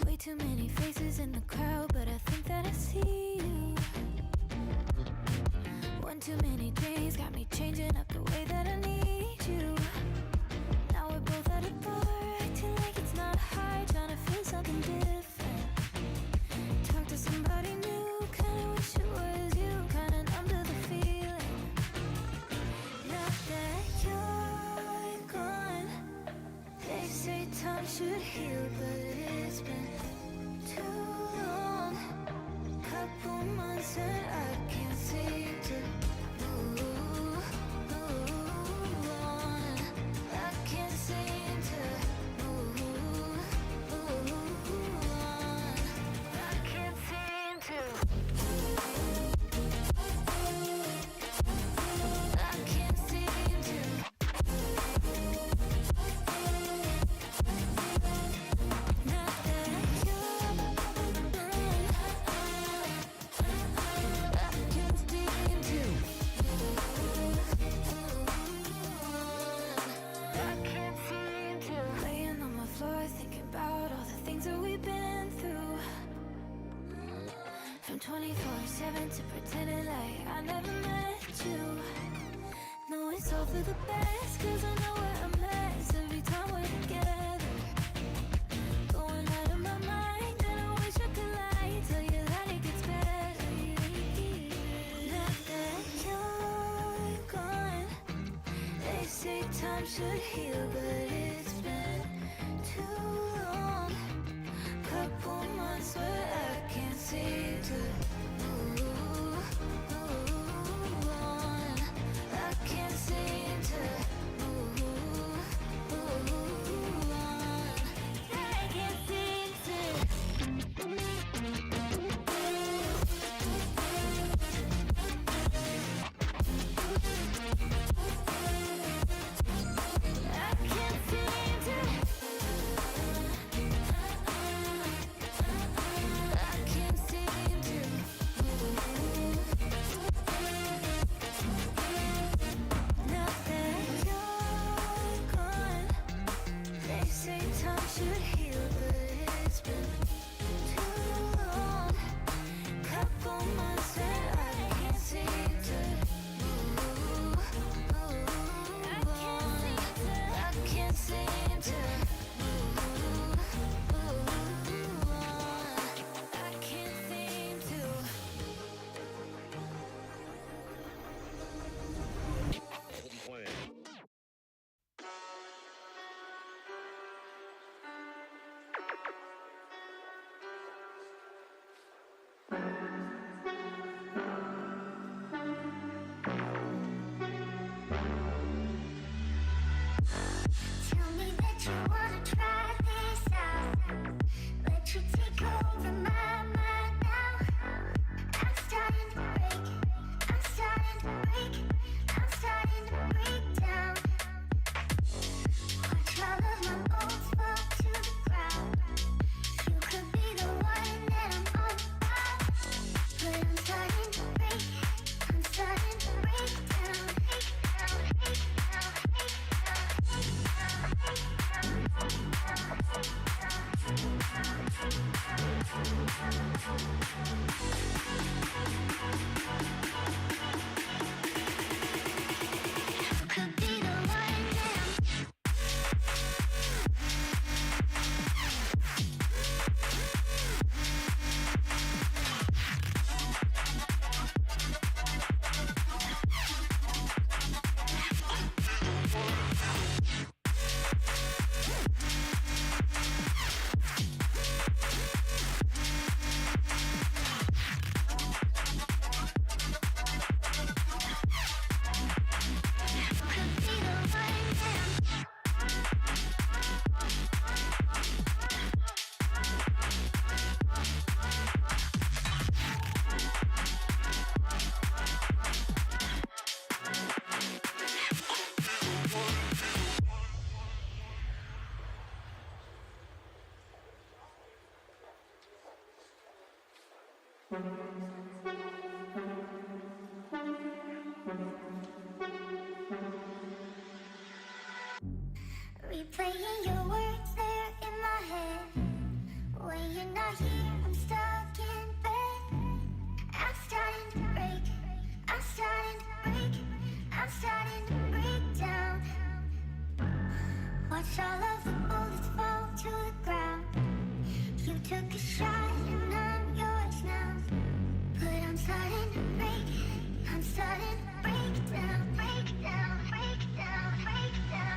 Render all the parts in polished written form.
Way too many faces in the crowd, but I think that I see you. One too many days got me changing up the way that I need you. Now we're both at a bar, acting like it's not hard, trying to feel something different. Talk to somebody new, kinda wish it was you, kinda numb to the feeling. Now that you're gone, they say time should heal, but it's been too long. Couple months and I can't seem to move on. I can't seem to move on. I can't seem to. I can't seem to. Not that you're gone. I can't seem to. I can't seem to. Laying on my floor, thinking about all the things that we've been through. From 24/7 to pretending like I never met you. No, it's all for the best, 'cause I know we're a mess every time we're together. Going out of my mind, and I wish I could lie, tell you that it gets better. Now that you're gone, they say time should heal, but it's been too long. Couple months where I can't seem to move on. I can't seem to move on. I can't seem to. I can't seem you wanna try this out? Let you take over my mind now. I'm starting to break. I'm starting to break. I'm starting to break down. Watch all of my bones fall to the ground. You could be the one that I'm all about, but I'm starting to break. I'm starting to break down. Break down. Break down. Break could be the one that I'm replaying your words there in my head. When you're not here, I'm stuck in bed. I'm starting to break. I'm starting to break. I'm starting to break down. Watch all of the bullets fall to the ground. You took a shot and I'm yours now. But I'm starting to break. I'm starting to break down. Break down. Break down. Break down.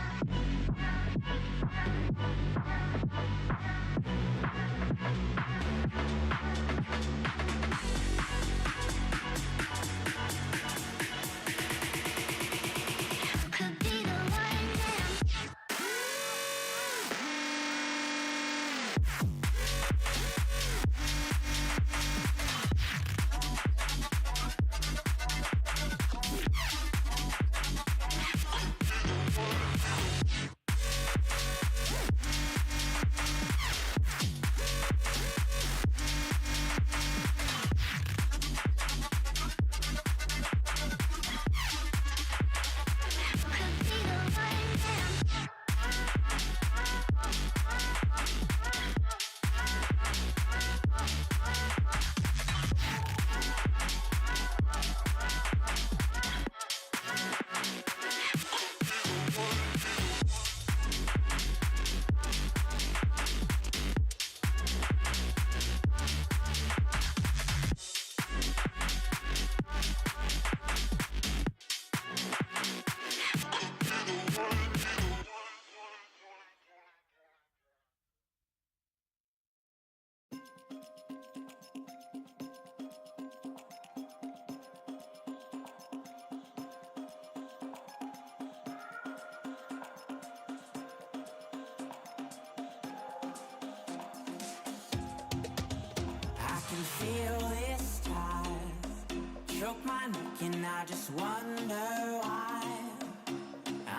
Could be the one that I'm feel this tide choke my neck and I just wonder why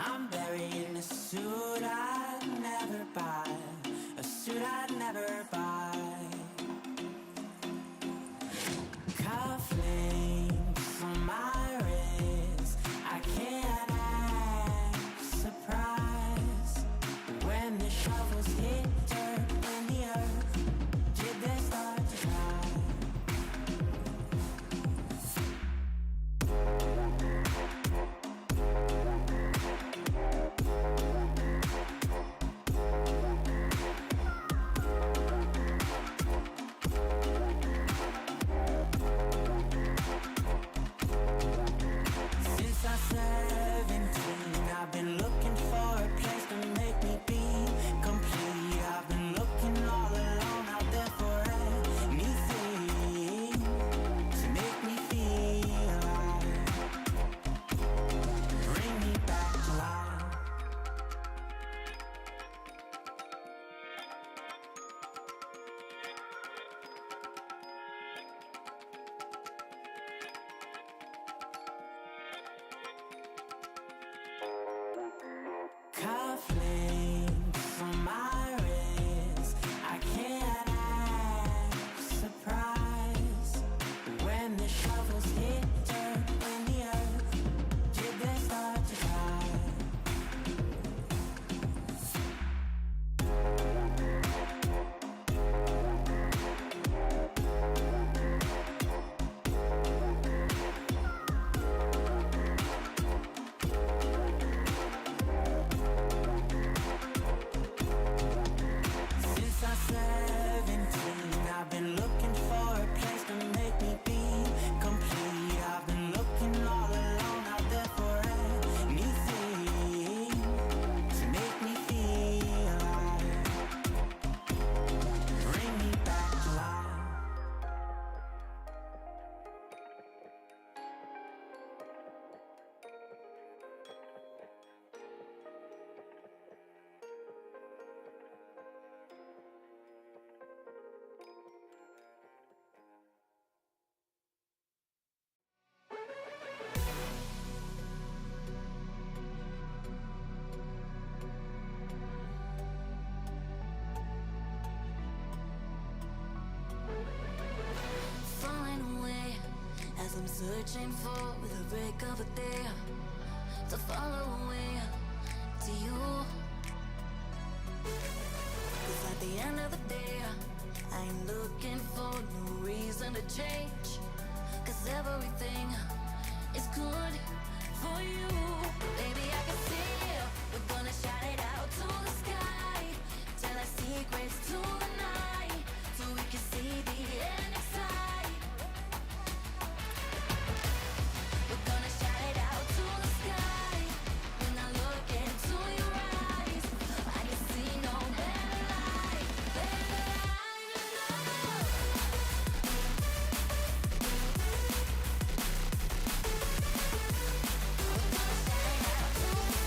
I'm buried in a suit I'd never buy, a suit I'd never buy. Cufflinks on my wrist, I can't act surprised when the shovels hit dirt in the earth. Did they start to cry? flame from my wrist. I can't act surprised when the shovels hit dirt in the earth. Did they start to cry? Since I'm 17, I've been looking for a place to make me be complete. I've been looking all alone out there for anything to make me feel alive, bring me back to life. Falling away as I'm searching for the break of a day to follow away to you. 'Cause at the end of the day, I'm looking for no reason to change. 'Cause everything is good for you. Baby, I can see we're gonna shout it out to the sky. Tell our secrets to the night so we can see the end in sight. We're gonna shout it out to the sky. When I look into your eyes, I can see no better light, better light than love. We're gonna shout it out to the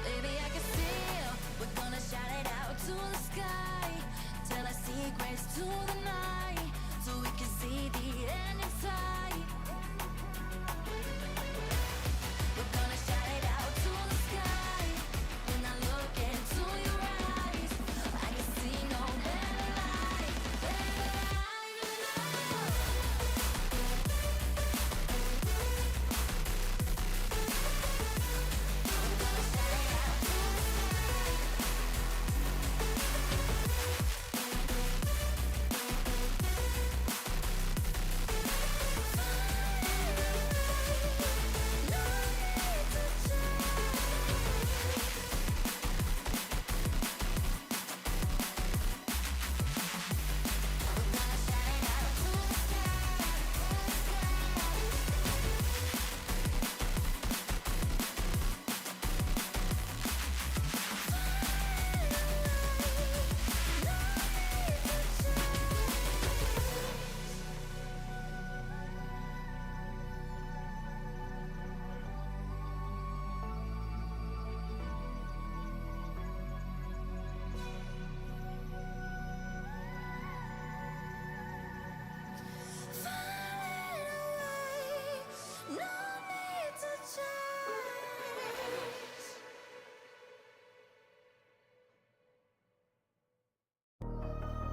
Baby, I can see we're gonna shout it out to the sky. Tell our secrets to the night so we can see the end in sight. We're gonna shout it out to the sky. When I look into your eyes, I can see no better light, better light than love. We're gonna shout it out to the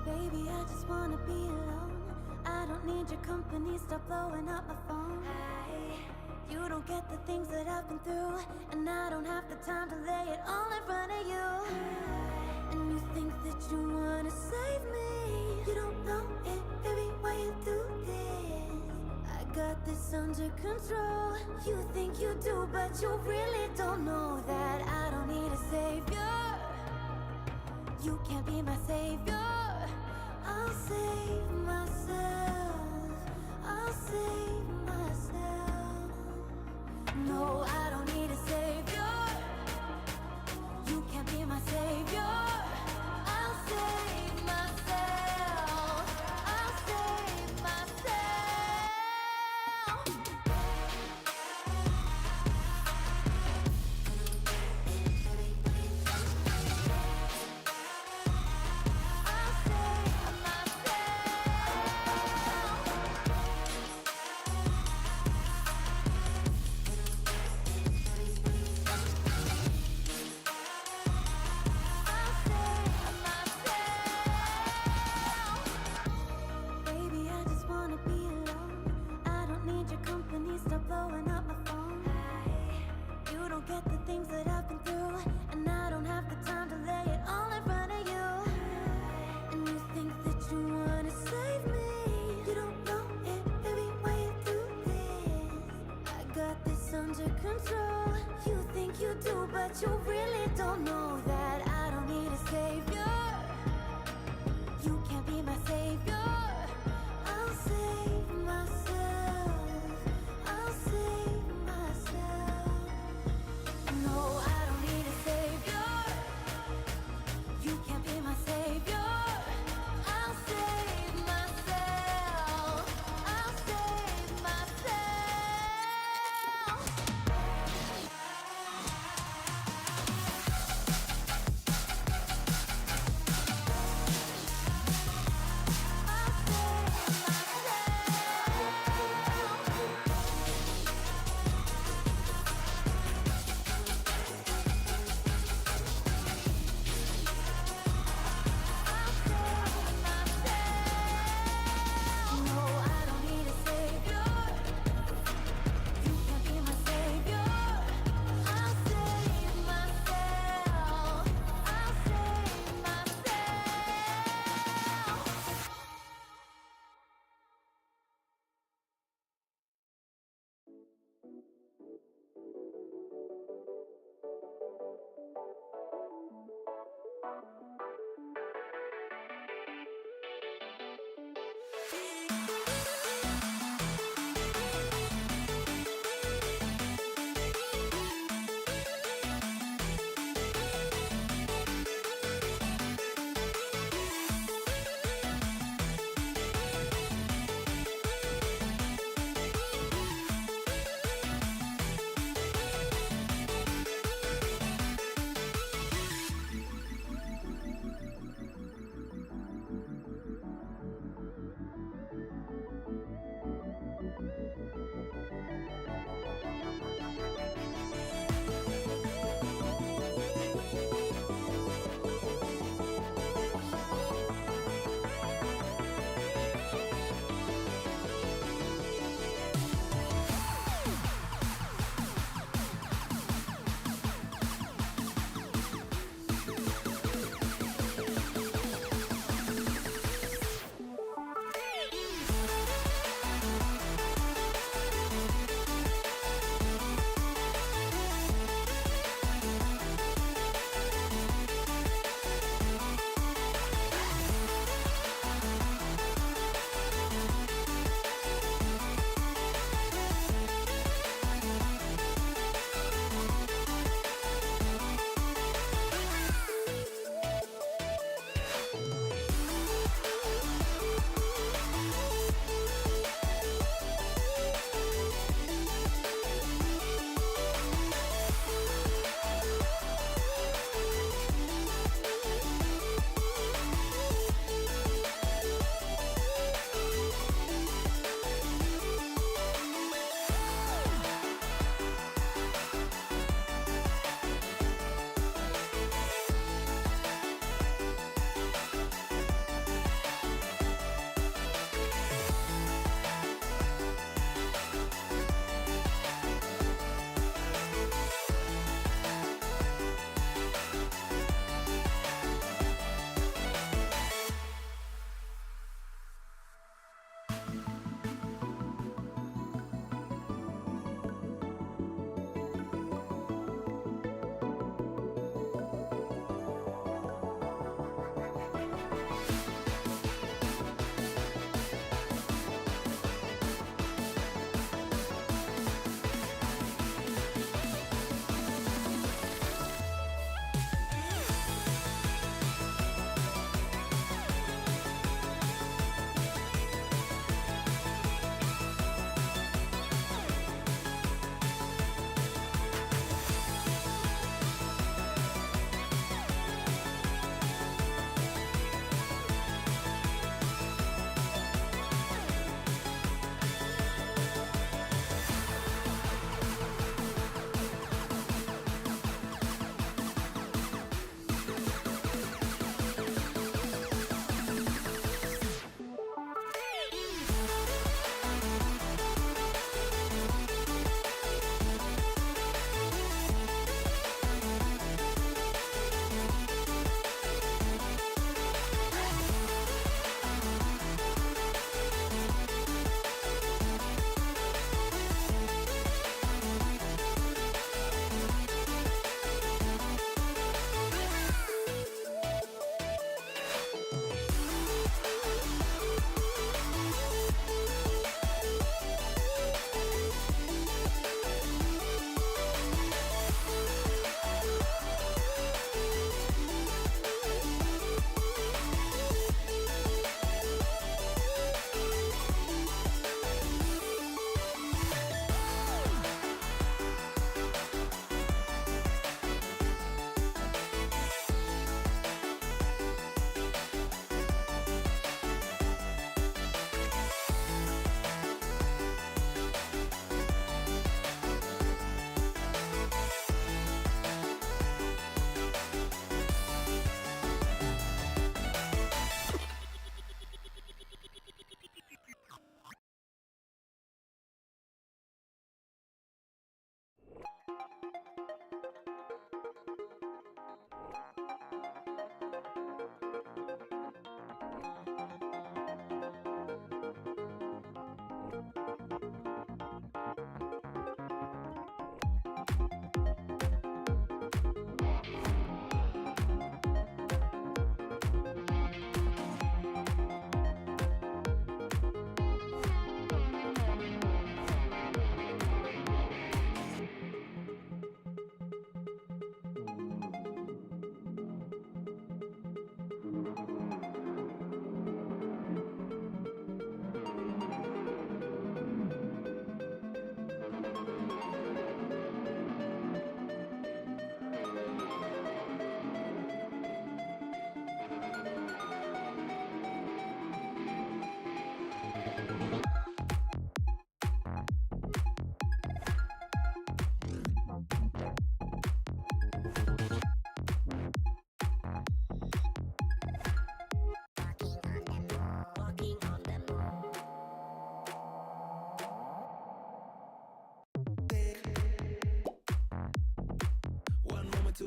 Baby, I just wanna be alone. I don't need your company, stop blowing up my phone. You don't get the things that I've been through, and I don't have the time to lay it all in front of you. And you think that you wanna save me. You don't know it, baby, why you do this? I got this under control. You think you do, but you really don't know that I don't need a savior. You can't be my savior. I'll save myself. I'll save myself. No, I don't need a savior. You can't be my savior. I'll save myself. I'll save myself. I'll save Baby, I just wanna be alone. I don't need your company, stop blowing up my phone. You don't get the things that I've been through, and I don't have the time to lay it all in front of you. And you think that you wanna save me. You don't know it, baby, why you do this? I got this under control. You think you do, but you really don't know that I don't need a savior. You can't be my savior. I'll save myself. I'll save myself. No, I don't need a savior. You can't be my savior. I'll save myself. I'll save myself.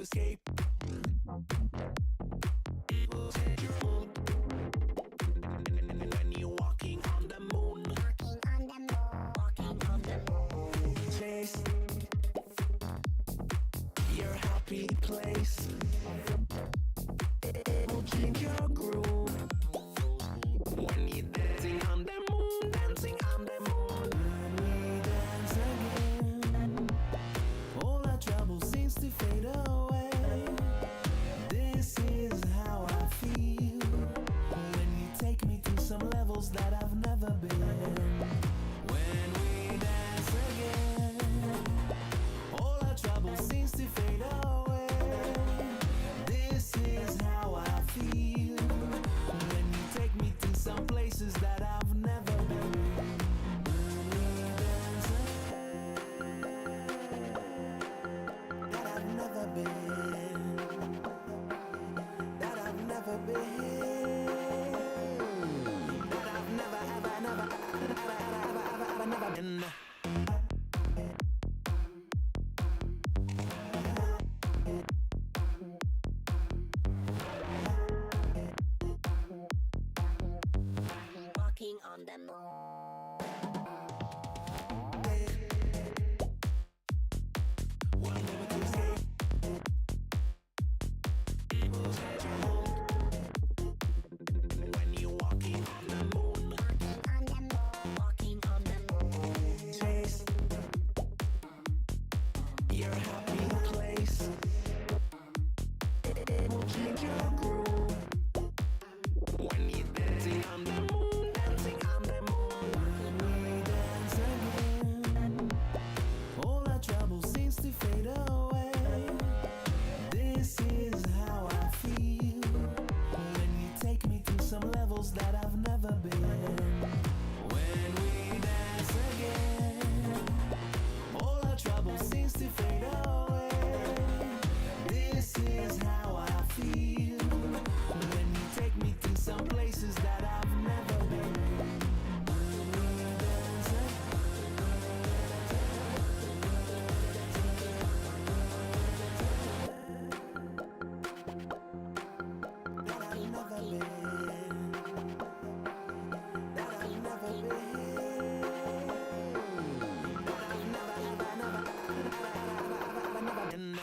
escape. When you're walking on the moon, walking on the moon, chase your happy place. It will change your groove when you're dancing on the moon, dancing on the moon. When we dance again, all our trouble seems to fade away. This is how I feel when you take me to some levels that I've never been. When we dance again, all our trouble seems to fade away. This is how I feel when you take me to some places that I've never been. When we dance again, that I've never been, that I've never been, that I've never, ever, never, ever, never been. Walking on the moon. One moment to escape. When you're walking on the moon, Walking on the moon. chase your happy place. It will change your groove when you're dancing on the moon, dancing on the moon. When we dance again, all our trouble seems to fade away. This is how I feel when you take me to some levels that I've never been. When we dance again, all our trouble seems to fade away. This is how I feel when you take me to some places that I've never been. When we dance that I've never been, that I've never been, that I've never, ever, never been.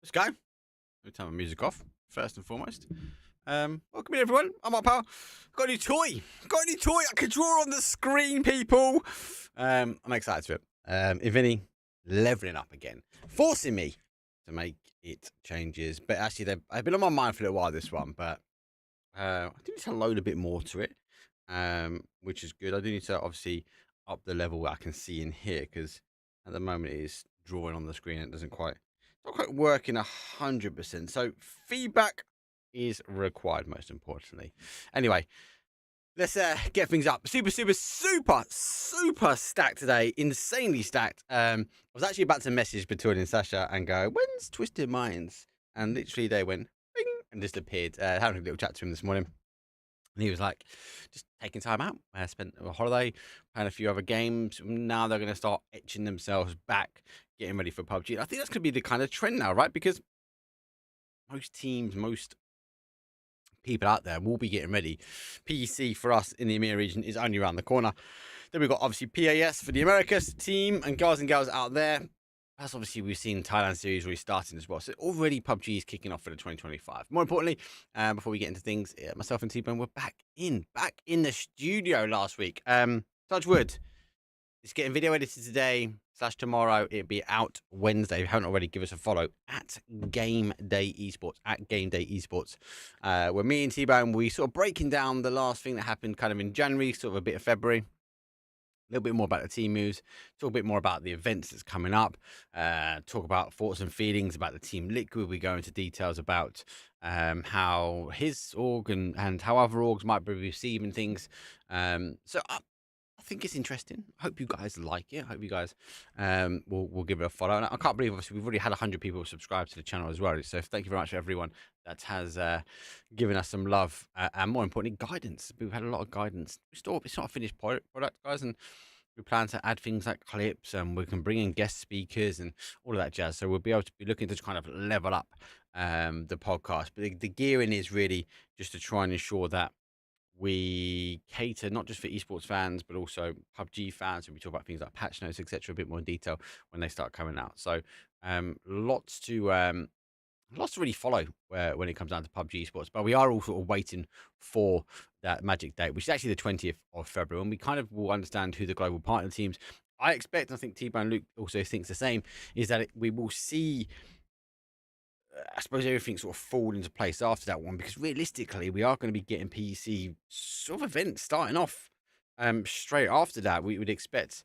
Let's go. We'll turn my music off, first and foremost. Welcome in, everyone. I'm up, pal. Got a new toy. Got a new toy. I can draw on the screen, people. I'm excited for it. If any, leveling up again. Forcing me to make it changes. But actually, I've been on my mind for a little while, this one, but I do need to load a bit more to it, which is good. I do need to obviously up the level I can see in here, because at the moment it is drawing on the screen. It doesn't quite, not quite working 100%. So feedback is required, most importantly. Anyway, let's get things up. Super stacked today. Insanely stacked. I was actually about to message Batul and Sasha and go, when's Twisted Minds? And literally they went, bing, and just appeared. Having a little chat to him this morning. And he was like, just taking time out. I spent a holiday, playing a few other games. Now they're going to start etching themselves back, getting ready for PUBG. And I think that's going to be the kind of trend now, right? Because most teams, most people out there will be getting ready. PC for us in the EMEA region is only around the corner. Then we've got obviously PAS for the Americas team and guys and girls out there. Plus, obviously, we've seen Thailand series already starting as well. So already PUBG is kicking off for the 2025. More importantly, before we get into things, myself and T-Bone were back in the studio last week. Touch wood. It's getting video edited today / tomorrow. It'll be out Wednesday. If you haven't already, give us a follow at Game Day Esports, where me and T-Bone, we sort of breaking down the last thing that happened kind of in January, sort of a bit of February. A little bit more about the team moves, talk a bit more about the events that's coming up, talk about thoughts and feelings about the Team Liquid. We go into details about how his org and how other orgs might be receiving things. So I think it's interesting. I hope you guys like it. I hope you guys will give it a follow. And I can't believe, obviously, we've already had 100 people subscribe to the channel as well. So thank you very much for everyone that has given us some love and, more importantly, guidance. We've had a lot of guidance. It's not a finished product, guys, and we plan to add things like clips, and we can bring in guest speakers and all of that jazz. So we'll be able to be looking to kind of level up the podcast. But the gearing is really just to try and ensure that we cater not just for esports fans, but also PUBG fans. And we talk about things like patch notes, etc., a bit more in detail when they start coming out. So lots to really follow when it comes down to PUBG esports. But we are all sort of waiting for that magic date, which is actually the 20th of February. And we kind of will understand who the global partner teams, I expect, and I think T-Bone Luke also thinks the same, is that we will see, I suppose, everything sort of fall into place after that one, because realistically, we are going to be getting PC sort of events starting off straight after that. We would expect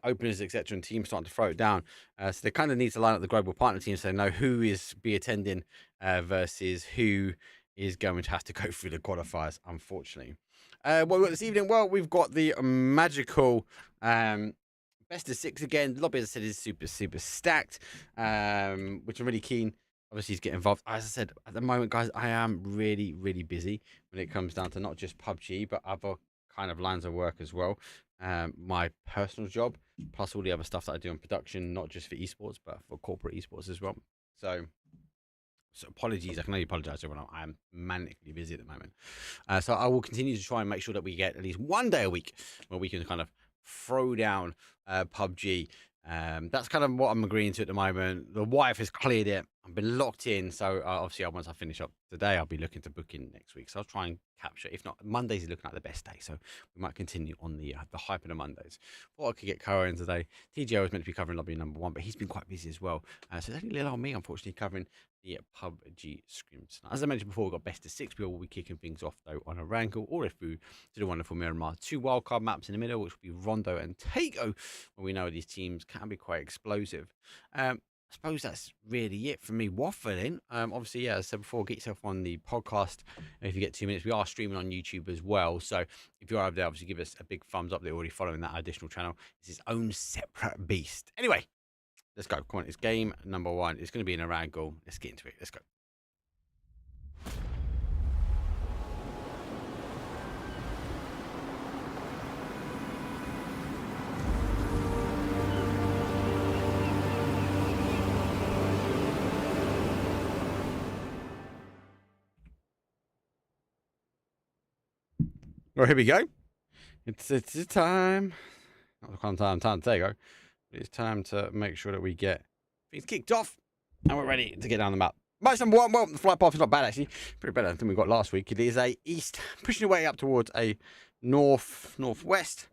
openers, etc., and teams starting to throw it down. So they kind of need to line up the global partner teams so they know who is be attending versus who is going to have to go through the qualifiers, unfortunately. What we've got this evening? Well, we've got the magical best of 6 again. The lobby, as I said, is super stacked, which I'm really keen, obviously, to get involved. As I said, at the moment, guys, I am really busy when it comes down to not just PUBG, but other kind of lines of work as well. My personal job, plus all the other stuff that I do in production, not just for esports, but for corporate esports as well. So apologies. I can only apologize to everyone. I am manically busy at the moment. So I will continue to try and make sure that we get at least one day a week where we can kind of throw down PUBG. That's kind of what I'm agreeing to at the moment. The wife has cleared it. I've been locked in. So obviously, once I finish up today, I'll be looking to book in next week. So I'll try and capture. If not, Mondays is looking like the best day. So we might continue on the hype of the Mondays. Thought I could get Kara in today. TGO was meant to be covering lobby number 1, but he's been quite busy as well. So it's only little on me, unfortunately, covering the PUBG Scrims. As I mentioned before, we've got best of 6. We will be kicking things off, though, on a rankle all the way through to the wonderful Miramar. 2 wildcard maps in the middle, which will be Rondo and Tago, where we know these teams can be quite explosive. I suppose that's really it for me waffling. Obviously, yeah, as I said before, get yourself on the podcast if you get 2 minutes. We are streaming on YouTube as well. So if you're over there, obviously give us a big thumbs up. They're already following that additional channel. It's its own separate beast. Anyway, let's go. Come on, it's game number 1. It's going to be an Iran goal. Let's get into it. Let's go. Well, here we go. It's time. Not the time to take go. It's time to make sure that we get things kicked off and we're ready to get down the map. Match number 1. Well, the flight path is not bad, actually. Pretty better than we got last week. It is a east, pushing away up towards a northwest.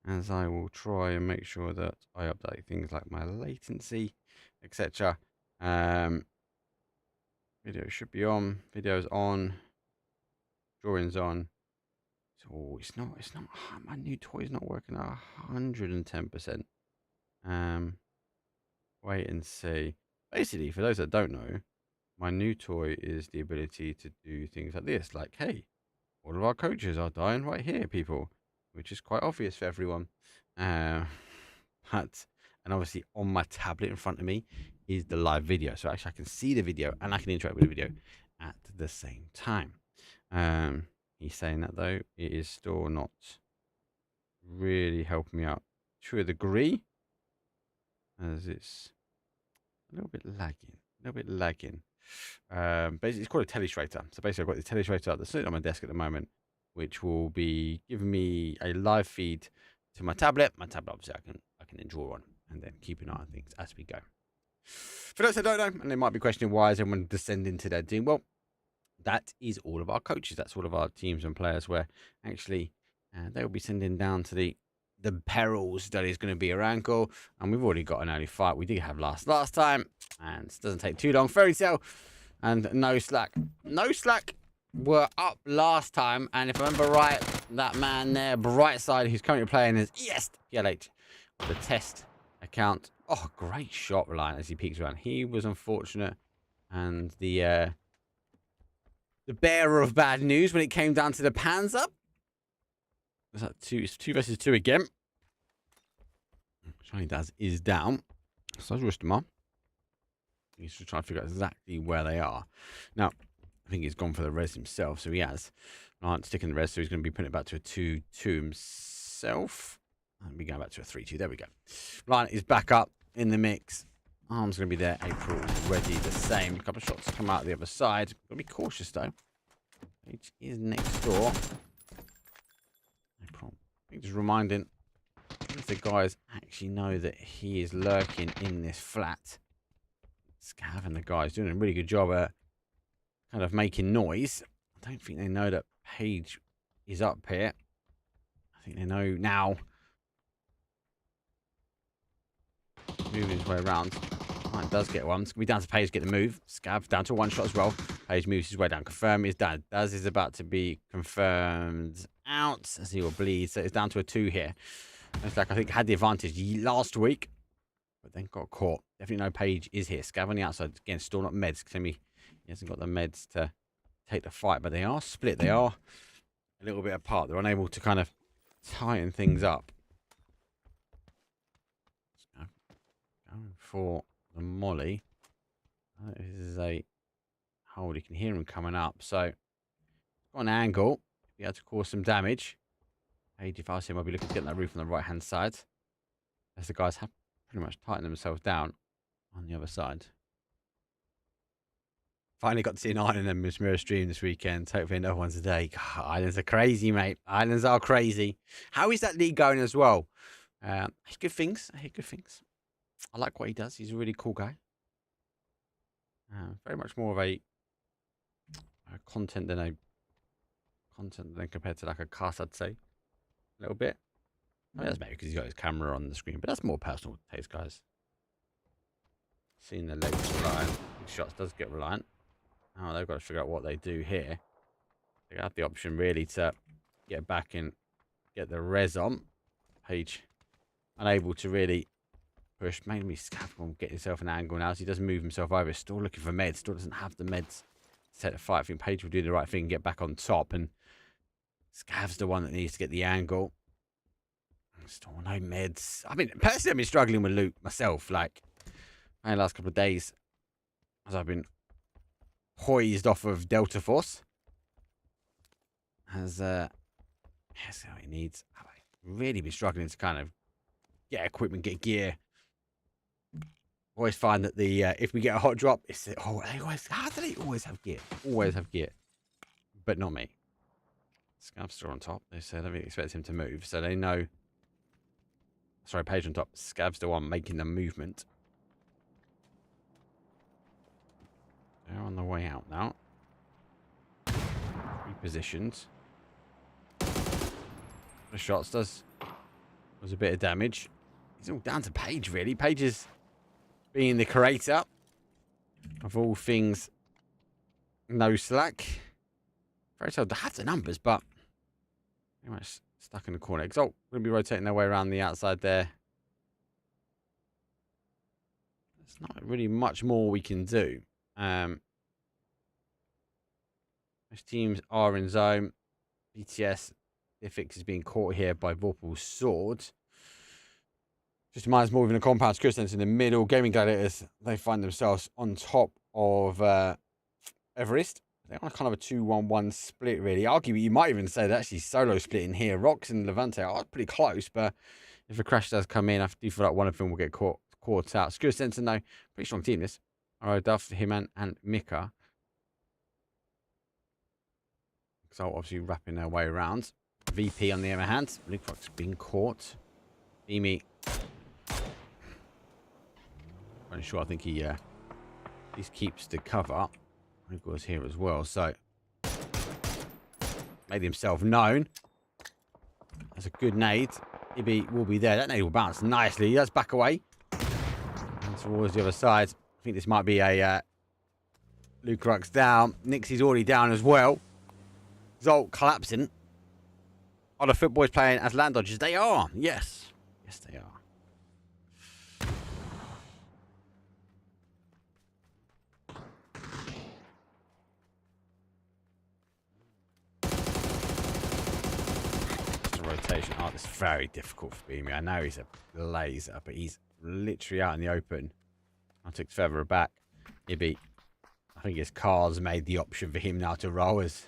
As I will try and make sure that I update things like my latency, etc. Video should be on. Video's on. Drawing's on. So it's not. My new toy's not working at 110%. Wait and see. Basically, for those that don't know, my new toy is the ability to do things like this. Like, hey, all of our coaches are dying right here, people, which is quite obvious for everyone. Uh, and obviously on my tablet in front of me is the live video. So actually I can see the video and I can interact with the video at the same time. He's saying that though, it is still not really helping me out to a degree, as it's a little bit lagging. Basically, it's called a telestrator. So basically, I've got the telestrator that's sitting on my desk at the moment, which will be giving me a live feed to my tablet. My tablet, obviously, I can then draw on and then keep an eye on things as we go. For those that don't know, and they might be questioning why is everyone descending to their doom, well, that is all of our coaches. That's all of our teams and players. Where actually they will be sending down to the perils that is going to be a rankle, and we've already got an early fight. We did have last time, and it doesn't take too long. Fairy Tale and no slack. Were up last time, and if I remember right, that man there, bright side, who's currently playing as PLH, the test account. Oh, great shot, Reliant, as he peeks around. He was unfortunate, and the bearer of bad news when it came down to the Panzer. Was that it's 2 versus 2 again. Shiny Daz is down. So is Rustamar. He's just trying to figure out exactly where they are. Now, I think he's gone for the res himself, so he has. Right, sticking the res, so he's going to be putting it back to a 2-2 himself. And we're going back to a 3-2. There we go. Ryan is back up in the mix. Arm's going to be there. April ready the same. A couple of shots come out the other side. Got to be cautious, though. H is next door. April. I think just reminding if the guys actually know that he is lurking in this flat. Scav and the guys doing a really good job at kind of making noise. I don't think they know that Paige is up here. I think they know now. Moving his way around. Right, does get one. It's going to be down to Paige to get the move. Scav down to a 1 shot as well. Paige moves his way down. Confirm is done. Daz is about to be confirmed out as he will bleed. So it's down to a 2 here. Looks like I think had the advantage last week, but then got caught. Definitely no Paige is here. Scav on the outside. Again, still not meds. He hasn't got the meds to take the fight, but they are split. They are a little bit apart. They're unable to kind of tighten things up. Going for the molly. This is a hold. You can hear him coming up. So, got an angle. Be able to cause some damage. Paige, if I see him, I'll be looking to get that roof on the right hand side. As the guys have pretty much tightened themselves down on the other side. Finally got to see an Island and Miss Mirror stream this weekend. Hopefully another one today. God, Islands are crazy, mate. Islands are crazy. How is that league going as well? Good things. I hear good things. I like what he does. He's a really cool guy. Very much more of a content than compared to like a cast, I'd say. A little bit. I mean, that's maybe because he's got his camera on the screen, but that's more personal taste, guys. Seeing the legs reliant. Big shots does get reliant. Oh, they've got to figure out what they do here. They have the option really to get back and get the res on. Paige unable to really push. Mainly Scav get himself an angle now. So he doesn't move himself over. Still looking for meds. Still doesn't have the meds to take the fight. I think Paige will do the right thing and get back on top. And Scav's the one that needs to get the angle. Still no meds. I mean, personally, I've been struggling with loot myself. Like, the last couple of days, as I've been poised off of Delta Force, has that's how he needs. I've really been struggling to kind of get equipment, get gear. Always find that the if we get a hot drop, it's they always how do they always have gear? Always have gear, but not me. Scav's still on top. They said I don't expect him to move, so they know. Sorry, Paige on top. Scav's the one making the movement. They're on the way out now. Repositioned. The shots does a bit of damage. It's all down to Paige, really. Paige is being the creator. of all things, no slack. Very told to have the numbers, but pretty much stuck in the corner. Exalt going to be rotating their way around the outside there. There's not really much more we can do. Most teams are in zone. BTS, their fix is being caught here by Vorpal's sword. Just reminds more of a compound Scrims in the middle. Gaming Gladiators, they find themselves on top of Everest. They're on kind of a 2-1-1 split, really. Arguably, you might even say they're actually solo splitting here. Rox and Levante are pretty close, but if a crash does come in, I do feel like one of them will get caught out. Scrims, though, pretty strong team, this. Alright, Duff, Himan, and Mika. So obviously wrapping their way around. VP on the other hand. Linkrock's been caught. EMEA. I'm sure. I think he keeps the cover. He goes here as well. So made himself known. That's a good nade. Ibby will be there. That nade will bounce nicely. He does back away. And towards the other side. I think this might be a Lukrux down. Nixie's already down as well. Zolt collapsing. Are the Foot Boys playing as land dodgers? They are. Yes. Yes, they are. Rotation. Oh, this is very difficult for Beamy. I know he's a laser, but he's literally out in the open. I took further back. Ibby, I think his car's made the option for him now to roll. As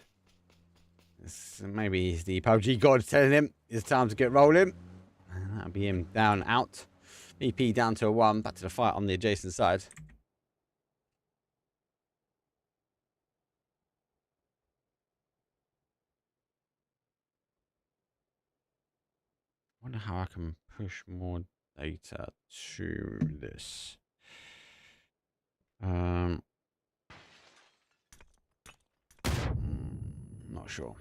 maybe he's the PUBG god telling him it's time to get rolling. And that'll be him down out. VP down to a 1. Back to the fight on the adjacent side. I wonder how I can push more data to this. Not sure.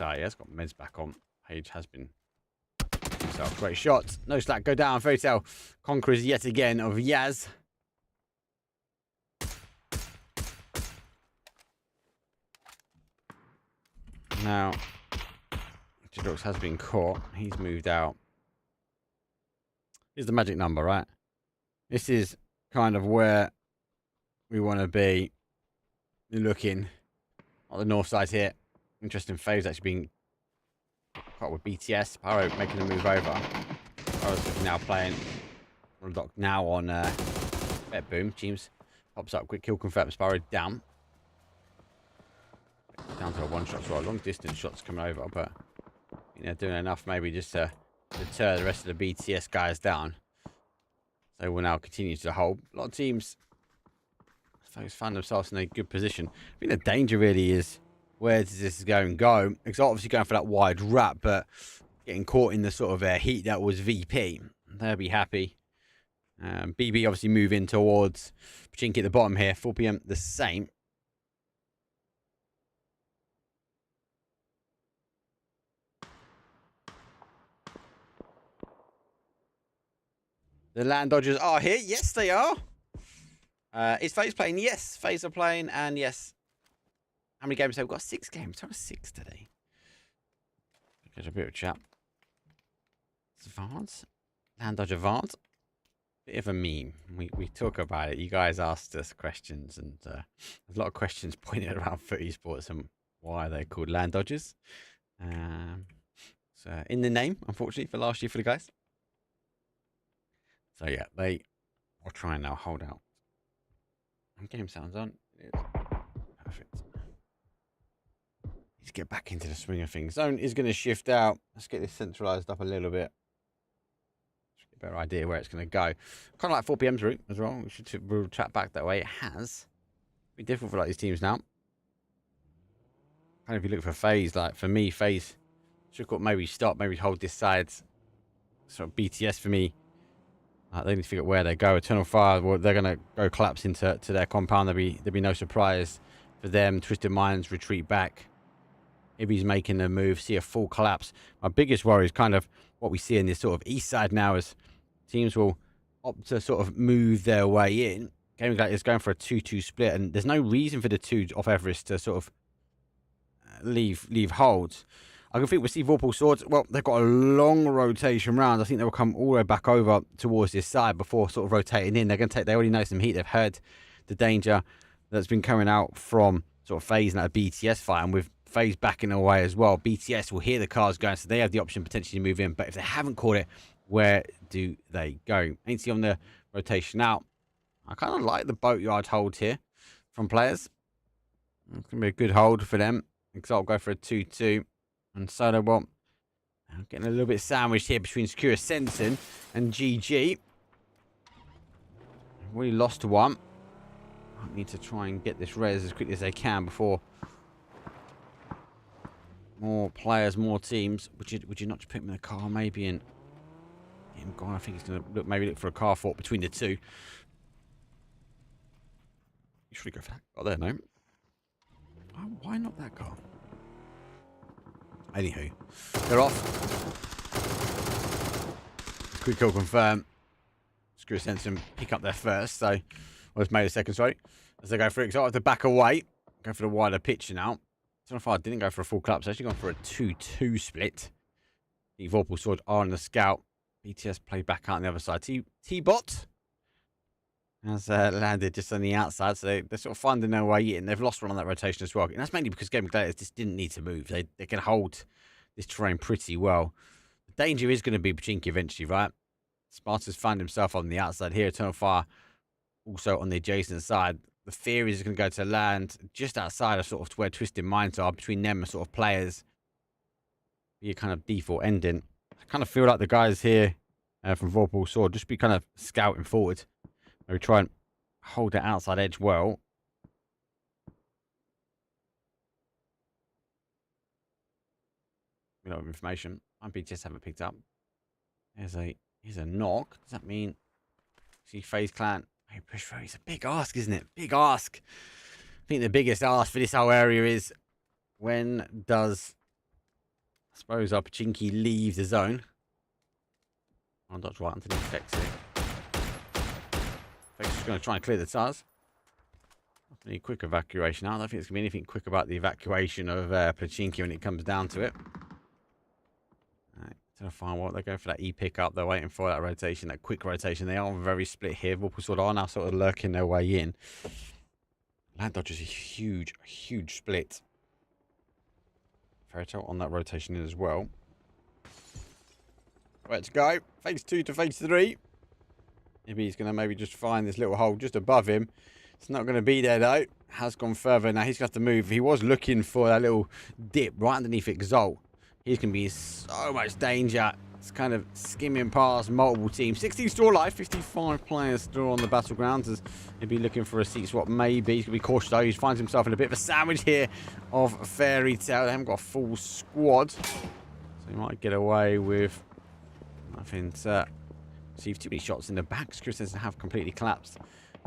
Yeah, it's got meds back on. Page has been himself. Great shots. No slack. Go down. Fairy Tail conquers yet again of Yaz. Now, Jidox has been caught. He's moved out. Here's the magic number, right? This is kind of where we want to be looking on the north side here. Interesting phase actually being caught with BTS. Pyro making a move over. Pyro's now playing now on Bet Boom. Teams pops up. Quick kill confirmed. Sparrow down. Down to a one shot, so long distance shots coming over, but you know, doing enough maybe just to deter the rest of the BTS guys down. So we'll now continue to hold. A lot of teams find themselves in a good position. I think the danger really is where does this go and go? It's obviously going for that wide wrap, but getting caught in the sort of heat that was VP. They'll be happy. BB obviously moving towards Pachinki at the bottom here. 4 PM the same. The land dodgers are here. Yes, they are. Is FaZe playing? Yes, FaZe are playing. And yes. How many games have we got? 6 games. How was 6 today? Get a bit of chat. Vance. Land dodger Vance. Bit of a meme. We talk about it. You guys asked us questions. And there's a lot of questions pointed around Foot Esports and why they're called land dodgers. So in the name, unfortunately, for last year for the guys. So yeah, they are trying now. Hold out. Game sounds on. It is perfect. Let's get back into the swing of things. Zone is going to shift out. Let's get this centralized up a little bit. Get a better idea where it's going to go. Kind of like 4 PM's route as well. We'll chat back that way. It has. Be difficult for like these teams now. Kind of if you look for FaZe, like for me, FaZe should maybe stop, maybe hold this side. Sort of BTS for me. They need to figure out where they go. Eternal Fire, well, they're going to go collapse into their compound. There'll be no surprise for them. Twisted Minds retreat back. Ibby's making a move, see a full collapse. My biggest worry is kind of what we see in this sort of east side now is teams will opt to sort of move their way in. Gaming Gladiators is going for a 2-2 split, and there's no reason for the 2 off Everest to sort of leave holds. I can think with Steve Vorpal Swords, well, they've got a long rotation round. I think they'll come all the way back over towards this side before sort of rotating in. They're going to take, they already know some heat. They've heard the danger that's been coming out from sort of FaZe and a BTS fight, and with FaZe backing away as well, BTS will hear the cars going, so they have the option potentially to move in. But if they haven't caught it, where do they go? Ain't see on the rotation out. I kind of like the boatyard hold here from players. It's going to be a good hold for them. Exalt go for a 2-2. And Soda, well, getting a little bit sandwiched here between Secure Sensen and GG. Really lost to one. I need to try and get this res as quickly as they can before more players, more teams. Would you not just put him in the car maybe and get him gone? I think he's going to look for a car fought between the two. You should go for that car there, no? Oh, why not that car? Anywho, they're off. Quick kill confirm. Screw Sensen pick up their first, so it's made a second, sorry. As they go for it, so I have to back away. Go for the wider pitch now. I don't know if I didn't go for a full collapse. I've actually gone for a 2-2 split. The Vorpal Sword are on the scout. BTS play back out on the other side. T-Bot has landed just on the outside, so they're sort of finding their way in. They've lost one on that rotation as well, and that's mainly because Gaming Gladiators just didn't need to move. They can hold this terrain pretty well. The danger is going to be Pachinki eventually, right? Sparta's found himself on the outside here. Eternal Fire also on the adjacent side. The fear is going to go to land just outside of sort of where Twisted Minds are, between them and sort of players. Be a kind of default ending. I kind of feel like the guys here from Vorpal Sword just be kind of scouting forward. We try and hold that outside edge well. A lot of information. BTS haven't picked up. Here's a knock. Does that mean see FaZe Clan? Hey, push through. It's a big ask, isn't it? Big ask. I think the biggest ask for this whole area is when does I suppose our Pachinki leave the zone? I'll dodge right underneath Fex here. Fex is going to try and clear the tires. Any quick evacuation. I don't think there's going to be anything quick about the evacuation of Pachinki when it comes down to it. Alright, to find what they go for that E pickup. They're waiting for that rotation, that quick rotation. They are very split here. Vorpal Sword are now sort of lurking their way in. Land Dodge is a huge split. Fairytale on that rotation in as well. Where to go? Phase 2 to phase 3. Maybe he's going to maybe just find this little hole just above him. It's not going to be there though. Has gone further. Now he's going to have to move. He was looking for that little dip right underneath Exalt. He's going to be in so much danger. It's kind of skimming past multiple teams. 16 still alive. 55 players still on the battlegrounds. As he'll be looking for a seat swap maybe. He's going to be cautious though. He finds himself in a bit of a sandwich here of Fairy Tale. They haven't got a full squad. So he might get away with nothing to receive too many shots in the back. Scrims have completely collapsed.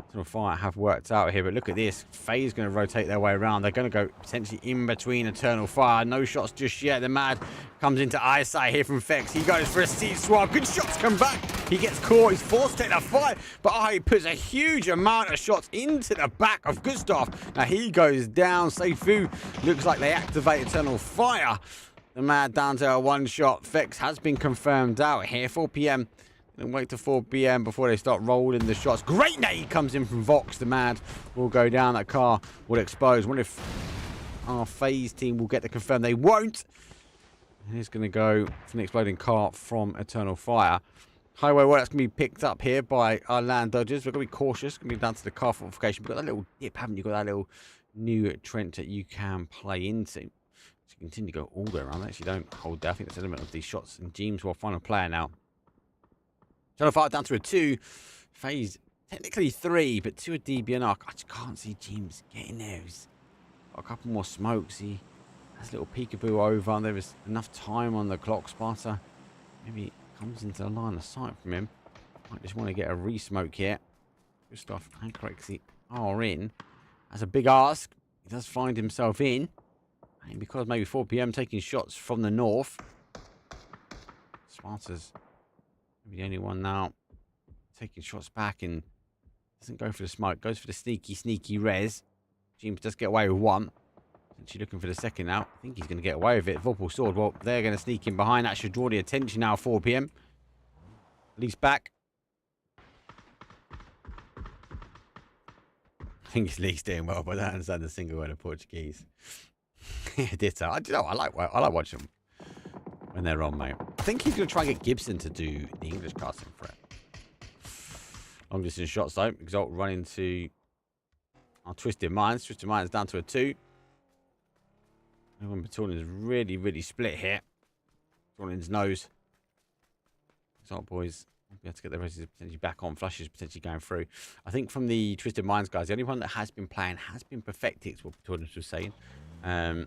Eternal Fire have worked out here, but look at this. FaZe going to rotate their way around. They're going to go potentially in between Eternal Fire. No shots just yet. The Mad comes into eyesight here from Fex. He goes for a seat swap. Good shots come back. He gets caught. He's forced to take the fight, but he puts a huge amount of shots into the back of Gustav. Now he goes down. Seifu looks like they activate Eternal Fire. The Mad down to a one shot. Fex has been confirmed out here. 4 p.m. And wait till 4 p.m. before they start rolling the shots. Great nade comes in from Vox. The Mad will go down. That car will expose. Wonder if our FaZe team will get the confirm. They won't. And he's going to go for an exploding car from Eternal Fire. Highway, well, that's going to be picked up here by our Land Dodgers. We're going to be cautious. Going to be down to the car fortification. We've got that little dip, haven't you? Got that little new trench that you can play into. So continue to go all the way around. They actually don't hold there. I think that's an element of these shots. And James will final player now. Eternal Fire down to a 2. FaZe technically 3, but 2 a DB and Arc. I just can't see James getting there. He's got a couple more smokes. He has a little peekaboo over. And there is enough time on the clock. Sparta maybe comes into the line of sight from him. Might just want to get a re-smoke here. Gustav and Crexy are in. That's a big ask. He does find himself in. And because maybe 4 p.m. taking shots from the north. Sparta's maybe the only one now taking shots back and doesn't go for the smoke. Goes for the sneaky res. James does get away with one. She's looking for the second now. I think he's going to get away with it. Vorpal sword. Well, they're going to sneak in behind. That should draw the attention now. 4 p.m. Lee's back. I think it's Lee's doing well, but I don't understand a single word of Portuguese. Ditto. I like watching them when they're on, mate. I think he's going to try and get Gibson to do the English casting threat. Long distance shots though. Exalt running to our Twisted Minds. Twisted Minds down to a 2. Everyone Battalion is really split here. Battalion's nose. Exalt boys will be able to get their roses potentially back on. Flushes potentially going through. I think from the Twisted Minds guys, the only one that has been playing has been Perfectix, what Battalion was saying. They're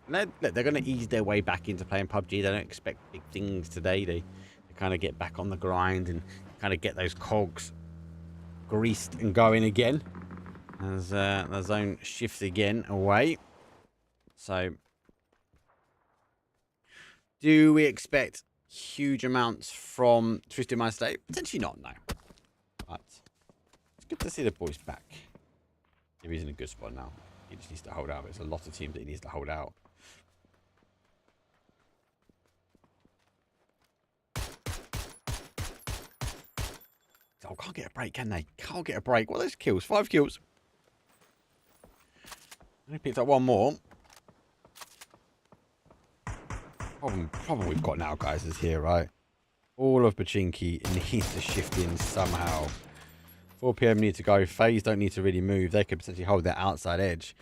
going to ease their way back into playing PUBG. They don't expect big things today. They kind of get back on the grind and kind of get those cogs greased and going again. As the zone shifts again away. So, do we expect huge amounts from Twisted Mind State? Potentially not, no. But it's good to see the boys back. If he's in a good spot now. He just needs to hold out. There's a lot of teams that he needs to hold out. Oh, can't get a break, can they? Can't get a break. What are those kills? 5 kills. Only picked up one more. Problem we've got now, guys, is here, right? All of Pachinki needs to shift in somehow. 4 p.m. need to go. FaZe don't need to really move. They could potentially hold their outside edge.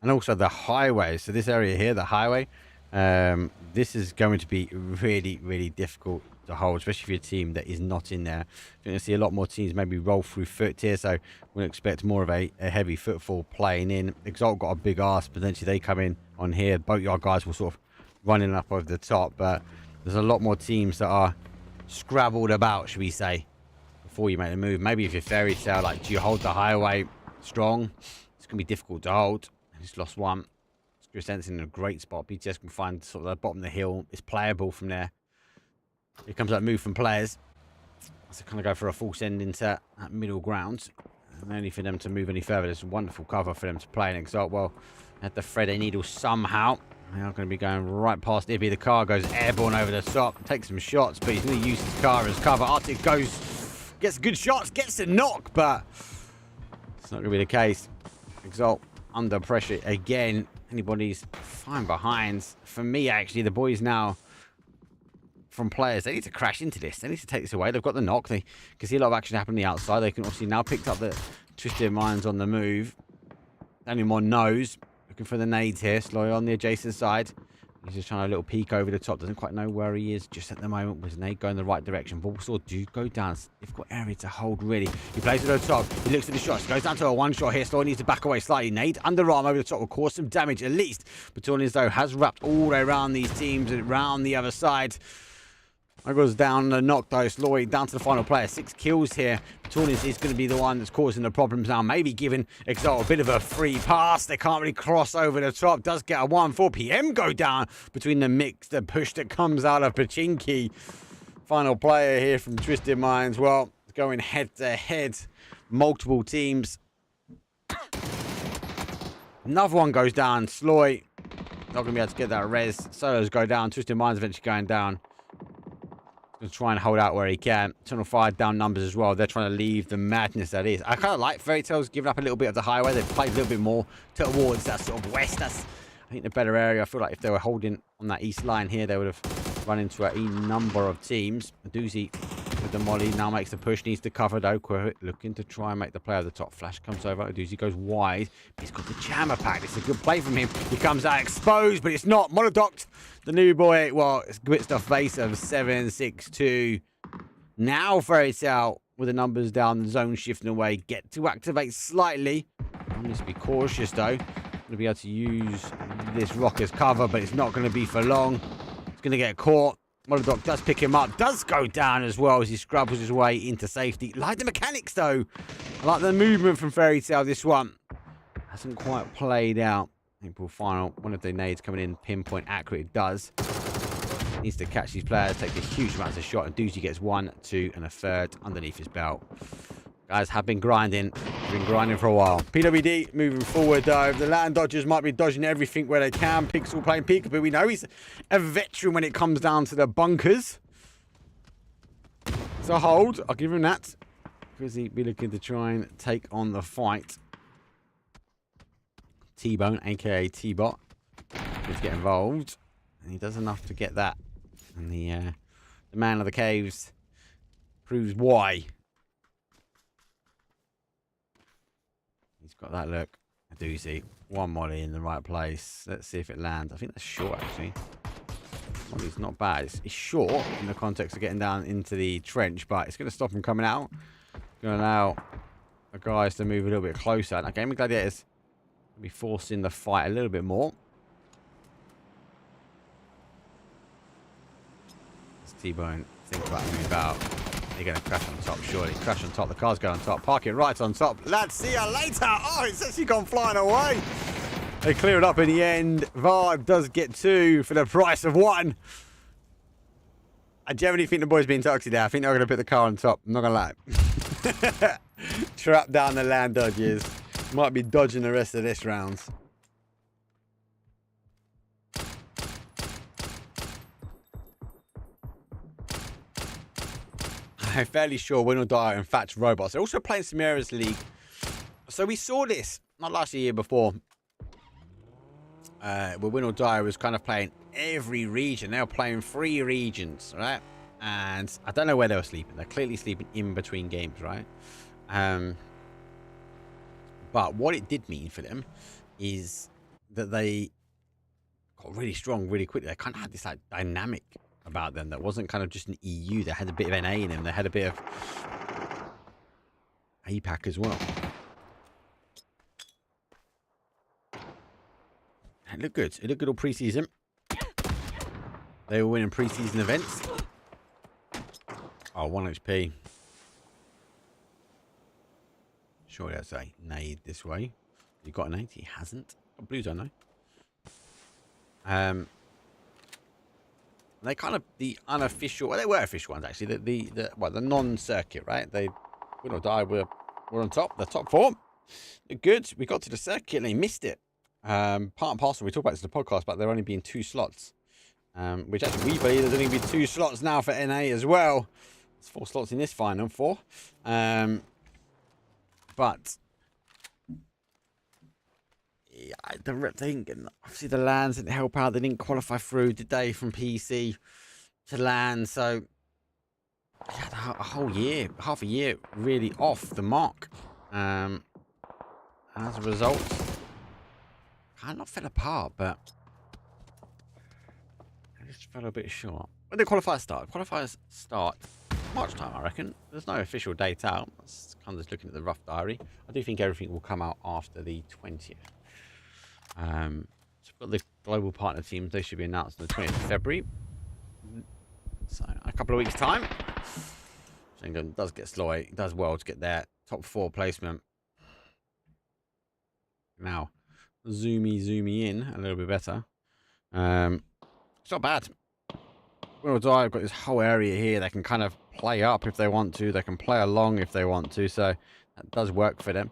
And also the highway. So this area here, the highway, this is going to be really difficult to hold, especially for your team that is not in there. You're going to see a lot more teams maybe roll through foot here, so we'll expect more of a heavy footfall playing in. Exalt got a big ass. Potentially they come in on here. Boatyard guys will sort of running up over the top, but there's a lot more teams that are scrabbled about, should we say, before you make the move. Maybe if you're Fairy Tale, like, do you hold the highway strong? It's going to be difficult to hold. He's lost one. Scrims in a great spot. BTS can find sort of the bottom of the hill. It's playable from there. Here comes that move from players. So kind of go for a false end into that middle ground. And only for them to move any further. There's a wonderful cover for them to play in Exalt. Well, at the thread a needle somehow. They are going to be going right past Ibby. The car goes airborne over the top. Takes some shots, but he's going to use his car as cover. Arctic goes, gets good shots, gets a knock, but it's not going to be the case. Exalt under pressure again. Anybody's fine behind. For me, actually, the boys now from players, they need to crash into this. They need to take this away. They've got the knock. They can see a lot of action happening on the outside. They can obviously now pick up the Twisted Minds on the move. Only more nose. Looking for the nades here. Slowly on the adjacent side. He's just trying a little peek over the top. Doesn't quite know where he is just at the moment. Was nade going the right direction? Vorpal do go down. They've got area to hold, really. He plays it over the top. He looks at the shots. Goes down to a one shot here. Slowly needs to back away slightly. Nade underarm over the top will cause some damage at least. Batalions, though, has wrapped all the way around these teams and around the other side. That goes down the knock though. Sloy down to the final player. 6 kills here. Batalions is going to be the one that's causing the problems now. Maybe giving Exalt a bit of a free pass. They can't really cross over the top. Does get a 1. 4 p.m. go down between the mix, the push that comes out of Pachinki. Final player here from Twisted Minds. Well, going head to head. Multiple teams. Another one goes down. Sloy not going to be able to get that res. Solos go down. Twisted Minds eventually going down. To try and hold out where he can. Tunnel Fire down numbers as well. They're trying to leave the madness that is. I kind of like Fairy Tale's giving up a little bit of the highway. They've played a little bit more towards that sort of west. That's, I think, the better area. I feel like if they were holding on that east line here, they would have run into a number of teams. Doozy with the molly now makes the push. Needs to cover though. Looking to try and make the play of the top. Flash comes over. Doozy goes wide. He's got the jammer pack. It's a good play from him. He comes out exposed, but it's not. Monodocked. The new boy, well, it's quits the face of 7-6-2. Now Fairy Tale with the numbers down, the zone shifting away. Get to activate slightly. I need to be cautious though. Going to be able to use this rock as cover, but it's not going to be for long. It's going to get caught. Monodock does pick him up, does go down as well as he scrubbles his way into safety. Like the mechanics though. I like the movement from Fairy Tale. This one hasn't quite played out. April final, one of the nades coming in pinpoint accurate. It does. needs to catch these players, take a huge amount of shot, and Doozy gets 1, 2, and a third underneath his belt. Guys have been grinding. Been grinding for a while. PWD moving forward though. The land dodgers might be dodging everything where they can. Pixel playing peekaboo. We know he's a veteran when it comes down to the bunkers. So hold. I'll give him that. Frizzy be looking to try and take on the fight. T-Bone, aka T-Bot, to get involved. And he does enough to get that. And the man of the caves proves why. He's got that look. A doozy. One molly in the right place. Let's see if it lands. I think that's short, actually. Molly's not bad. It's short in the context of getting down into the trench, but it's going to stop him coming out. Going to allow the guys to move a little bit closer. Now, Gaming Gladiators will be forcing the fight a little bit more. Let's T-Bone think about moving about. They're going to crash on top, surely. Crash on top. The cars go on top. Park it right on top. Lads, see you later. Oh, it's actually gone flying away. They clear it up in the end. Vibe does get 2 for the price of 1. I generally think the boys being toxic there. I think they're going to put the car on top. I'm not going to lie. Trap down the land dodges. Might be dodging the rest of this round. I'm fairly sure Win or Die and Thatch Robots. They're also playing some areas league. So we saw this, not last year before, where Win or Die was kind of playing every region. They were playing 3 regions, right? And I don't know where they were sleeping. They're clearly sleeping in between games, right? But what it did mean for them is that they got really strong really quickly. They kind of had this like dynamic about them that wasn't kind of just an EU. They had a bit of NA in them. They had a bit of APAC as well. It looked good. It looked good all pre-season. They were winning pre-season events. Oh, 1 HP. Surely I'd say nade this way. You got an 8? He hasn't. Oh, Blues, I know. They kind of the unofficial. Well, they were official ones actually. The non-circuit, right? They Win or Die were on top. The top 4. Good. We got to the circuit and they missed it. Part and parcel. We talked about this in the podcast, but there only being 2 slots. Which actually we believe there's only going to be 2 slots now for NA as well. There's 4 slots in this final 4. But yeah, the thing, obviously the lands didn't help out. They didn't qualify through, did they, from PC to land? So yeah, a whole year, half a year, really off the mark. As a result, kind of fell apart, but I just fell a bit short. When the qualifiers start? Qualifiers start March time, I reckon. There's no official date out. I'm kind of just looking at the rough diary. I do think everything will come out after the 20th. So we've got the global partner teams. They should be announced on the 20th of February. So a couple of weeks' time. England does get slow. It does well to get their top 4 placement. Now, zoomy in a little bit better. It's not bad. Win or Die, I've got this whole area here. They can kind of play up if they want to. They can play along if they want to. So that does work for them.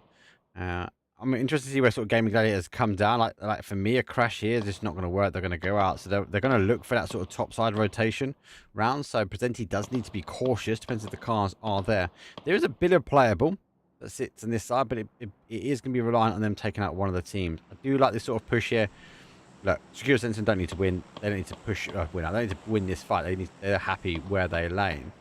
I'm interested to see where sort of Gaming Gladiators come down. Like for me, a crash here is just not going to work. They're going to go out. So they're going to look for that sort of top side rotation round. So Presenti does need to be cautious. Depends if the cars are there. There is a bit of playable that sits on this side, but it is going to be reliant on them taking out one of the teams. I do like this sort of push here. Look, Secure Sensing don't need to win. They don't need to push win. They don't need to win this fight. They're happy where they lane.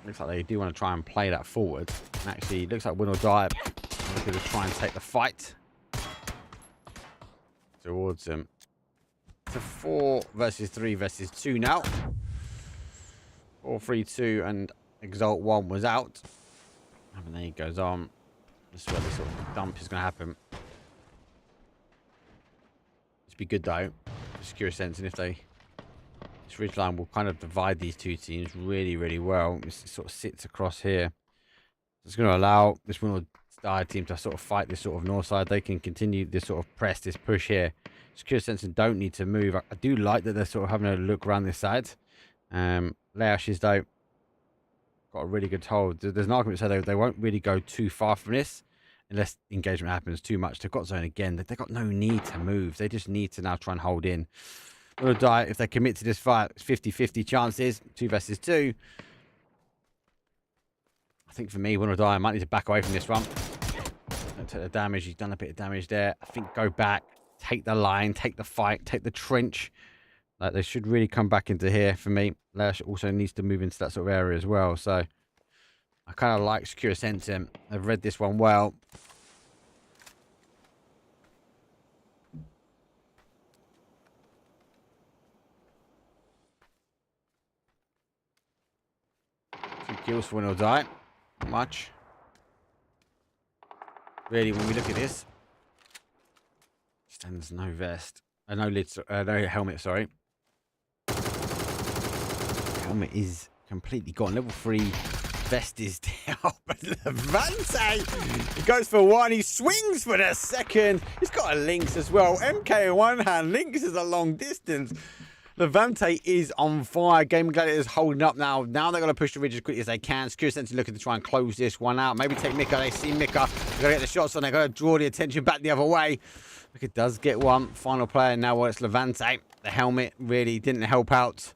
Looks like they do want to try and play that forward. And actually, looks like Win or Die are going to try and take the fight towards them. It's a 4 versus 3 versus 2 now. 4-3-2 and Exalt 1 was out. And then he goes on. This is where the sort of dump is going to happen. This be good though. Secure Sensing if they. This ridge line will kind of divide these 2 teams really, really well. It sort of sits across here. It's going to allow this one Dire team to sort of fight this sort of north side. They can continue this sort of press, this push here. Secure Sensor don't need to move. I do like that they're sort of having a look around this side. Laoshes, though, got a really good hold. There's an argument to say they won't really go too far from this unless engagement happens too much. They've got zone again. They've got no need to move. They just need to now try and hold in. Will die if they commit to this fight. It's 50-50 chances. 2 versus 2. I think for me, Will die, I might need to back away from this one. Don't take the damage. He's done a bit of damage there. I think go back, take the line, take the fight, take the trench. Like, they should really come back into here for me. Lash also needs to move into that sort of area as well. So I kind of like Secure Sentiment. I've read this one well. Few kills for Will die. Not much. Really, when we look at this, stands no vest. No lid, no helmet, sorry. Helmet is completely gone. Level 3 vest is down. But Levante, he goes for 1. He swings for the second. He's got a Lynx as well. MK in one hand. Lynx is a long distance. Levante is on fire. Gaming Gladiators holding up now. Now they're going to push the ridge as quickly as they can. Secure Sensor looking to try and close this one out. Maybe take Mika. They see Mika. They're going to get the shots on. They're going to draw the attention back the other way. Mika does get one. Final player now. Well, it's Levante. The helmet really didn't help out.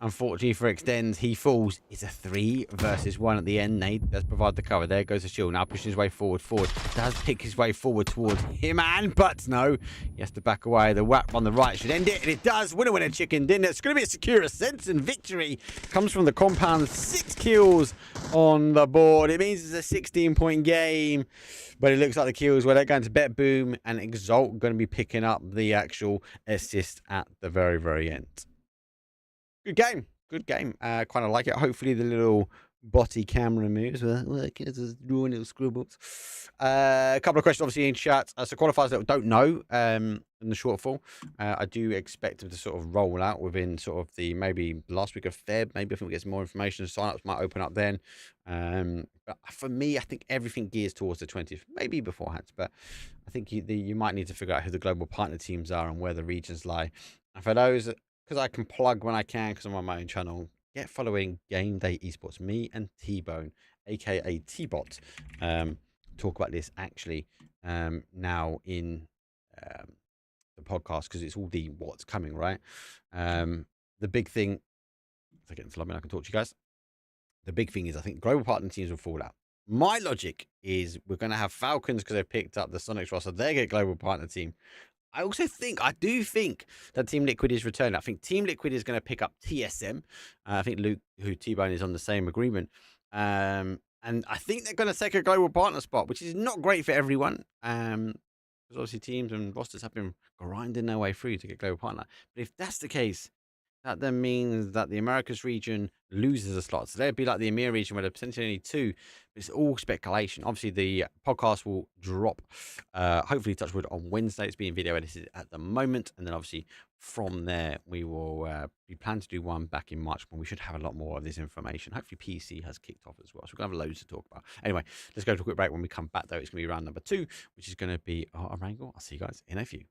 Unfortunately for Extends, he falls. It's a 3 versus 1 at the end. Nate does provide the cover. There goes the shield. Now pushing his way forward. Does pick his way forward towards him, but no. He has to back away. The whap on the right should end it, and it does. Winner chicken dinner. It's going to be a Secure Sense, and victory comes from the compound. 6 kills on the board. It means it's a 16-point game, but it looks like the kills where they're going to Bet Boom and Exalt going to be picking up the actual assist at the very, very end. Good game. Good game. Kind of like it. Hopefully the little botty camera moves will just drawing little scribbles. A couple of questions obviously in chat. So qualifiers that don't know in the shortfall, I do expect them to sort of roll out within sort of the maybe last week of Feb. Maybe I think we get some more information. Sign-ups might open up then. But for me, I think everything gears towards the 20th, maybe beforehand. But I think you might need to figure out who the global partner teams are and where the regions lie. And for those, because I can plug when I can, because I'm on my own channel, get following Game Day Esports. Me and T-Bone, aka T-Bot, talk about this actually now in the podcast, because it's all the what's coming, right? The big thing, if I get into lobby, I can talk to you guys. The big thing is I think global partner teams will fall out. My logic is we're going to have Falcons because they've picked up the Sonics roster. They get global partner team. I do think that Team Liquid is returning. I think Team Liquid is going to pick up TSM. I think Luke, who T-Bone is on the same agreement. And I think they're going to take a global partner spot, which is not great for everyone. Because obviously teams and rosters have been grinding their way through to get global partner. But if that's the case, that then means that the Americas region loses a slot. So there'd be like the EMEA region where there's potentially only 2. But it's all speculation. Obviously, the podcast will drop, hopefully, touch wood, on Wednesday. It's being video edited at the moment. And then obviously from there, we will be planning to do one back in March when we should have a lot more of this information. Hopefully PC has kicked off as well. So we're going to have loads to talk about. Anyway, let's go to a quick break. When we come back, though, it's going to be round number 2, which is going to be our wrangle. I'll see you guys in a few.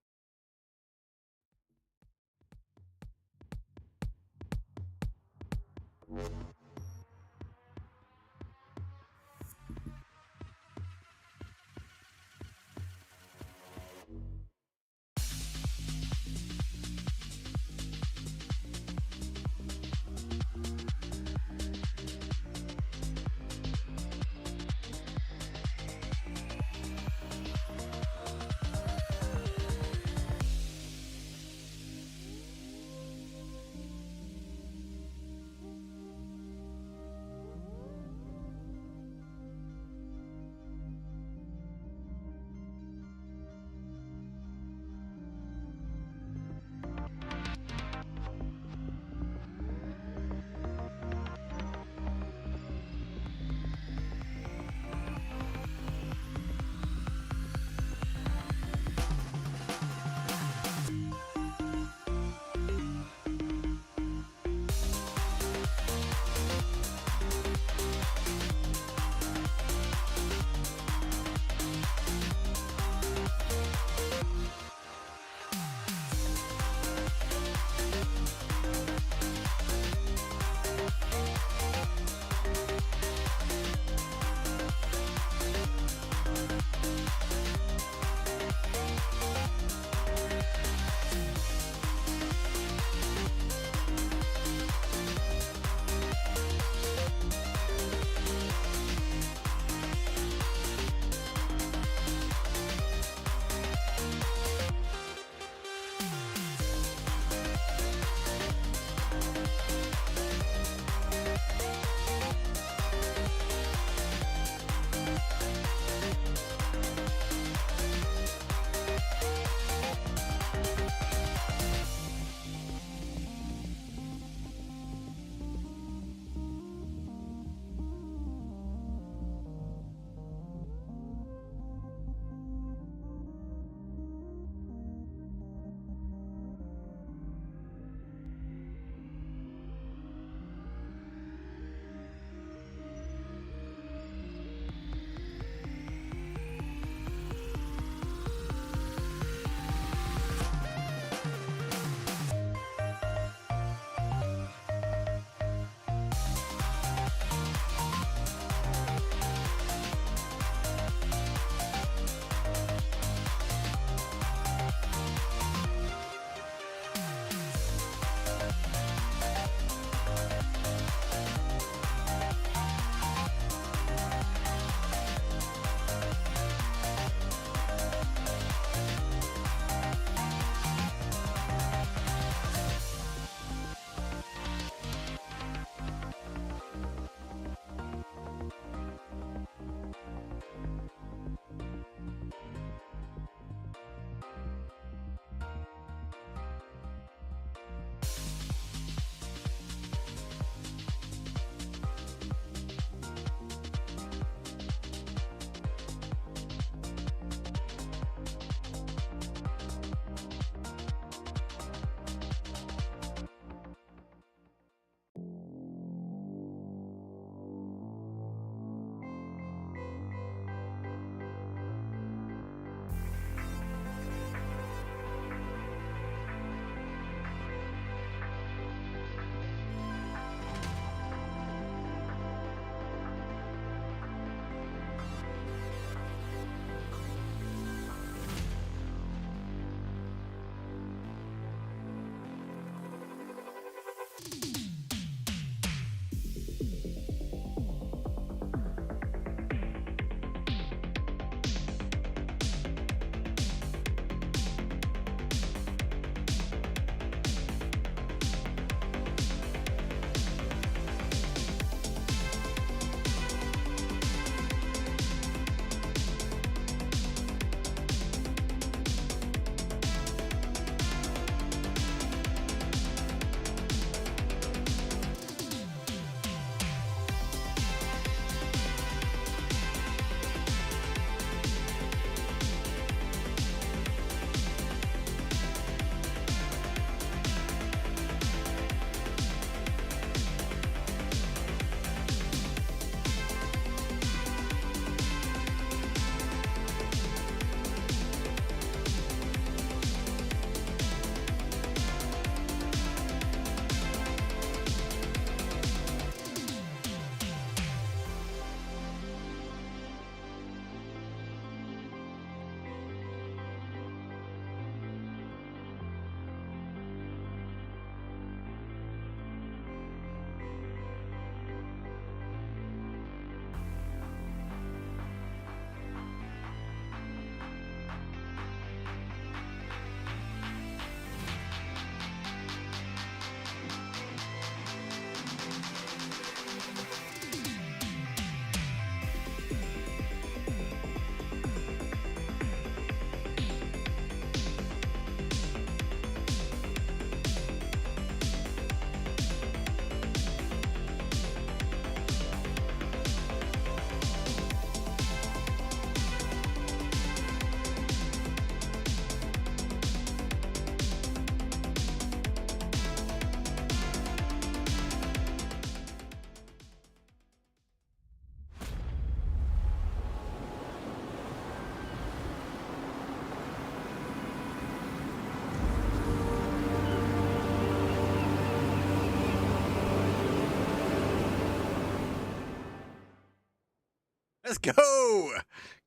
Let's go.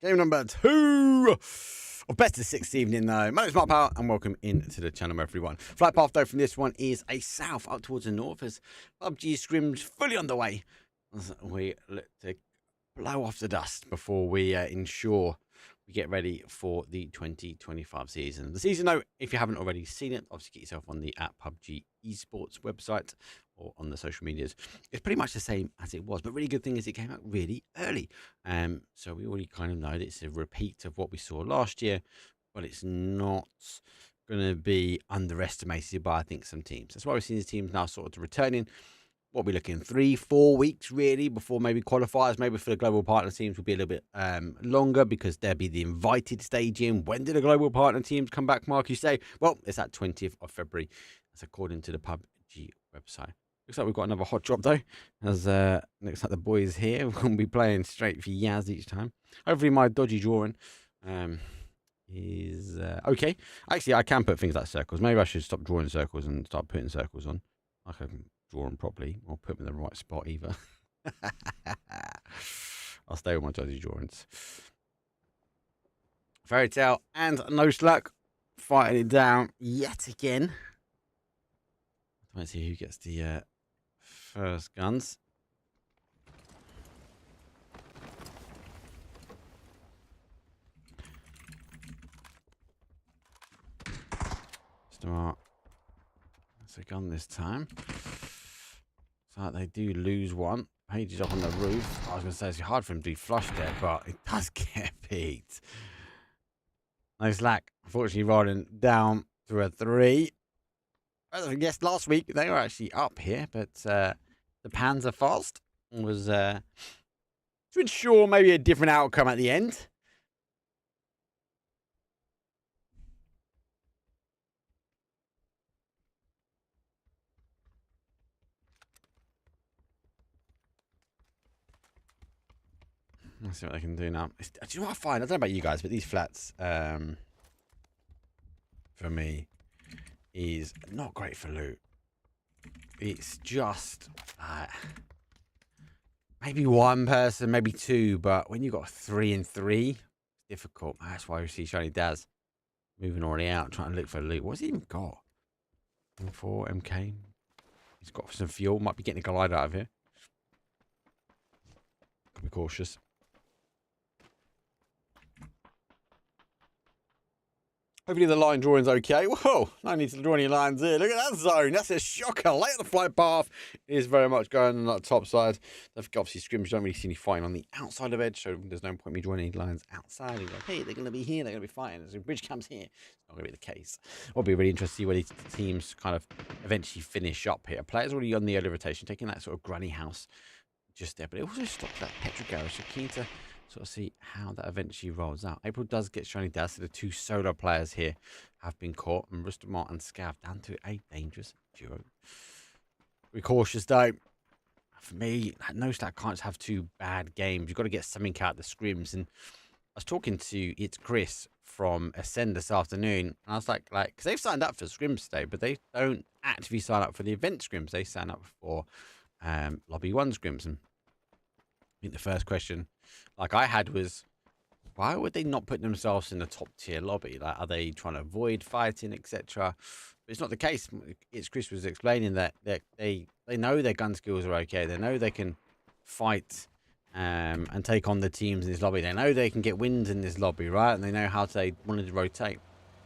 Game number 2 of best of 6 evening though. My name is Mark Power and welcome into the channel, everyone. Flight path though from this one is a south up towards the north as PUBG Scrims fully underway. As we look to blow off the dust before we ensure we get ready for the 2025 season. The season note, if you haven't already seen it, obviously get yourself on the @PUBG Esports website or on the social medias. It's pretty much the same as it was, but really good thing is it came out really early. So we already kind of know that it's a repeat of what we saw last year, but it's not going to be underestimated by, I think, some teams. That's why we're seeing the teams now sort of returning. What we're looking 3-4 weeks really before maybe qualifiers. Maybe for the global partner teams will be a little bit longer because there'll be the invited staging. When do the global partner teams come back, Mark? You say, well, it's that 20th of February. That's according to the PUBG website. Looks like we've got another hot drop though. As looks like the boys here will be playing straight for Yaz each time. Hopefully my dodgy drawing is okay. Actually, I can put things like circles. Maybe I should stop drawing circles and start putting circles on. I can draw them properly or put them in the right spot either. I'll stay with my dodgy drawings. Fairy Tale and No Slack fighting it down yet again. Let's see who gets the first guns. Start. That's a gun this time. So they do lose one. Page is up on the roof. I was going to say it's hard for him to be flushed there, but it does get beat. No Slack, unfortunately, rolling down to a 3. As I guess last week they were actually up here, but the Panzer Fast was to ensure maybe a different outcome at the end. Let's see what they can do now. Do you know what I find? I don't know about you guys, but these flats, for me, is not great for loot. It's just maybe one person, maybe 2, but when you got 3 and 3, it's difficult. That's why we see Shiny Daz moving already out, trying to look for loot. What's he even got? 4 MK. He's got some fuel. Might be getting a glide out of here. Could be cautious. Hopefully the line drawing's okay. Whoa, no need to draw any lines here. Look at that zone. That's a shocker. Late on the flight path is very much going on that top side. Obviously, Scrims don't really see any fighting on the outside of edge, so there's no point me drawing any lines outside. You're like, hey, they're going to be here. They're going to be fighting. There's a bridge camps here. It's not going to be the case. It'll be really interesting to see where these teams kind of eventually finish up here. Players already on the early rotation, taking that sort of granny house just there. But it also stops that petrol garage. So keen to sort of see how that eventually rolls out. April does get Shiny Daz. So the 2 solo players here have been caught. And Rustamar and Scav down to a dangerous duo. Be cautious though. For me, No Slack can't just have 2 bad games. You've got to get something out of the Scrims. And I was talking to It's Chris from Ascend this afternoon. And I was like, because they've signed up for Scrims today, but they don't actively sign up for the event Scrims. They sign up for Lobby 1 Scrims. And I think the first question like I had was, why would they not put themselves in the top tier lobby? Like, are they trying to avoid fighting, etc.? But it's not the case. It's Chris was explaining that they know their gun skills are okay. They know they can fight and take on the teams in this lobby. They know they can get wins in this lobby, right? And they know how they wanted to rotate.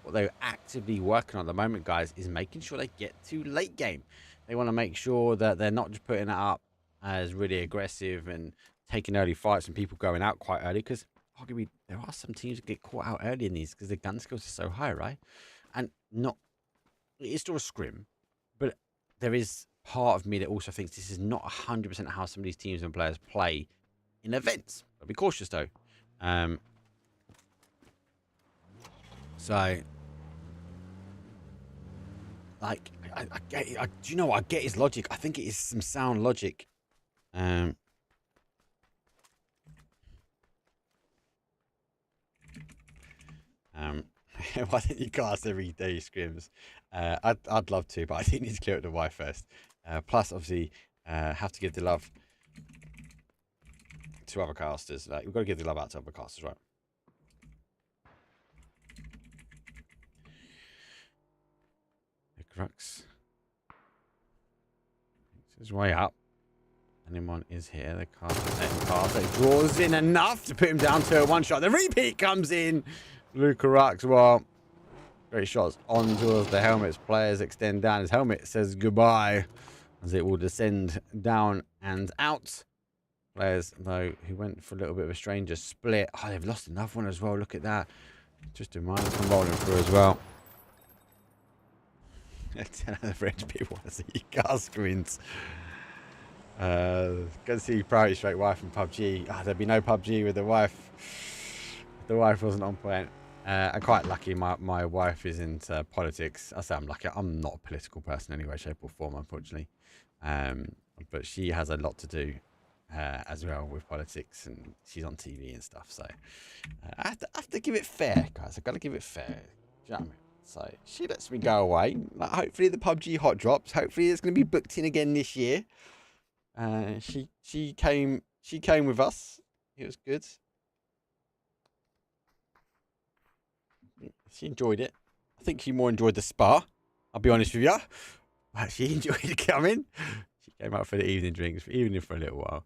What they're actively working on at the moment, guys, is making sure they get to late game. They want to make sure that they're not just putting it up as really aggressive and taking early fights and people going out quite early, because arguably there are some teams that get caught out early in these because their gun skills are so high, right? And not, it is still a scrim, but there is part of me that also thinks this is not 100% how some of these teams and players play in events. But be cautious though. So, like, I get, do you know what? I get his logic. I think it is some sound logic. Why don't you cast every day Scrims? I'd love to, but I think need to clear up the Y first. Plus, obviously, have to give the love to other casters. Like, we've got to give the love out to other casters, right? Crux. His way up. Anyone is here. The caster draws in enough to put him down to a one shot. The repeat comes in. Luke Crux, well, great shots onto the helmets. Players extend down. His helmet says goodbye as it will descend down and out. Players, though, who went for a little bit of a stranger split. Oh, they've lost another one as well. Look at that. Just a minus one rolling through as well. 10 of the French people want to see car screens. Go to see Priority Straight wife in PUBG. Oh, there'd be no PUBG with the wife. The wife wasn't on point. I'm quite lucky. My wife is into politics. I say I'm lucky. I'm not a political person anyway, shape or form, unfortunately. But she has a lot to do as well with politics, and she's on TV and stuff. So I have to give it fair, guys. I've got to give it fair. Do you know what I mean? So she lets me go away. Like, hopefully the PUBG hot drops. Hopefully it's going to be booked in again this year. She came with us. It was good. She enjoyed it. I think she more enjoyed the spa. I'll be honest with you. But she enjoyed coming. She came out for the evening drinks, even if for a little while.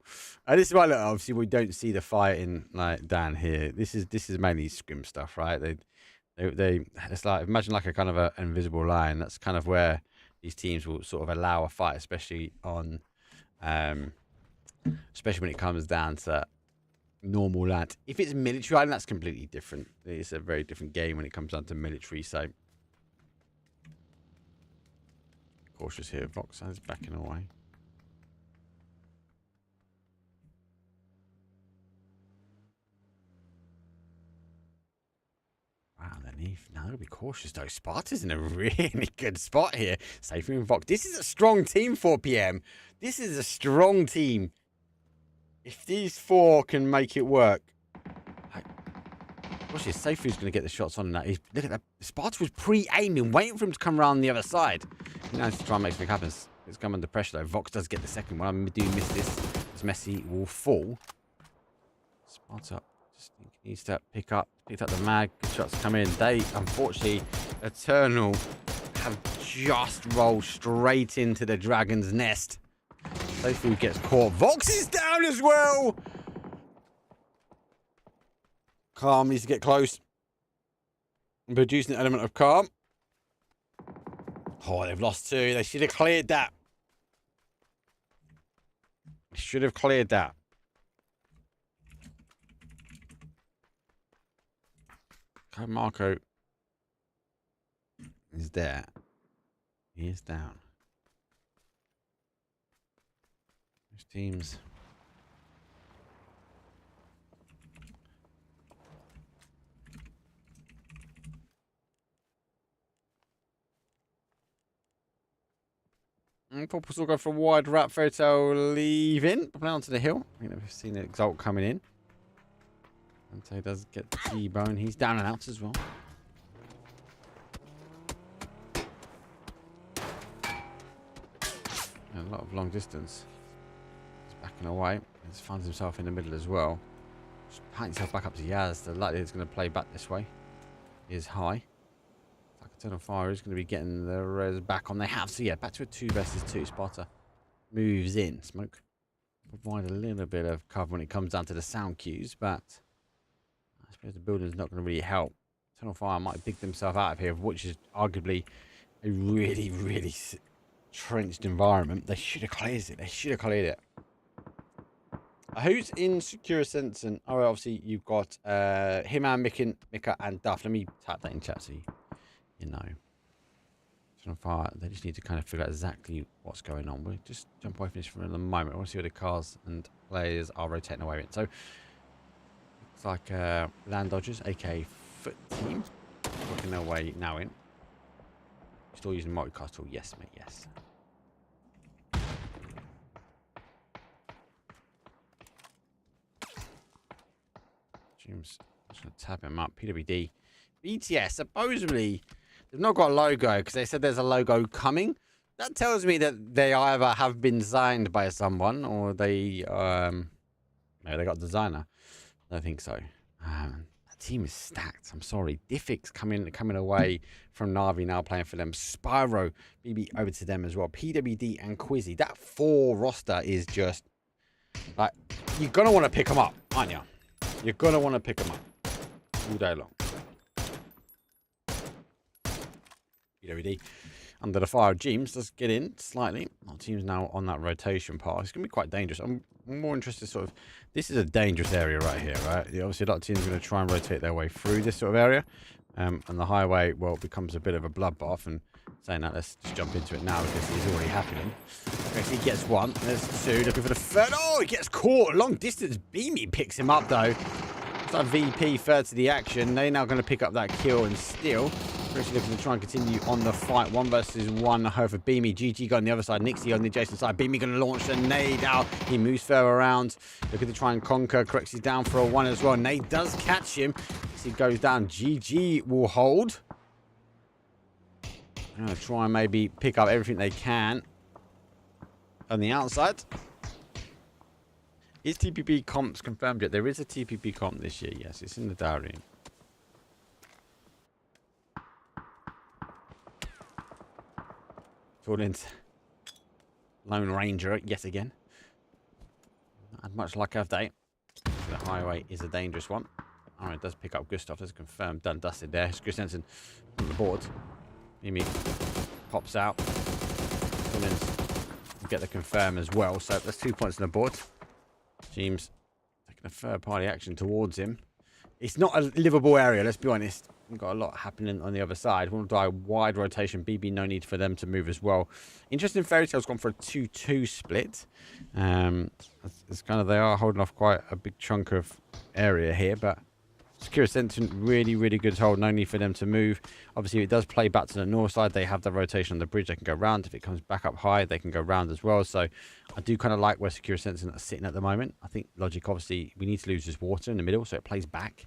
This is why, look, obviously we don't see the fighting like down here. This is mainly scrim stuff, right? They it's like, imagine like a kind of an invisible line. That's kind of where these teams will sort of allow a fight, especially on especially when it comes down to normal land. If it's military island, that's completely different. It's a very different game when it comes down to military. So cautious here. Vox is backing away. Wow, underneath. Now they'll be cautious though. Sparta's in a really good spot here. Safe in Vox. This is a strong team, 4 PM. This is a strong team. If these four can make it work. Watch this. Seifu's going to get the shots on that. Look at that. Sparta was pre-aiming, waiting for him to come around the other side. He knows to try and make something happen. It's come under pressure though. Vox does get the second one. I do miss this. As Messi will fall. Sparta just needs to pick up the mag. Good shots come in. They, unfortunately, Eternal have just rolled straight into the Dragon's Nest. Seifu gets caught. Vox is down as well. Calm needs to get close. Producing an element of calm. Oh, they've lost two. They should have cleared that. They should have cleared that. Okay, Marco is there. He is down. Those teams. Popper's will go for a wide wrap photo leaving. Play onto the hill. I think I've seen the Exalt coming in. Dante does get the T-bone. He's down and out as well. And a lot of long distance. He's backing away. He finds himself in the middle as well. Just patting himself back up to Yaz. The likelihood it's going to play back this way is high. Eternal Fire is going to be getting the res back on. They have. So yeah, back to a 2 versus 2. Sparta moves in. Smoke provide a little bit of cover when it comes down to the sound cues, but I suppose the building's not going to really help. Eternal Fire might dig themselves out of here, which is arguably a really, really trenched environment. They should have cleared it. They should have cleared it. Who's in Secure Sense? And oh, obviously you've got Hitman, Mika, and Duff. Let me tap that in chat so you know. Eternal Fire, they just need to kind of figure out exactly what's going on. We'll just jump away from this for a moment. I want to see where the cars and players are rotating away in. So looks like Land Dodgers, aka Foot Team, working their way now in. Still using multicast tool. Yes, mate, yes. Jim's just going to tap him up. PWD. BTS, supposedly, they've not got a logo because they said there's a logo coming. That tells me that they either have been signed by someone or they Maybe they got a designer. I don't think so. That team is stacked. I'm sorry. Diffix coming away from Navi, now playing for them. Spyro, BB over to them as well. PWD and Quizzy. That 4 roster is just like, you're gonna want to pick them up, aren't you? You're gonna want to pick them up all day long. PWD under the fire of James. Let's get in slightly. Our team's now on that rotation path. It's gonna be quite dangerous. I'm more interested sort of, this is a dangerous area right here, right? Obviously a lot of teams are going to try and rotate their way through this sort of area, and the highway, well, becomes a bit of a bloodbath. And saying that, let's just jump into it now because it's already happening. He gets 1, there's 2, looking for the 3rd. Oh, he gets caught. Long distance. Beamy picks him up though. It's like VP third to the action. They're now going to pick up that kill and steal. Looking to try and continue on the fight. 1 versus 1 over Beamy. GG got on the other side. Nixie on the adjacent side. Beamy going to launch the nade out. He moves further around. Looking to try and conquer. Corrects he's down for a 1 as well. Nade does catch him. He goes down. GG will hold. I'm going to try and maybe pick up everything they can on the outside. Is TPP comps confirmed yet? There is a TPP comp this year. Yes, it's in the diary. Jordan's Lone Ranger yet again. Not had much luck, have they? The highway is a dangerous one. Alright, does pick up Gustav. That's confirmed. Done, dusted there. Christensen on the board. Mimi pops out. Jordan's get the confirm as well. So that's 2 points on the board. James taking a third party action towards him. It's not a livable area, let's be honest. We've got a lot happening on the other side. Want to die wide rotation. BB, no need for them to move as well. Interesting, Fairy Tail's gone for a 2-2 split. It's kind of, they are holding off quite a big chunk of area here, but Secure Sentient, really, really good hold. No need for them to move. Obviously, if it does play back to the north side, they have the rotation on the bridge. They can go round. If it comes back up high, they can go round as well. So I do kind of like where Secure Sentient are sitting at the moment. I think Logic, obviously, we need to lose this water in the middle, so it plays back.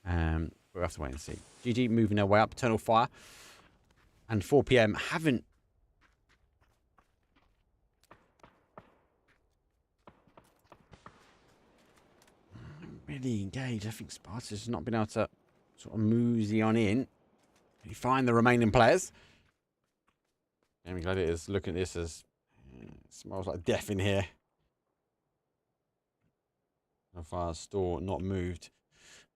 We'll have to wait and see. GG moving their way up. Eternal Fire and 4 PM haven't really engaged. I think Sparta's has not been able to sort of mosey on in. You find the remaining players. Gaming Gladiators looking at this as it smells like death in here. So far, store not moved.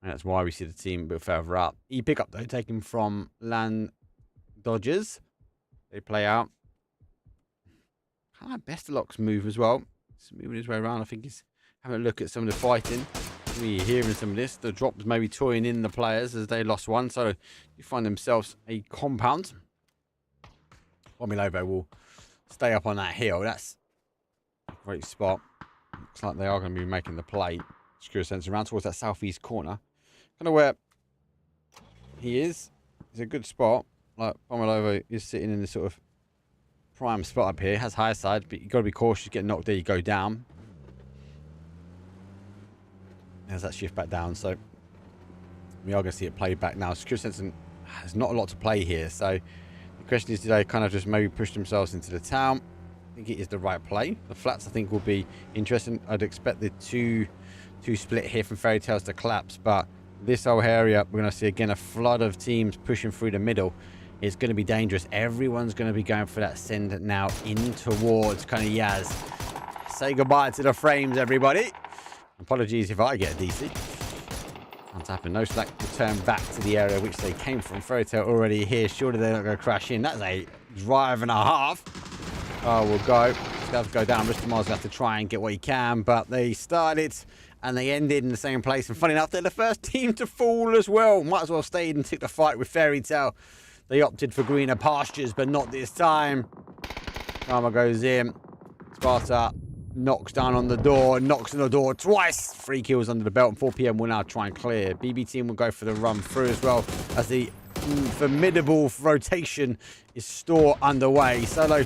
And that's why we see the team a bit further up. E-pick up though, taken from Land Dodgers. They play out. Kind of like Bestelok's move as well. He's moving his way around. I think he's having a look at some of the fighting. We're hearing some of this. The drops maybe toying in the players as they lost 1. So you find themselves a compound. Bomilovo will stay up on that hill. That's a great spot. Looks like they are going to be making the play. Secure Sensor around towards that southeast corner. Kind of where he is. It's a good spot. Like Bomilovo is sitting in this sort of prime spot up here. Has higher side, but you've got to be cautious. You get knocked there, you go down. There's that shift back down. So we are going to see it played back now. Secure Sensor has not a lot to play here. So the question is, do they kind of just maybe push themselves into the town? I think it is the right play. The flats, I think, will be interesting. I'd expect the two split here from Fairy Tales to collapse, but this whole area, we're going to see again a flood of teams pushing through the middle. It's going to be dangerous. Everyone's going to be going for that send now in towards kind of Yaz. Say goodbye to the frames, everybody. Apologies if I get a DC. Can't happen. No slack. Return back to the area which they came from. Fairy Tail already here. Surely they're not going to crash in. That's a drive and a half. Oh, we'll go. Just have to go down. Mr. Mars have to try and get what he can, but they started and they ended in the same place. And funny enough, they're the first team to fall as well. Might as well stayed and took the fight with Fairy Tail. They opted for greener pastures, but not this time. Karma goes in. Sparta knocks down on the door, knocks on the door twice. 3 kills under the belt, and 4 PM will now try and clear. BB team will go for the run through as well as the formidable rotation is still underway. Solo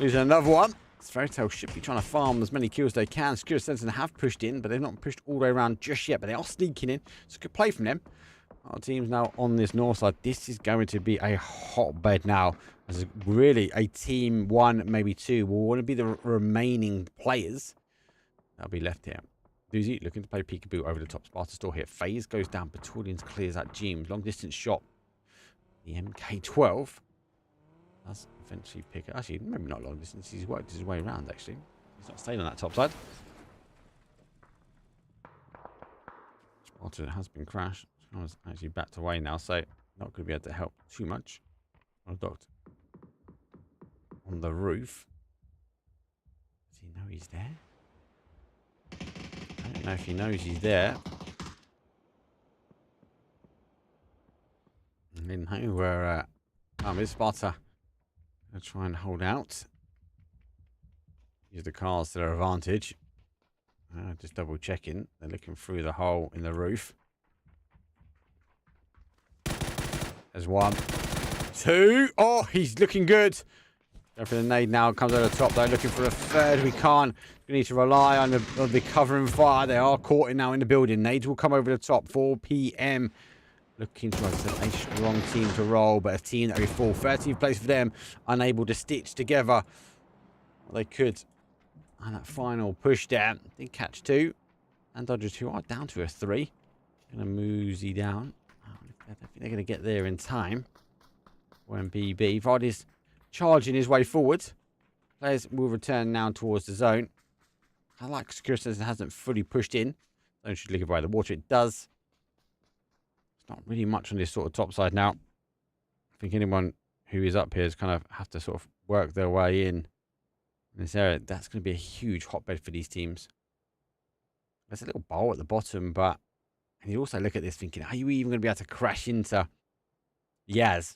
losing another one. Fairy Tail should be trying to farm as many kills as they can. Secure Sentinel have pushed in, but they've not pushed all the way around just yet. But they are sneaking in. So good play from them. Our team's now on this north side. This is going to be a hotbed now. As really a team 1, maybe 2 will want to be the remaining players that'll be left here. Doozy looking to play peekaboo over the top. Sparta store here. FaZe goes down. Battalions clears that Jeems. Long distance shot. The MK12 does eventually pick it. Actually, maybe not long distance. He's worked his way around, actually. He's not staying on that top side. Sparta has been crashed. Scrims actually backed away now, so not going to be able to help too much. Docked on the roof. Does he know he's there? I don't know if he knows he's there. I didn't know where is Sparta. Gonna try and hold out. Use the cars to their advantage. Just double checking. They're looking through the hole in the roof. There's one. Two. Oh, he's looking good. Go for the nade now. Comes over the top though. Looking for a third. We can't. We need to rely on the covering fire. They are caught in now in the building. Nades will come over the top. 4 p.m. Looking to a strong team to roll, but a team that will fall. 13th place for them. Unable to stitch together what they could. And that final push down. Did catch 2. And Dodgers who are down to a 3. Gonna mosey down. I don't think they're gonna get there in time. When BB Vardy's charging his way forward. Players will return now towards the zone. I like Scrims hasn't fully pushed in. Zone should live by the water. It does. It's not really much on this sort of top side now. I think anyone who is up here is kind of have to sort of work their way in this area. That's going to be a huge hotbed for these teams. There's a little bowl at the bottom, but and you also look at this thinking, are you even going to be able to crash into Yaz?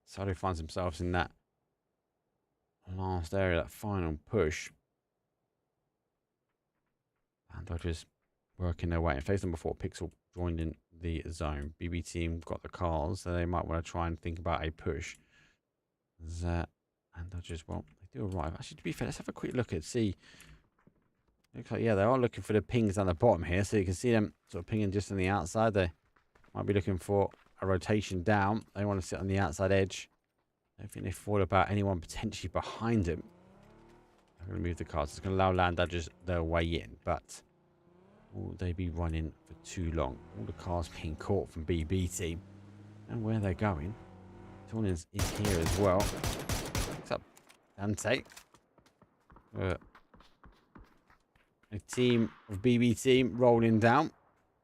Sado finds themselves in that last area, that final push. And Dodgers working their way. And FaZe number 4, Pixel joined in the zone. BB team got the cars, so they might want to try and think about a push. And Dodgers, well, they do arrive. Actually, to be fair, let's have a quick look and see. Looks like, yeah, they are looking for the pings down the bottom here, so you can see them sort of pinging just on the outside. They might be looking for a rotation down. They want to sit on the outside edge. I don't think they thought about anyone potentially behind them. I'm going to move the cars. It's going to allow land Dodgers their way in, but will they be running for too long? All the cars being caught from BB team. And where they're going. Tornins is here as well. What's up, Dante? A team of BB team rolling down.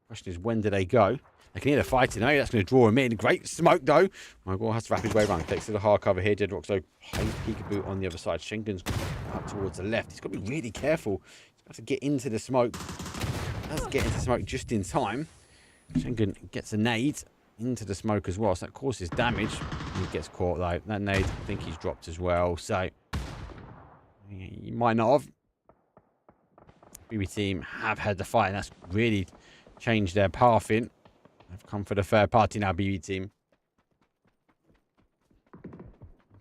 Question is, when do they go? They can hear the fighting. Oh, that's going to draw him in. Great smoke, though. Michael has to wrap his way around. Takes to the hard cover here. Deadrock, so plays peekaboo on the other side. Schengen's up towards the left. He's got to be really careful. He's got to get into the smoke. Does get into smoke just in time. Schengen gets a nade into the smoke as well, so that causes damage. He gets caught, though. That nade, I think he's dropped as well, so he might not have. BB team have had the fight, and that's really changed their path in. They've come for the third party now, BB team.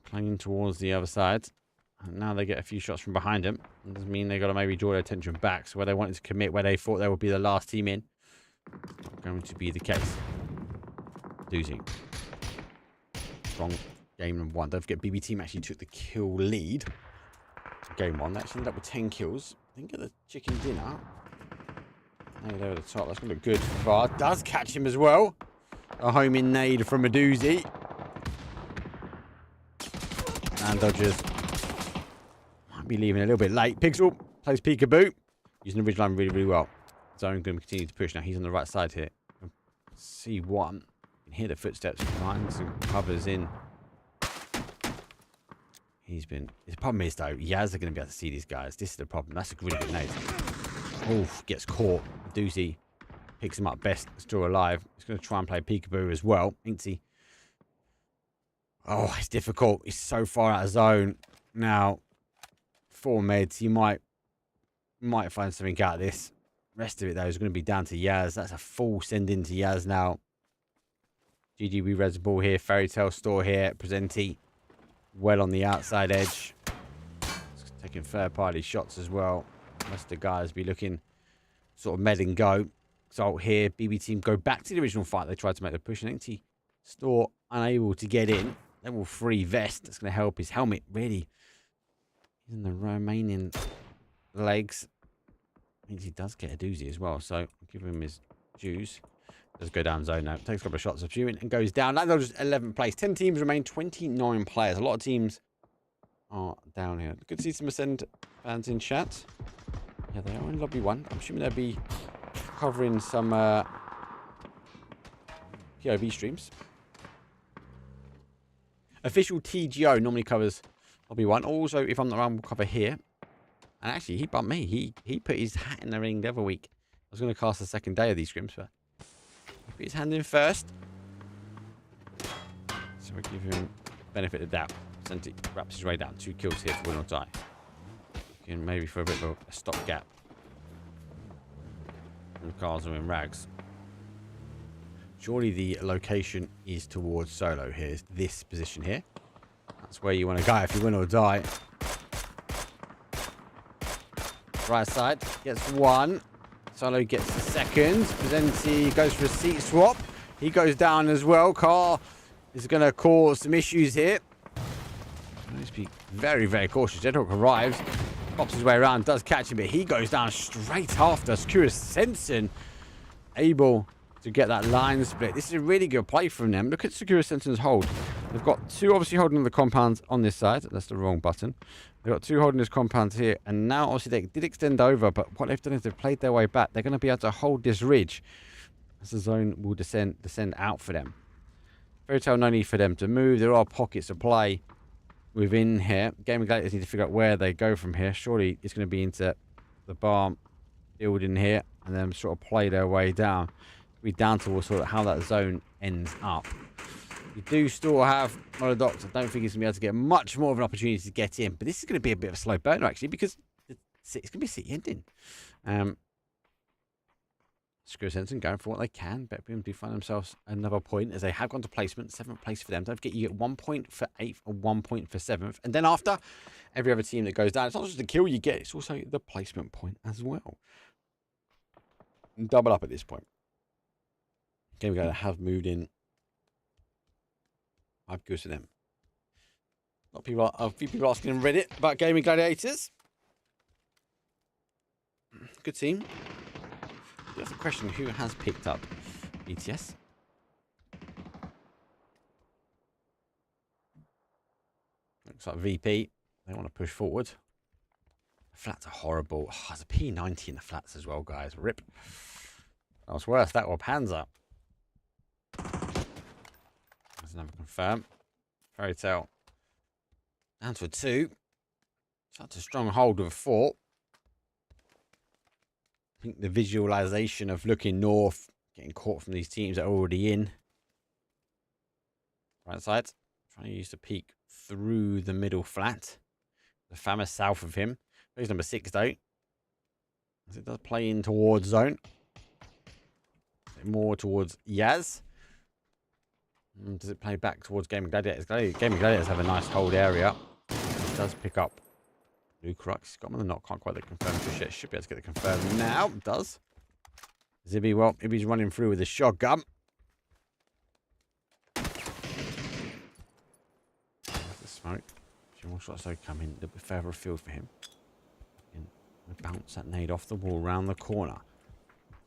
Clinging towards the other side. And now they get a few shots from behind them. It doesn't mean they've got to maybe draw their attention back. So where they wanted to commit, where they thought they would be the last team in, not going to be the case. Losing. Strong game number 1. Don't forget, BB team actually took the kill lead. Game 1. They actually ended up with 10 kills. I think at the chicken dinner. Nade over the top. That's going to look good. VAR does catch him as well. A homing nade from a doozy. And Dodgers might be leaving a little bit late. Pixel plays peekaboo. Using the ridge line really, really well. Zone going to continue to push. Now he's on the right side here. C1. You can hear the footsteps. Finds some covers in. The problem is, though, Yaz are going to be able to see these guys. This is the problem. That's a really good nade. Oof, gets caught. Doozy picks him up best. Still alive. He's going to try and play peekaboo as well. Ain't he? Oh, it's difficult. He's so far out of zone. Now, 4 meds. You might find something out of this. Rest of it, though, is going to be down to Yaz. That's a full send in to Yaz now. GGB Reds ball here. Fairy Tale Store here. Presenti well on the outside edge. Taking third party shots as well. Most of the guys be looking sort of med and go. So here, BB team go back to the original fight. They tried to make the push. And Empty Store unable to get in. Level 3 vest. That's going to help his helmet, really. He's in the remaining legs. means he does get a doozy as well. So I'll give him his dues. Does go down zone now. Takes a couple of shots of shooting and goes down. That was 11th place. 10 teams remain, 29 players. A lot of teams are down here. Good to see some Ascend fans in chat. Yeah, they are in lobby 1. I'm assuming they'll be covering some PUBG streams. Official TGO normally covers lobby 1. Also, if I'm not wrong, we'll cover here. And actually, he bumped me. He put his hat in the ring the other week. I was going to cast the second day of these scrims, but he put his hand in first. So we'll give him benefit of the doubt. Senti wraps his way down. 2 kills here for win or die. Looking maybe for a bit of a stopgap. The cars are in rags. Surely the location is towards solo here. This position here. That's where you want to go if you win or die. Right side gets 1. Solo gets the second. Presenti goes for a seat swap. He goes down as well. Car is going to cause some issues here. Let's be very, very cautious. Jedrock arrives, pops his way around, does catch him, but he goes down straight after. Securus Sensen able to get that line split. This is a really good play from them. Look at Securus Sensen's hold. They've got 2 obviously holding the compounds on this side. That's the wrong button. They've got 2 holding this compound here. And now obviously they did extend over, but what they've done is they've played their way back. They're going to be able to hold this ridge as the zone will descend out for them. Fairy Tale, no need for them to move. There are pockets of play within here. Gaming Gladiators need to figure out where they go from here. Surely it's going to be into the barn building here and then sort of play their way down. Be down towards sort of how that zone ends up. You do still have Monodox. I don't think he's going to be able to get much more of an opportunity to get in. But this is going to be a bit of a slow burner, actually, because it's going to be a city ending. Securus Sensen going for what they can. BetBoom do find themselves another point as they have gone to placement. 7th place for them. Don't forget, you get 1 point for 8th and 1 point for 7th. And then after, every other team that goes down, it's not just the kill you get, it's also the placement point as well. And double up at this point. Okay, we're going to have moved in. 5 goes to them. A few people asking in Reddit about Gaming Gladiators. Good team. That's the question, who has picked up BTS? Looks like VP. They want to push forward. The flats are horrible. Oh, there's a P90 in the flats as well, guys. Rip. That was worse. That or Panzer. There's another confirm. Fairy Tale. Down to a 2. Such a strong hold with a 4. I think the visualization of looking north, getting caught from these teams that are already in. Right side. Trying to use the peak through the middle flat. The Famous south of him. He's number 6 though. As it does play in towards zone. More towards Yaz. Does it play back towards Gaming Gladiators? Gaming Gladiators have a nice hold area. It does pick up Luke Rux. Got him on the knock. Can't quite get confirmed just yet. Should be able to get the confirmed now. Does. Zibby, well, if he's running through with a shotgun. There's the smoke. A few more shots though coming. A little bit further afield for him. And bounce that nade off the wall around the corner.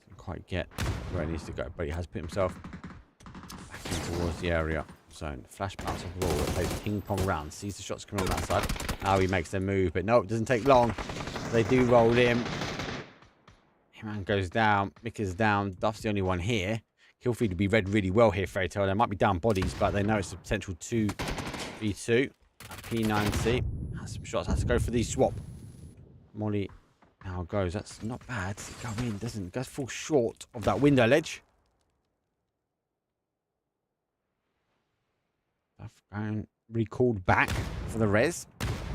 Doesn't quite get where he needs to go, but he has put himself back in towards the area zone. Flash bounce off the wall. Plays ping pong round. Sees the shots coming on that side. Now he makes their move, but no, it doesn't take long. They do roll him. Man goes down. Mick is down. Duff's the only one here. Killfeed would be read really well here, Fairy Tale. They might be down bodies, but they know it's a potential 2v2. P90 has some shots. Has to go for the swap. Molly now goes. That's not bad. Go in, doesn't. Goes fall short of that window ledge. Duff going recalled back for the res.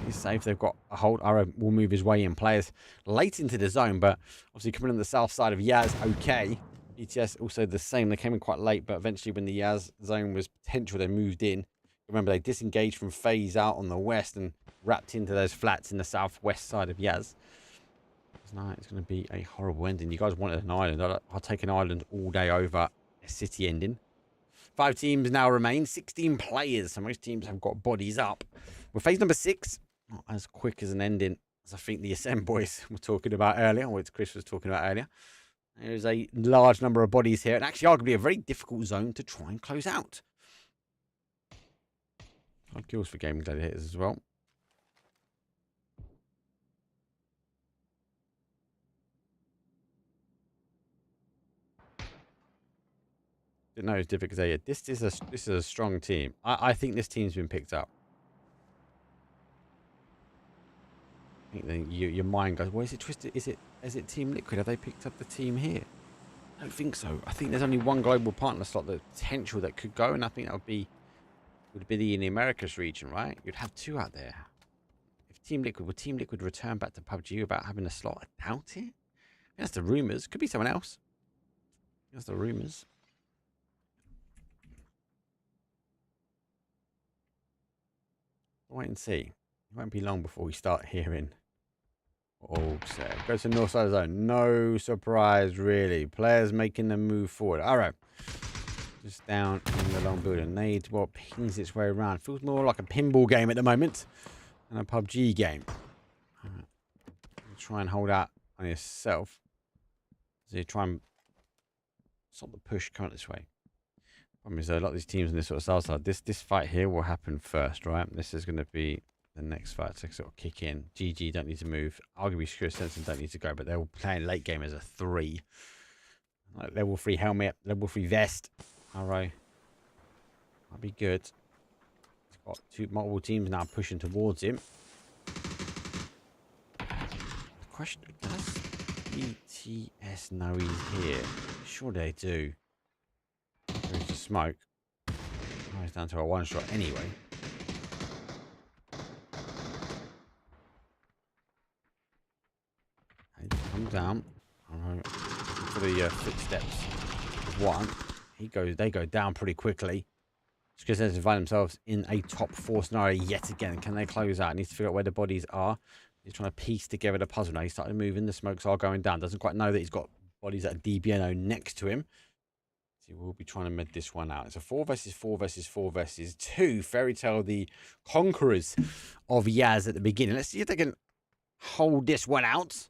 He's safe. They've got a hold. Ara will move his way in. Players late into the zone, but obviously coming on the south side of Yaz, okay. ETS also the same. They came in quite late, but eventually when the Yaz zone was potential, they moved in. Remember, they disengaged from phase out on the west and wrapped into those flats in the southwest side of Yaz. It's going to be a horrible ending. You guys wanted an island. I'll take an island all day over a city ending. 5 teams now remain. 16 players. So most teams have got bodies up. We're phase number 6. Not as quick as an ending as I think the Ascend boys were talking about earlier, or it's Chris was talking about earlier. There's a large number of bodies here, and actually arguably a very difficult zone to try and close out. 5 kills for Gaming Gladiators as well. Didn't know it was difficult because this is a strong team. I think this team's been picked up. I think then your mind goes, well, is it twisted? Is it Team Liquid? Have they picked up the team here? I don't think so. I think there's only one global partner slot, the potential that could go, and I think that would be in the Americas region, right? You'd have 2 out there. If would Team Liquid return back to PUBG about having a slot? I doubt it. That's the rumours. Could be someone else. That's the rumours. Wait and see. It won't be long before we start hearing. Oh, so goes to north side of the zone. No surprise, really. Players making the move forward. All right. Just down in the long building. Nade what pings its way around. Feels more like a pinball game at the moment than a PUBG game. Right. Try and hold out on yourself. So you try and stop the push coming this way. Problem is, a lot of these teams in this sort of south side, this fight here will happen first, right? This is going to be the next fight to sort of kick in. GG don't need to move. Arguably, Secure Sensen don't need to go, but they're playing late game as a 3. Like level 3 helmet, level 3 vest. Arrow. Might be good. He's got multiple teams now pushing towards him. The question, does BTS know he's here? Sure they do. There's the smoke. Oh, he's down to a 1-shot anyway. Come down. For the footsteps of 1. They go down pretty quickly. Just because they find themselves in a top 4 scenario yet again. Can they close out? Needs to figure out where the bodies are. He's trying to piece together the puzzle now. He's starting moving. The smokes are going down. Doesn't quite know that he's got bodies at DBNO next to him. So we'll be trying to med this one out. It's a 4 versus 4 versus 4 versus 2. Fairy Tale, the conquerors of Yaz at the beginning. Let's see if they can hold this one out.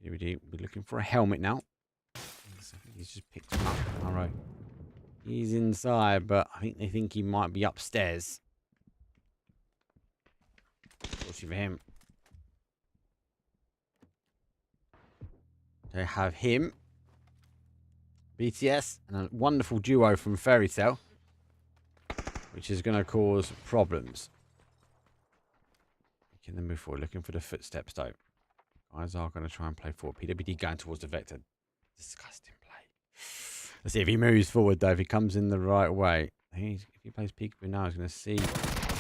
Here we do. We're looking for a helmet now. He's just picked him up. All right. He's inside, but I think they think he might be upstairs. Fortunately for him. They have him. BTS and a wonderful duo from Fairy Tale, which is going to cause problems. Making them move forward, looking for the footsteps though. Guys are going to try and play forward. PWD going towards the vector. Disgusting play. Let's see if he moves forward though, if he comes in the right way. If he plays peekaboo now, he's going to see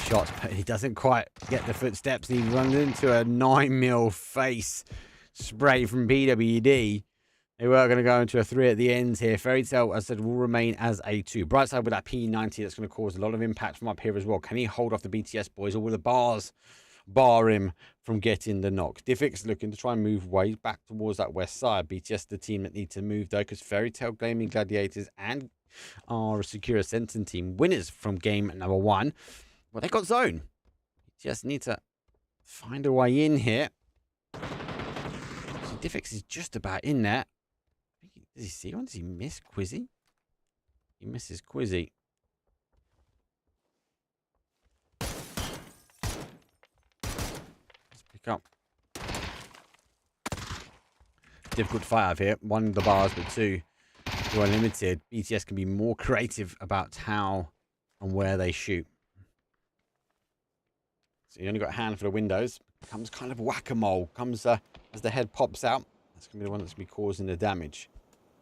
shots, but he doesn't quite get the footsteps. He runs into a 9mm face spray from PWD. They were going to go into a 3 at the end here. Fairy Tale, as I said, will remain as a 2. Bright side with that P90, that's going to cause a lot of impact from up here as well. Can he hold off the BTS boys, or will the bars bar him from getting the knock? Diffix looking to try and move way back towards that west side. BTS the team that need to move though, because Fairy Tale, Gaming Gladiators and our Secure Sensen team, winners from game number 1. Well, they got zone. BTS need to find a way in here. So Diffix is just about in there. Does he see one? Does he miss Quizzy? He misses Quizzy. Let's pick up. Difficult to fight out of here. 1 of the bars, but 2 who are limited. BTS can be more creative about how and where they shoot. So you only got a handful of windows. Comes kind of whack-a-mole. Comes as the head pops out. That's going to be the one that's going to be causing the damage.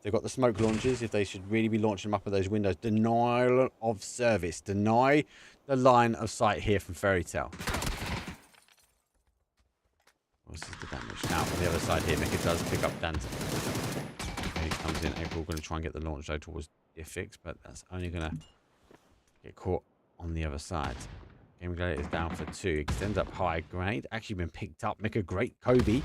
They've got the smoke launchers. If they should really be launching them up at those windows. Denial of service. Deny the line of sight here from Fairy Tale. This is the damage. Now, on the other side here, Mika does pick up Dante. He comes in. April going to try and get the launch though towards Diffix, but that's only going to get caught on the other side. Gaming Gladiator is down for 2. Extends up high. Grenade actually been picked up. Mika, great Kobe.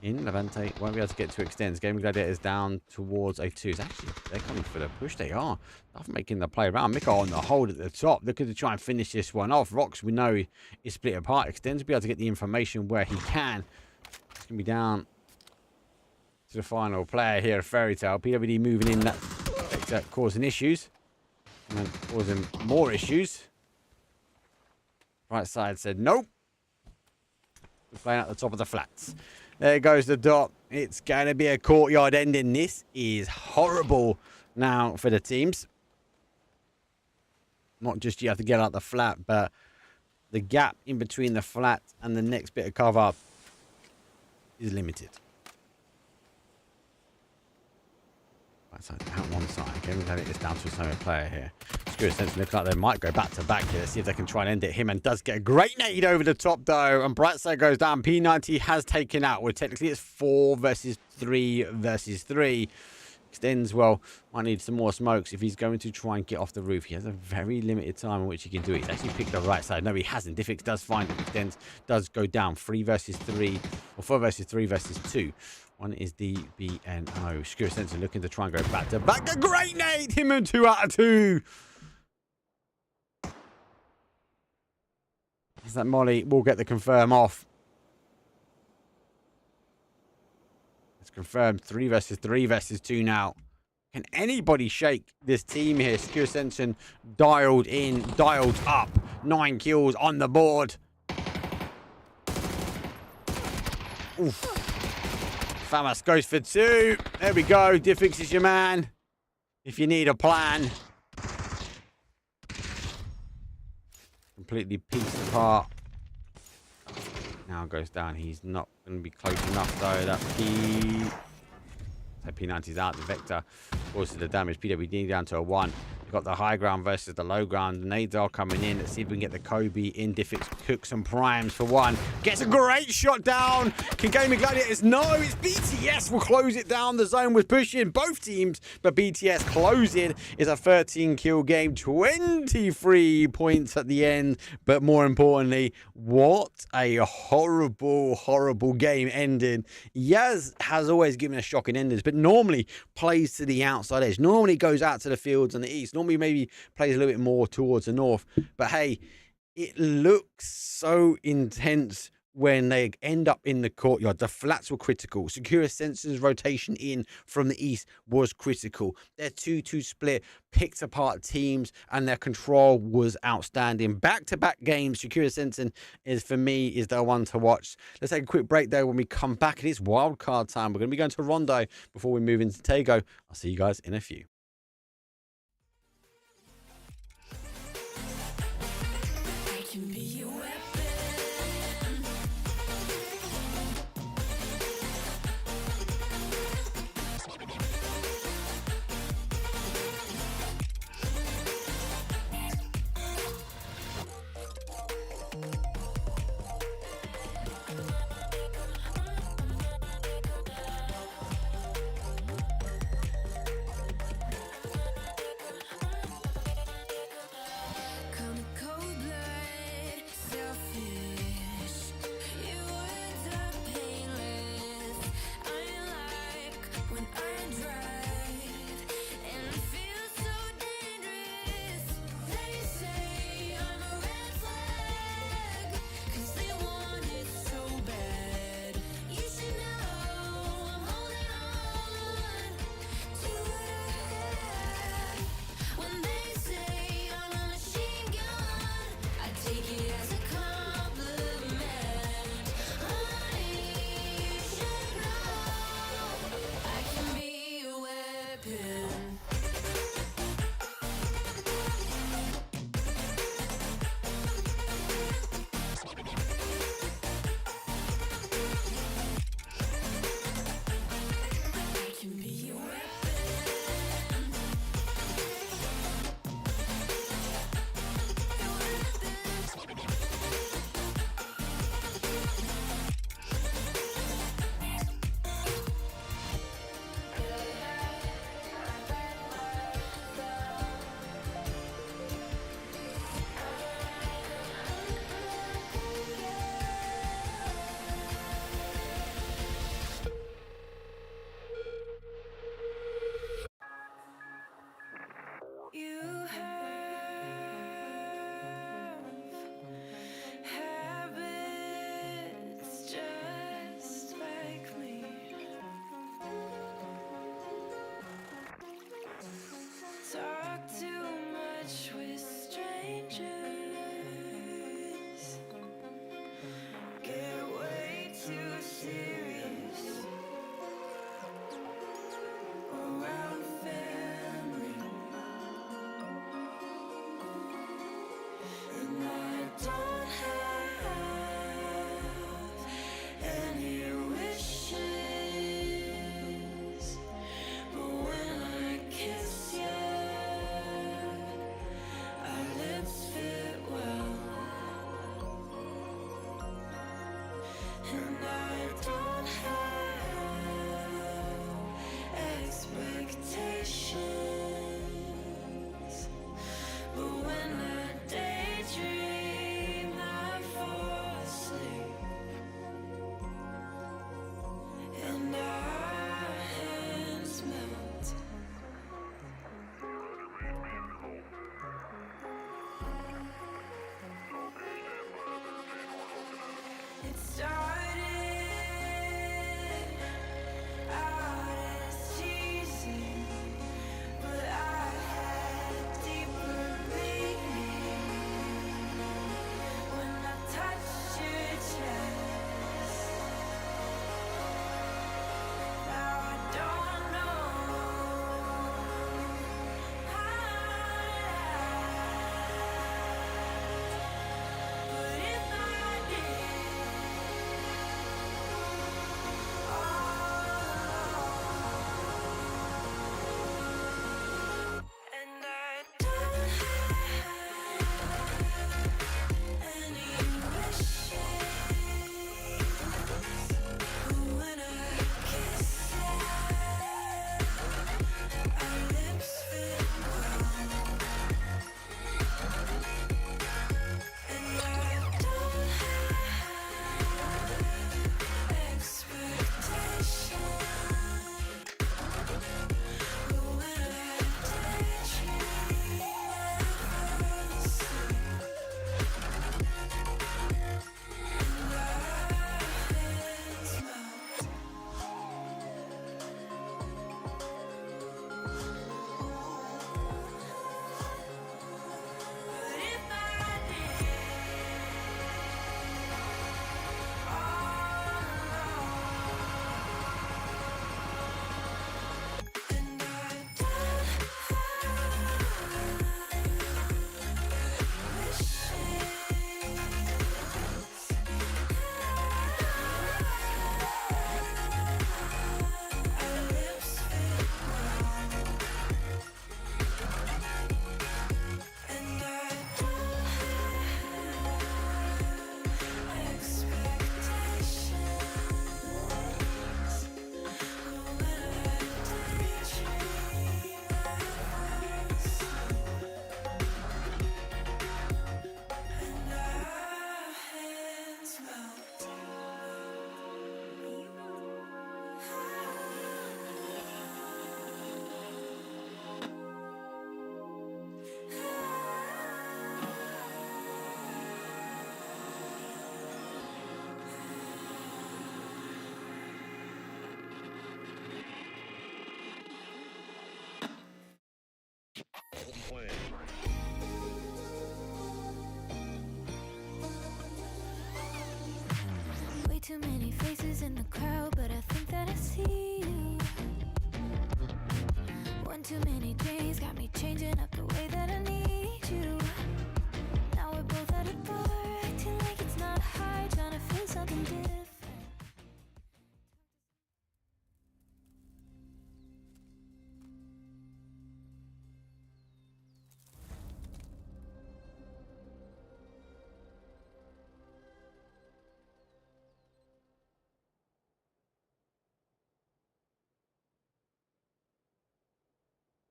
in. Levante won't be able to get to extends. Gaming Gladiators down towards a 2. It's actually, they're coming for the push. They are. Duff making the play around. Miko on the hold at the top. Looking to try and finish this one off. Rocks, we know, is split apart. Extends will be able to get the information where he can. It's going to be down to the final player here, Fairy Tale. PWD moving in, that causing issues. And then causing more issues. Right side said nope. We're playing at the top of the flats. There goes the dot. It's going to be a courtyard ending. This is horrible now for the teams. Not just you have to get out the flat, but the gap in between the flat and the next bit of cover is limited. Right side, out one side. Okay, we've had it down to a solo player here. Screw sense looks like they might go back to back here. Let's see if they can try and end it. Him and does get a great nade over the top though. And Brightside goes down. P90 has taken out. Well, technically it's 4 versus 3 versus 3. Extends, well, might need some more smokes if he's going to try and get off the roof. He has a very limited time in which he can do it. He's actually picked the right side. No, he hasn't. Diffix does find it. Extends, does go down. 3 versus 3, or 4 versus 3 versus 2. One is DBNO. Screw Sensor looking to try and go back to back. A great nade! Him and 2 out of 2. Is that Molly will get the confirm off. It's confirmed 3 versus 3 versus 2 now. Can anybody shake this team here? Secure Ascension dialed in, dialed up. 9 kills on the board. Oof. Famas goes for 2. There we go. Diffix is your man. If you need a plan. Completely pieced apart. Now goes down. He's not going to be close enough though. That P90's out. The Vector causes the damage. PWD down to a 1. We've got the high ground versus the low ground. The nades are coming in. Let's see if we can get the Kobe in. Diffix cooks and primes for 1. Gets a great shot down. Can Gaming Gladiators? No, it's BTS. Will close it down. The zone was pushing both teams, but BTS closing is a 13 kill game. 23 points at the end. But more importantly, what a horrible, horrible game ending. Yaz has always given us shocking endings, but normally plays to the outside edge. Normally goes out to the fields on the east. Normally maybe plays a little bit more towards the north. But hey, it looks so intense when they end up in the courtyard. The flats were critical. Secure Sensors rotation in from the east was critical. Their 2-2 split picked apart teams and their control was outstanding. Back-to-back games, Secure Sensing is, for me, is the one to watch. Let's take a quick break though. When we come back, it is wildcard time. We're going to be going to Rondo before we move into Tego. I'll see you guys in a few.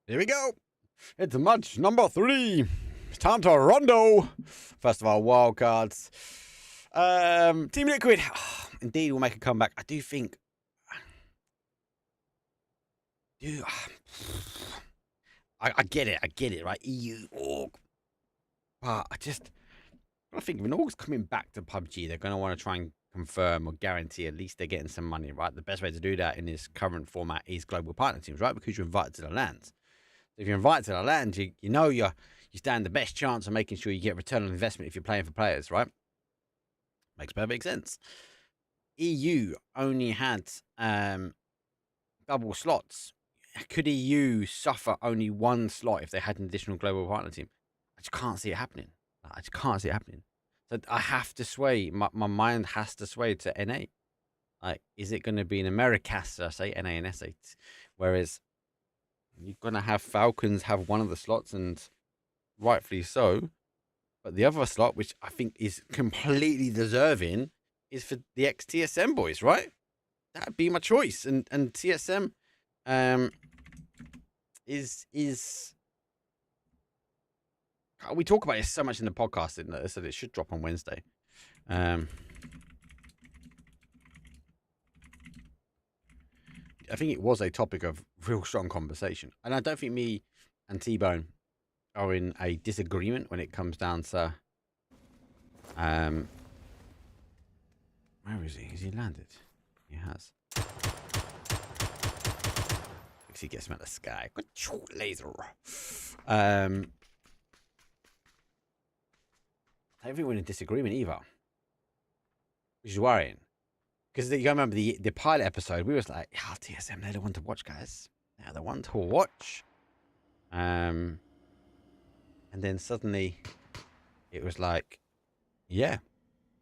Here we go. It's match number 3. It's time to Rondo. First of all, wildcards. Team Liquid. Indeed, will make a comeback. I do think. I get it, right? EU, org. But I think when org's coming back to PUBG, they're going to want to try and confirm or guarantee at least they're getting some money, right? The best way to do that in this current format is global partner teams, right? Because you're invited to the lands. So if you're invited to the lands, you know you stand the best chance of making sure you get return on investment if you're playing for players, right? Makes perfect sense. EU only had double slots. Could EU suffer only one slot if they had an additional global partner team? I just can't see it happening. So I have to sway. My mind has to sway to NA. Like, is it going to be an Americas, I say NA and SA? Whereas you're going to have Falcons have one of the slots, and rightfully so. But the other slot, which I think is completely deserving, is for the ex-TSM boys, right? That'd be my choice. And TSM is we talk about it so much in the podcast, so it should drop on Wednesday. I think it was a topic of real strong conversation, and I don't think me and T-Bone are in a disagreement when it comes down to where is he? Has he landed? He has. He gets him out of the sky. Good laser. I don't think we're in a disagreement either, which is worrying. Because you remember the pilot episode, we was like, "Yeah, TSM, they're the one to watch, guys. They're the one to watch." And then suddenly, it was like, "Yeah,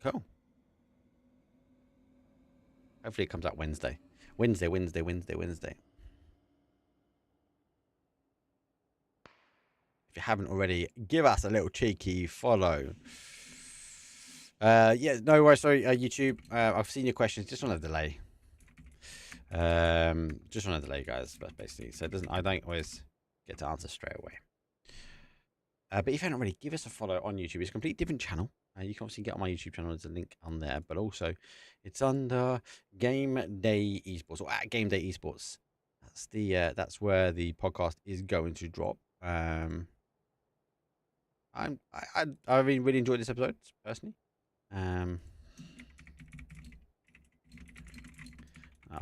cool." Hopefully, it comes out Wednesday. Wednesday. If you haven't already, give us a little cheeky follow. Yeah, no worries. Sorry, YouTube. I've seen your questions. Just on a delay. Just on a delay, guys. But basically, so it doesn't. I don't always get to answer straight away. But if you haven't already, give us a follow on YouTube. It's a completely different channel. You can obviously get on my YouTube channel. There's a link on there, but also it's under Game Day Esports or at Game Day Esports. That's where the podcast is going to drop. I really enjoyed this episode personally. I'll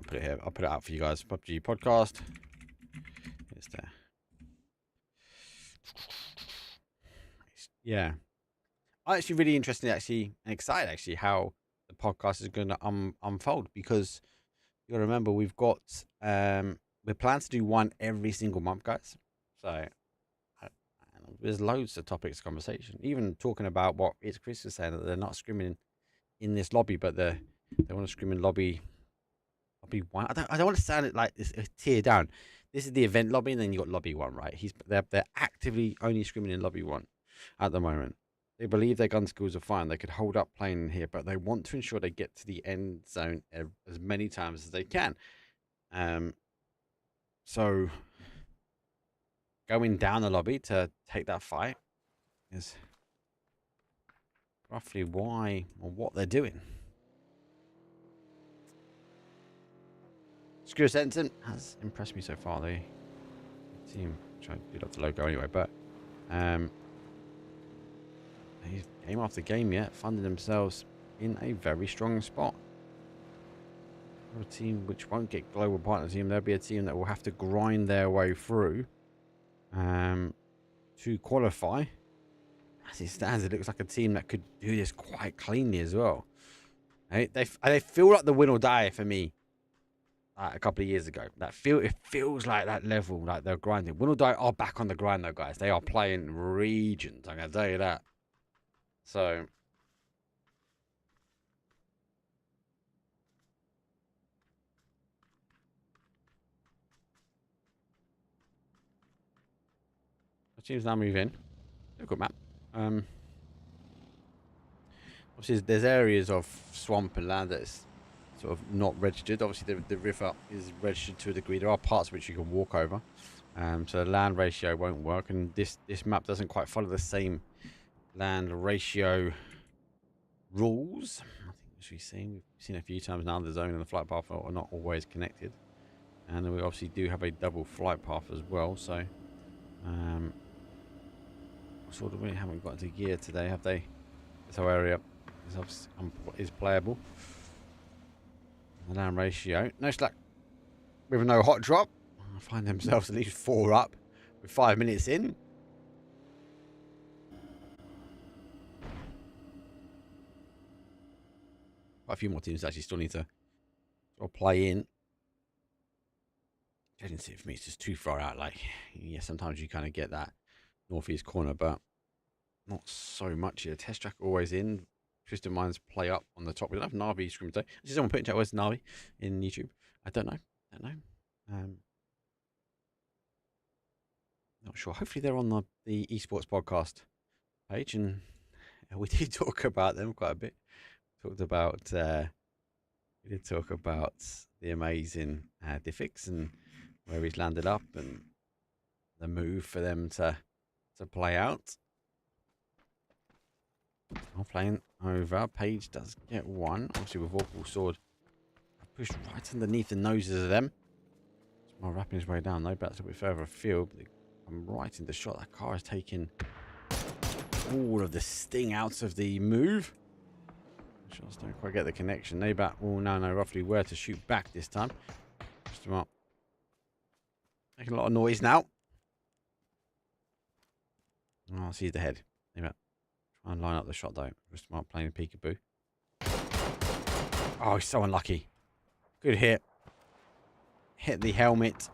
put it here. I'll put it out for you guys. PUBG podcast. It's there. Yeah, I'm actually really interested, and excited how the podcast is going to unfold, because you got to remember we plan to do one every single month, guys. So there's loads of topics of conversation. Even talking about what it's Chris was saying, that they're not scrimming in this lobby, but they want to scrim in lobby one. I don't want to sound it like this tier down. This is the event lobby, and then you got lobby one, right? They're actively only scrimming in lobby one at the moment. They believe their gun skills are fine. They could hold up playing in here, but they want to ensure they get to the end zone as many times as they can. So going down the lobby to take that fight is roughly why or what they're doing. Screw Senton has impressed me so far. The team trying to do up the logo anyway, but he's game after game yet, finding themselves in a very strong spot. A team which won't get global partner team. There'll be a team that will have to grind their way through to qualify. As it stands, it looks like a team that could do this quite cleanly as well. They feel like the win or die for me. A couple of years ago, it feels like that level, like they're grinding. Win or die are back on the grind though, guys. They are playing regions. I'm gonna tell you that. So the teams now move in. Good map. Obviously, there's areas of swamp and land that it's sort of not registered. Obviously, the river is registered to a degree. There are parts which you can walk over, so the land ratio won't work, and this map doesn't quite follow the same land ratio rules. I think as we've seen a few times now, the zone and the flight path are not always connected, and we obviously do have a double flight path as well. So, sort of we haven't got into gear today, have they? This whole area is playable. The land ratio, no slack with no hot drop. Find themselves at least 4 up with 5 minutes in. Quite a few more teams actually still need to sort of play in. Agency for me, it's just too far out. Like, yeah, sometimes you kind of get that northeast corner, but not so much here. Test track always in. Twisted Minds play up on the top. We don't have Navi Scrims though. Is someone put in chat where's Navi in YouTube? I don't know. Not sure. Hopefully they're on the esports podcast page, and we did talk about them quite a bit. We did talk about the amazing Diffix and where he's landed up and the move for them to play out. Not playing over. Page does get one. Obviously with Vorpal Sword pushed right underneath the noses of them. More wrapping his way down though, but that's a bit further afield. I'm right in the shot. That car is taking all of the sting out of the move. Shots don't quite get the connection. Nabat will now know roughly where to shoot back this time. Just about making a lot of noise now. Oh, sees the head. Nabat try and line up the shot though. Just about playing peekaboo. Oh, he's so unlucky. Good hit. Hit the helmet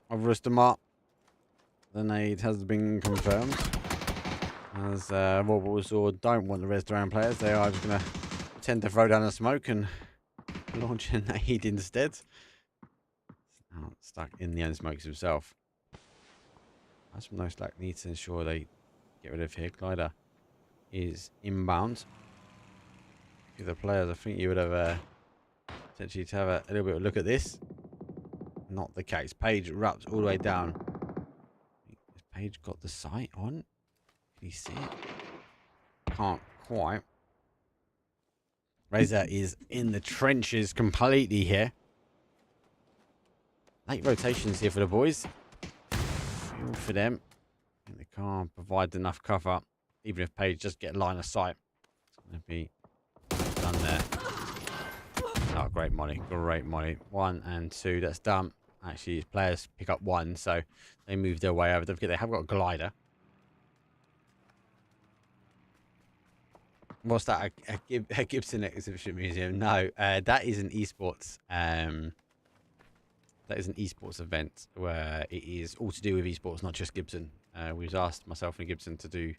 of Rustamart. The nade has been confirmed. As Vorpal Sword don't want the restaurant players, they are just going to pretend to throw down a smoke and launch a nade instead. Oh, stuck in the unsmokes himself. That's no slack. Needs to ensure they get rid of here. Glider is inbound. Give the players, I think you would have potentially to have a little bit of a look at this. Not the case. Page erupts all the way down. Has Page got the sight on? Can you see it? Can't quite. Razor is in the trenches completely here. Late rotations here for the boys. Feel for them. I think they can't provide enough cover. Even if Page just get line of sight. It's going to be done there. Oh, great molly. Great molly. 1 and 2. That's done. Actually, his players pick up 1, so they move their way over. Don't forget, they have got a glider. What's that? A Gibson Exhibition Museum? No, that is an esports. That is an esports event where it is all to do with esports, not just Gibson. We've asked myself and Gibson to do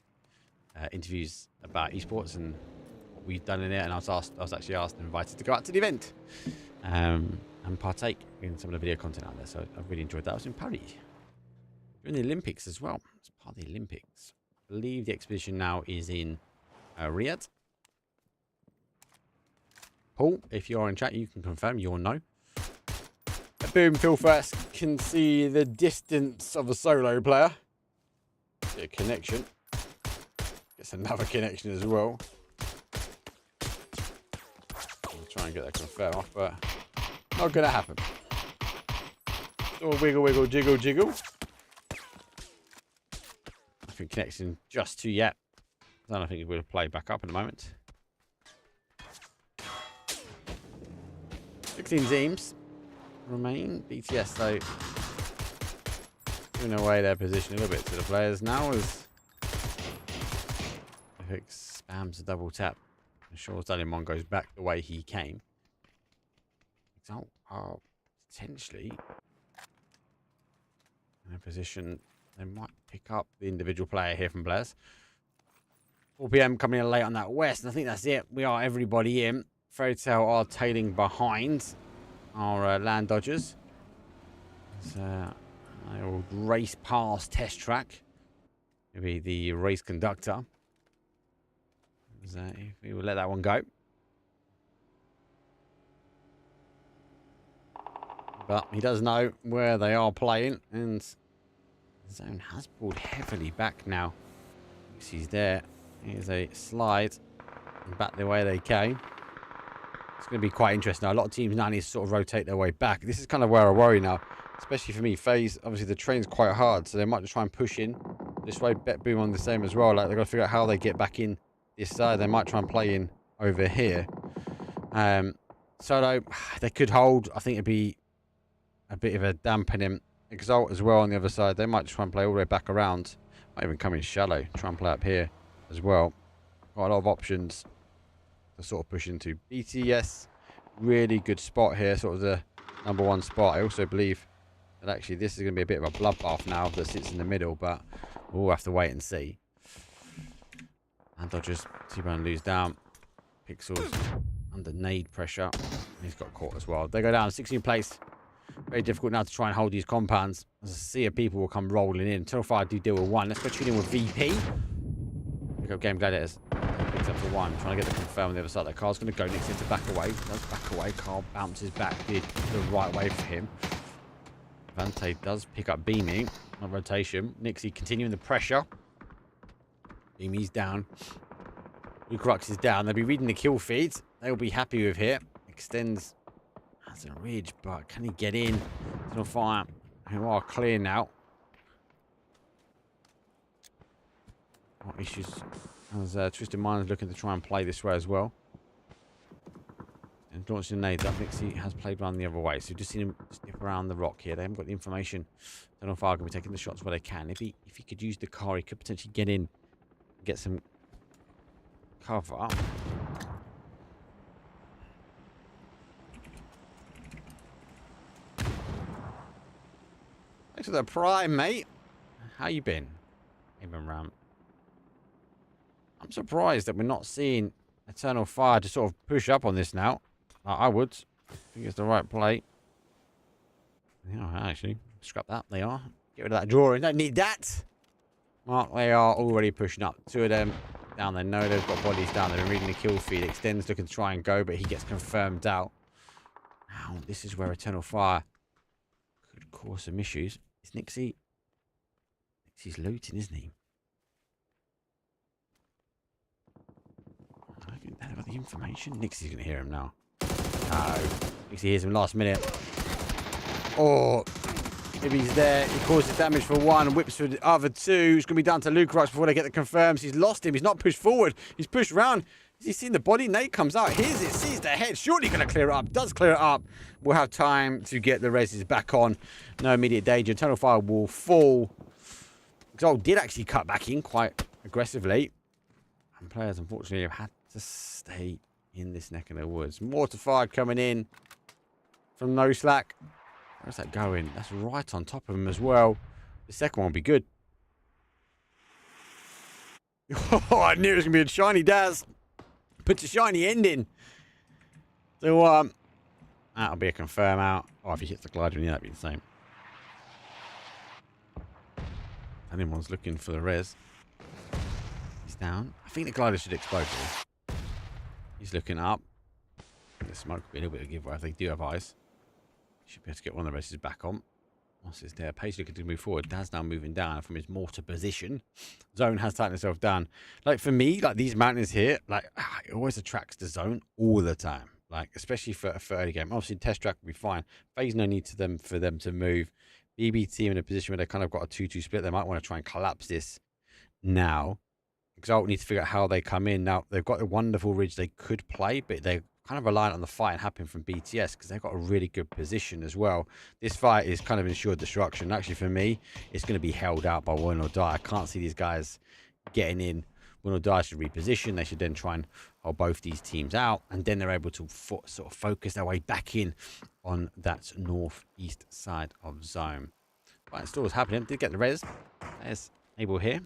interviews about esports and what we've done in it, and I was actually asked and invited to go out to the event and partake in some of the video content out there. So I really enjoyed that. I was in Paris during the Olympics as well. It's part of the Olympics. I believe the exhibition now is in Riyadh. Paul, if you're in chat, you can confirm. You'll know. Boom, Phil first can see the distance of a solo player. A connection. Gets another connection as well. I'll try and get that confirmed off, but not going to happen. Oh, wiggle, wiggle, jiggle, jiggle. Nothing connecting just to yet. I don't think it will play back up in a moment. 16 teams remain. BTS though giving away their position a little bit to the players now as Fix spams a double tap. I'm sure Dalimon goes back the way he came. So potentially in a position they might pick up the individual player here from Blaise. 4 PM coming in late on that west, and I think that's it. We are everybody in. Fairytale are tailing behind our land dodgers. They will race past test track. Maybe the race conductor. If we will let that one go. But he does know where they are playing, and the zone has pulled heavily back now. He's there. Here's a slide back the way they came. It's going to be quite interesting. Now, a lot of teams now need to sort of rotate their way back. This is kind of where I worry now, especially for me. FaZe, obviously the train's quite hard, so they might just try and push in this way. Bet Boom on the same as well. Like, they've got to figure out how they get back in this side. They might try and play in over here. Solo, they could hold. I think it'd be a bit of a dampening. Exalt as well on the other side. They might just try and play all the way back around. Might even come in shallow. Try and play up here as well. Got a lot of options to sort of push into. BTS, really good spot here. Sort of the #1 spot. I also believe that actually this is going to be a bit of a bloodbath now that sits in the middle. But we'll have to wait and see. And Dodgers, T-Bone lose down. Pixels under nade pressure. He's got caught as well. They go down 16th place. Very difficult now to try and hold these compounds. As a sea of people will come rolling in. Eternal Fire do deal with one. Let's go tune in with VP. Pick up Game Gladiators. Picks up for one. Trying to get the confirm on the other side. That Carl's going to go next into back away. Does back away. Carl bounces back. Did the right way for him. Vante does pick up Beaming on rotation. Nixie continuing the pressure. Beamy's down. Lukrux is down. They'll be reading the kill feeds. They'll be happy with here. Extends. Has a ridge, but can he get in? Eternal Fire, who are clear now. What issues? As Twisted Mind is looking to try and play this way as well. And launching nades up. Nixie has played one the other way, so just seen him step around the rock here. They haven't got the information. Eternal Fire can be taking the shots where they can. If he could use the car, he could potentially get in, get some cover. Thanks for the prime, mate. How you been? Even Ram. I'm surprised that we're not seeing Eternal Fire to sort of push up on this now. I would. I think it's the right play. Yeah, actually, scrap that. They are. Get rid of that drawing. Don't need that. Mark, they are already pushing up. Two of them down there. No, they've got bodies down. They've been reading the kill feed. Extends looking to try and go, but he gets confirmed out. Now, this is where Eternal Fire could cause some issues. Is Nixie? Nixie's looting, isn't he? I think they've got the information. Nixie's going to hear him now. No. Nixie hears him last minute. Or if he's there, he causes damage for one, whips for the other two. It's going to be down to Lukrux before they get the confirms. He's lost him. He's not pushed forward. He's pushed round. Has he seen the body? Nate comes out. Hears it. Sees the head. Surely going to clear it up. Does clear it up. We'll have time to get the reses back on. No immediate danger. Eternal Fire will fall. Exalt did actually cut back in quite aggressively. And players, unfortunately, have had to stay in this neck of the woods. Mortified coming in from No Slack. Where's that going? That's right on top of him as well. The second one will be good. Oh, I knew it was going to be a shiny Daz. Put a shiny ending. So, that'll be a confirm out. Oh, if he hits the glider, yeah, that'd be the same. Anyone's looking for the res. He's down. I think the glider should explode here. He's looking up. The smoke will be a little bit of a giveaway if they do have eyes. Should be able to get one of the races back on. Once it's there, Pace looking to move forward. Daz now moving down from his mortar position. Zone has tightened itself down. Like for me, like these mountains here, like it always attracts the zone all the time. Like especially for early game. Obviously, test track will be fine. Phase no need for them to move. BB team in a position where they kind of got a 2-2 split. They might want to try and collapse this now. Exalt need to figure out how they come in. Now they've got a wonderful ridge they could play, but they're kind of reliant on the fight happening from BTS because they've got a really good position as well. This fight is kind of ensured destruction. Actually, for me, it's going to be held out by Win or Die. I can't see these guys getting in. Win or Die should reposition. They should then try and hold both these teams out, and then they're able to sort of focus their way back in on that northeast side of zone. Fight install is happening. Did get the res. There's Abel here.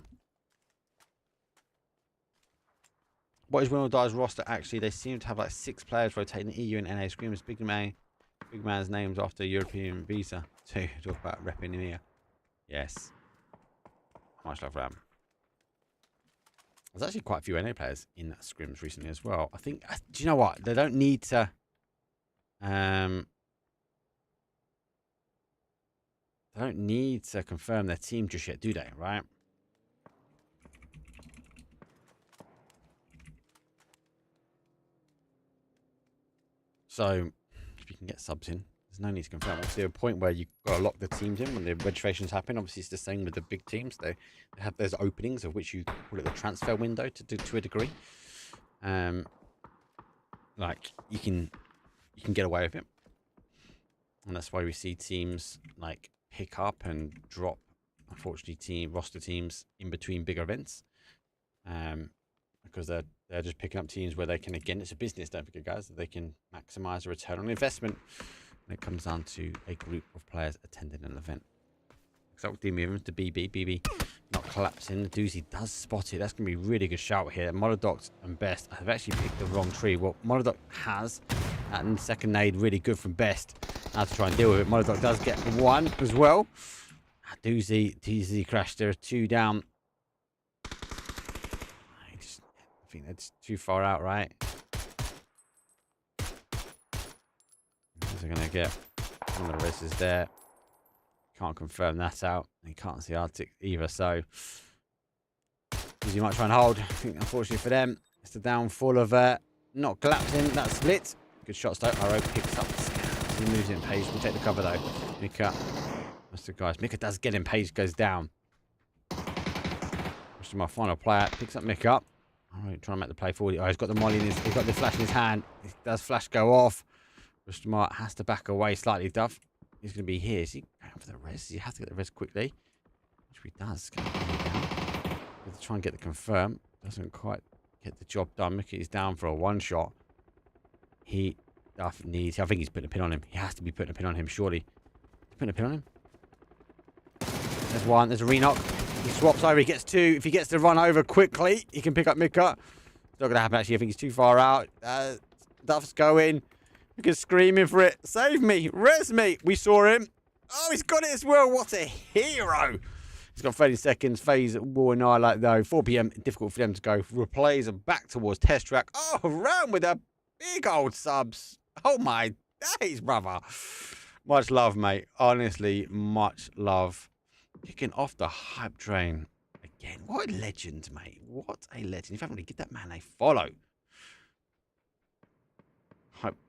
What is Win or Die's roster actually? They seem to have like 6 players rotating the EU and NA Scrims. Big man's names after European visa to talk about repping EMEA. Yes. Much love for that. There's actually quite a few NA players in Scrims recently as well. I think, do you know what? They don't need to don't need to confirm their team just yet, do they? Right? So, if you can get subs in, there's no need to confirm. Obviously, a point where you've got to lock the teams in when the registrations happen. Obviously, it's the same with the big teams. They have those openings of which you call it the transfer window to a degree. Like you can get away with it, and that's why we see teams like pick up and drop. Unfortunately, roster teams in between bigger events, because they're just picking up teams where they can, again, it's a business, don't forget, guys, that they can maximize a return on investment when it comes down to a group of players attending an event. So we'll move to BB. BB not collapsing. The Doozy does spot it. That's going to be a really good shout here. Monodox and Best have actually picked the wrong tree. Well, Monodox has. And second nade, really good from Best. Now to try and deal with it. Monodox does get one as well. Doozy crashed. There are two down. I think that's too far out, right? They're going to get one of the races there. Can't confirm that out. You can't see Arctic either, so you might try and hold. I think, unfortunately for them, it's the downfall of not collapsing. That split. Good shots though. Arrow picks up the scans. He moves in. Page will take the cover though. Mika. That's the guys. Mika does get in. Page goes down. Which is my final player. Picks up Mika up. Alright, trying to make the play forward. Oh, he's got the molly in his. He's got the flash in his hand. He does flash go off. Smart has to back away slightly. Duff. He's going to be here. Is he going for the res? You have to get the res quickly. Which he does. Going to try and get the confirm. Doesn't quite get the job done. Mickey's down for a one shot. Duff needs. I think he's putting a pin on him. He has to be putting a pin on him, surely. He's putting a pin on him. There's one. There's a re-knock. He swaps over. He gets two. If he gets to run over quickly, he can pick up Mika. It's not going to happen, actually. I think he's too far out. Duff's going. Mika's screaming for it. Save me. Res me. We saw him. Oh, he's got it as well. What a hero. He's got 30 seconds. FaZe will annihilate though. 4 p.m. Difficult for them to go. Replays are back towards test track. Oh, round with the big old subs. Oh, my days, brother. Much love, mate. Honestly, much love. Kicking off the hype train again. What a legend, mate. What a legend. If you haven't really, give that man a follow.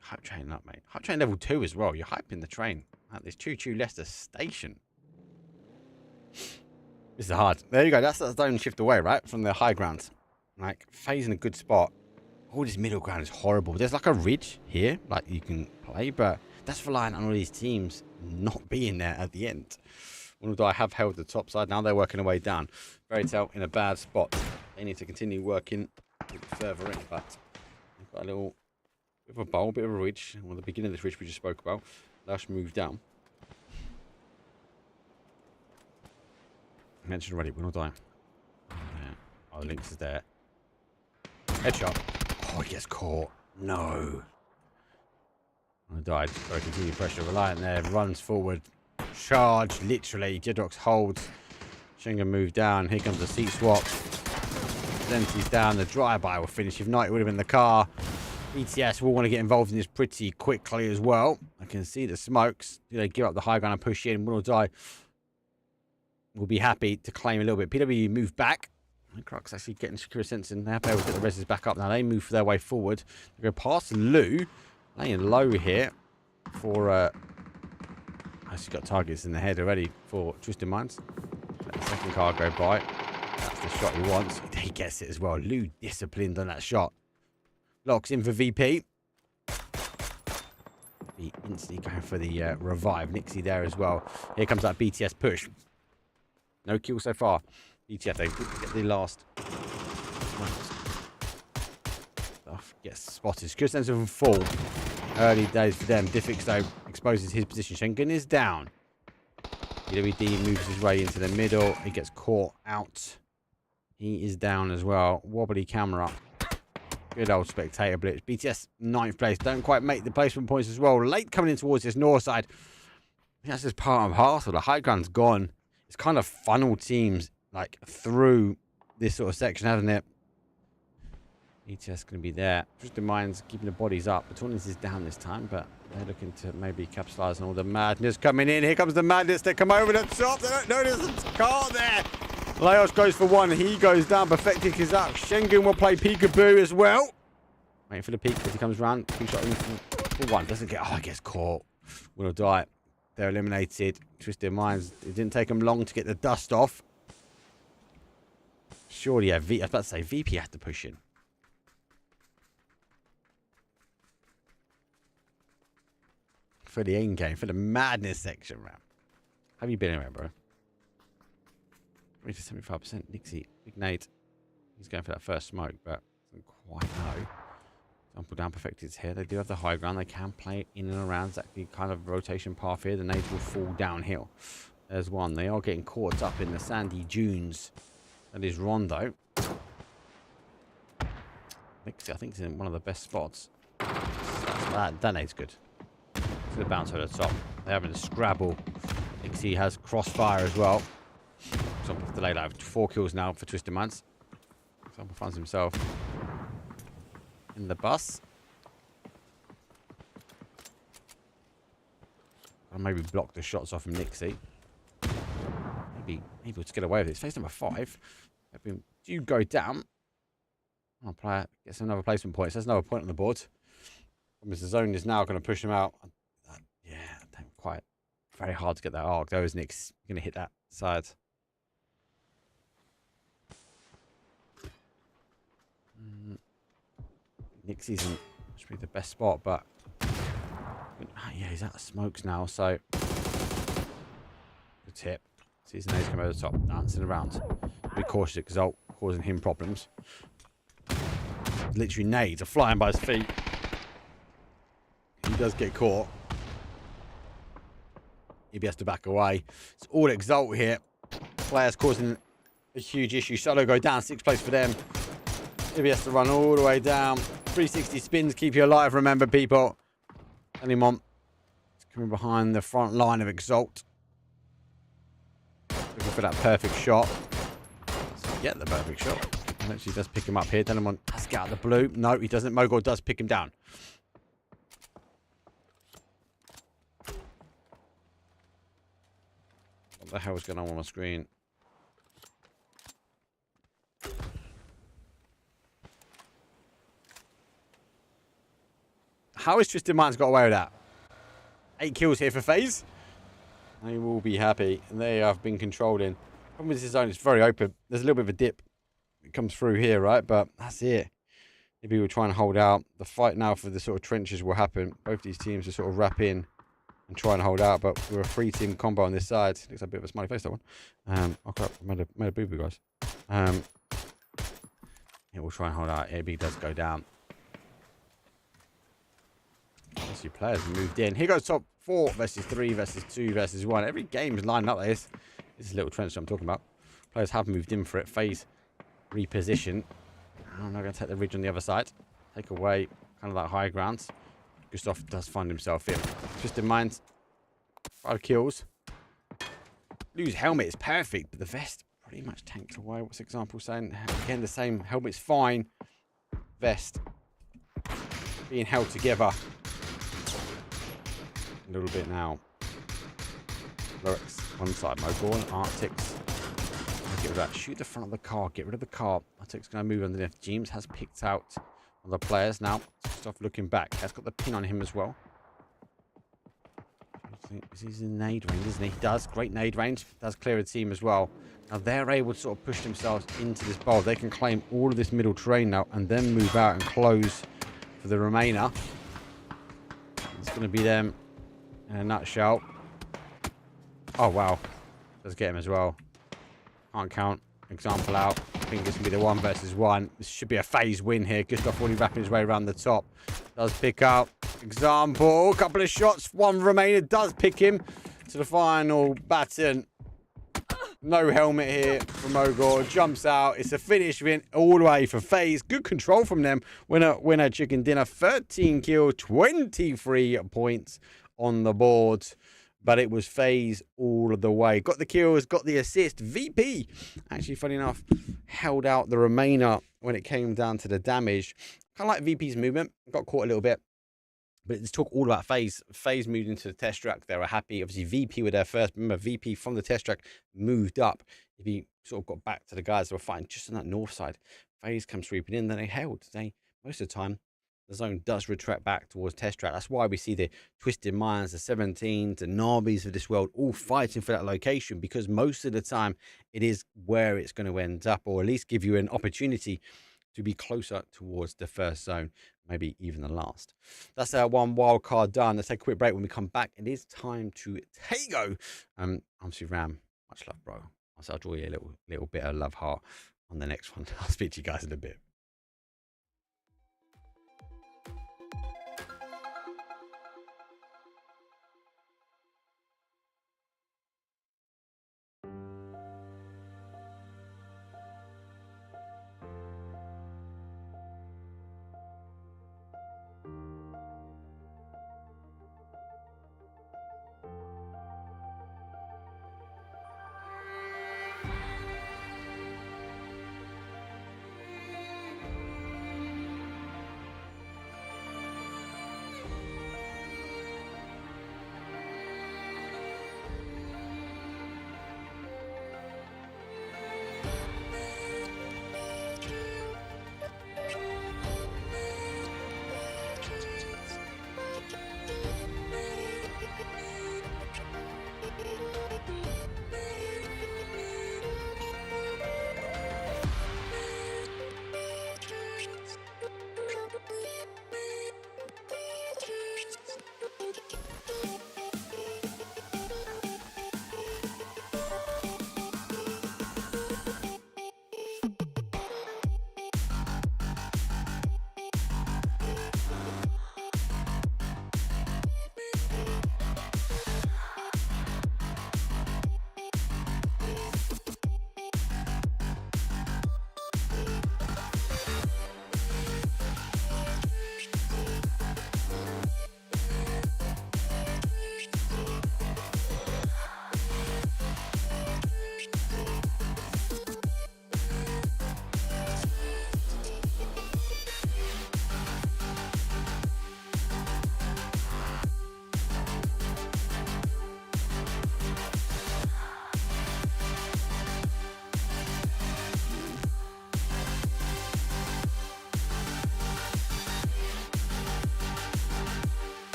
Hype train up, mate. Hype train level 2 as well. You're hyping the train at this Choo-Choo Leicester station. This is hard. There you go. That's the zone shift away, right? From the high ground. Like, FaZe in a good spot. All this middle ground is horrible. There's like a ridge here, like you can play, but that's relying on all these teams not being there at the end. Although I have held the top side, now they're working their way down. Verytel in a bad spot. They need to continue working a bit further in, but they've got a little bit of a bowl, bit of a ridge. Well, the beginning of this ridge we just spoke about. Lush moved down. I mentioned already, we're not dying. Yeah. Oh, Lynx is there. Headshot. Oh, he gets caught. No. I died. Got to continue pressure. Reliant there. Runs forward. Charge. Literally. Jedrox holds. Shenga moved down. Here comes the seat swap. Zenty's down. The drive-by will finish. If not, it would have been the car. BTS will want to get involved in this pretty quickly as well. I can see the smokes. Do they give up the high ground and push in? Will die. We'll be happy to claim a little bit. PW move back. Crux actually getting secure sense and they're able to get the reses back up. Now they move their way forward. They go past Lou. Laying low here for actually got targets in the head already for Twisted Minds. Let the second car go by. That's the shot he wants. He gets it as well. Lou disciplined on that shot. Locks in for VP. He instantly going for the revive. Nixie there as well. Here comes that BTS push. No kill so far. BTS, they get the last. Stuff gets spotted. Good sense of fall. Early days for them. Diffix though exposes his position. Schengen is down. EWD moves his way into the middle. He gets caught out. He is down as well. Wobbly camera. Good old spectator blitz. BTS 9th place. Don't quite make the placement points as well. Late coming in towards this north side. That's just part and parcel. The high ground's gone. It's kind of funneled teams like through this sort of section, hasn't it? ETS going to be there. Just the Minds keeping the bodies up. Batonis is down this time, but They're looking to maybe capitalize on all the madness coming in. Here comes the madness. They come over the top. They don't notice the car there. Laos goes for one. He goes down. Perfectic is up. Schengen will play peekaboo as well. Waiting for the peek as he comes around. Peek shot in for one. Doesn't get... Oh, he gets caught. Will die. They're eliminated. Twisted Minds. It didn't take them long to get the dust off. Surely, yeah. I was about to say, VP had to push in. For the end game. For the madness section, man. Have you been anywhere, bro? 75%. Nixie. Big Nate. He's going for that first smoke, but doesn't quite know. Example down Perfected's here. They do have the high ground. They can play in and around exactly kind of rotation path here. The nades will fall downhill. There's one. They are getting caught up in the sandy dunes. That is Rondo. Nixie, I think, is in one of the best spots. That nade's good. It's going to bounce over the top. They're having a scrabble. Nixie has crossfire as well. Example delayed out. 4 kills now for Twisted Minds. Example finds himself in the bus. I'll maybe block the shots off from Nixie. Maybe let's get away with it. It's phase number 5. You go down. I'll play it. Gets another placement point. So there's another point on the board. The zone is now going to push him out. Yeah, I don't quite. Very hard to get that arc. Though, isn't it? 'Cause you're going to hit that side. Nixie's should be the best spot, but yeah, he's out of smokes now, so good tip. Sees the nades come over the top, dancing around. Be cautious because causing him problems. Literally nades are flying by his feet. He does get caught. He has to back away. It's all Exalt here. Players causing a huge issue. Solo go down, 6th place for them. He has to run all the way down. 360 spins keep you alive, remember, people. Anyone coming behind the front line of Exalt. Looking for that perfect shot. Get the perfect shot. And actually does pick him up here. Delamon has to get out of the blue. No, he doesn't. Mogor does pick him down. What the hell is going on my screen? How has Twisted Minds got away with that? 8 kills here for FaZe. They will be happy. And they have been controlled in. Problem with this zone, it's very open. There's a little bit of a dip. It comes through here, right? But that's it. Maybe we'll try and hold out. The fight now for the sort of trenches will happen. Both these teams will sort of wrap in and try and hold out. But we're a 3-team combo on this side. Looks like a bit of a smiley face, that one. Oh crap, I made a boo-boo, guys. Yeah, we'll try and hold out. AB does go down. Few players moved in. Here goes top 4 versus 3 versus 2 versus 1. Every game is lining up like this. This is a little trench that I'm talking about. Players have moved in for it. FaZe reposition. I'm not going to take the ridge on the other side. Take away kind of that high ground. Gustav does find himself in. Twisted Minds. 5 kills. Blue's helmet is perfect, but the vest pretty much tanked away. What's the example saying? Again, the same. Helmet's fine. Vest being held together. A little bit now. Lurks one side. Mogorn, Arctics. Get rid of that. Shoot the front of the car. Get rid of the car. Arctics going to move underneath. James has picked out one of the players now. Stuff looking back. Has got the pin on him as well. He's in nade range, isn't he? He does. Great nade range. Does clear a team as well. Now they're able to sort of push themselves into this bowl. They can claim all of this middle terrain now and then move out and close for the remainder. It's going to be them. In a nutshell. Oh, wow. Does get him as well. Can't count. Example out. I think this can be the 1 versus 1. This should be a FaZe win here. Gustav already wrapping his way around the top. Does pick up. Example. Couple of shots. 1 remaining. Does pick him to the final baton. No helmet here from Mogor. Jumps out. It's a finish win all the way for FaZe. Good control from them. Winner chicken dinner. 13 kills. 23 points on the board, but it was FaZe all the way. Got the kills, got the assist. VP, actually, funny enough, held out the remainder when it came down to the damage. Kind of like VP's movement. Got caught a little bit. But let's talk all about FaZe. FaZe moved into the test track. They were happy. Obviously, VP were there first. Remember, VP from the test track moved up. If he sort of got back to the guys that were fighting just on that north side, FaZe come sweeping in. Then they held. Most of the time, the zone does retract back towards test track. That's why we see the Twisted Minds, the 17s, the Narbis of this world all fighting for that location, because most of the time it is where it's going to end up, or at least give you an opportunity to be closer towards the first zone, maybe even the last. That's our one wild card done. Let's take a quick break. When we come back, it is time to Tago. I'm Ram. Much love, bro. I'll draw you a little bit of love heart on the next one. I'll speak to you guys in a bit.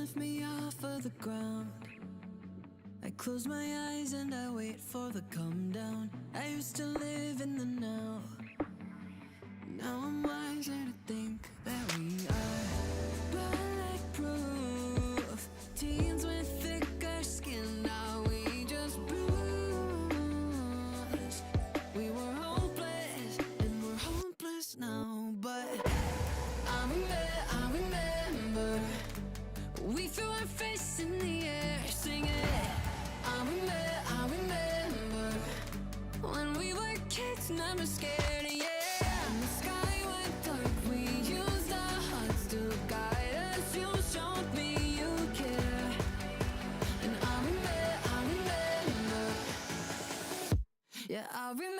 lift me off of the ground. I close my eyes and I wait for the come down. I used to live in the now. Now I'm wiser to think that we are bulletproof. Teens with thicker skin, now we just bruise. We were hopeless and we're hopeless now, but I remember we threw our fists in the air singing. I remember when we were kids, never scared, yeah. And the sky went dark, we used our hearts to guide us. You showed me you care, and I remember, yeah, I remember.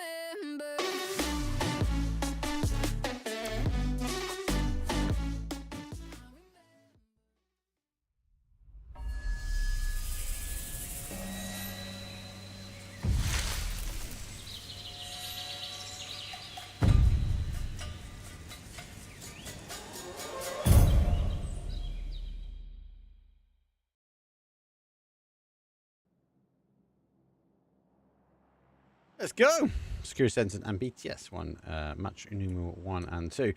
Let's go. Security Sentence and BTS one. Match numeral 1 and 2.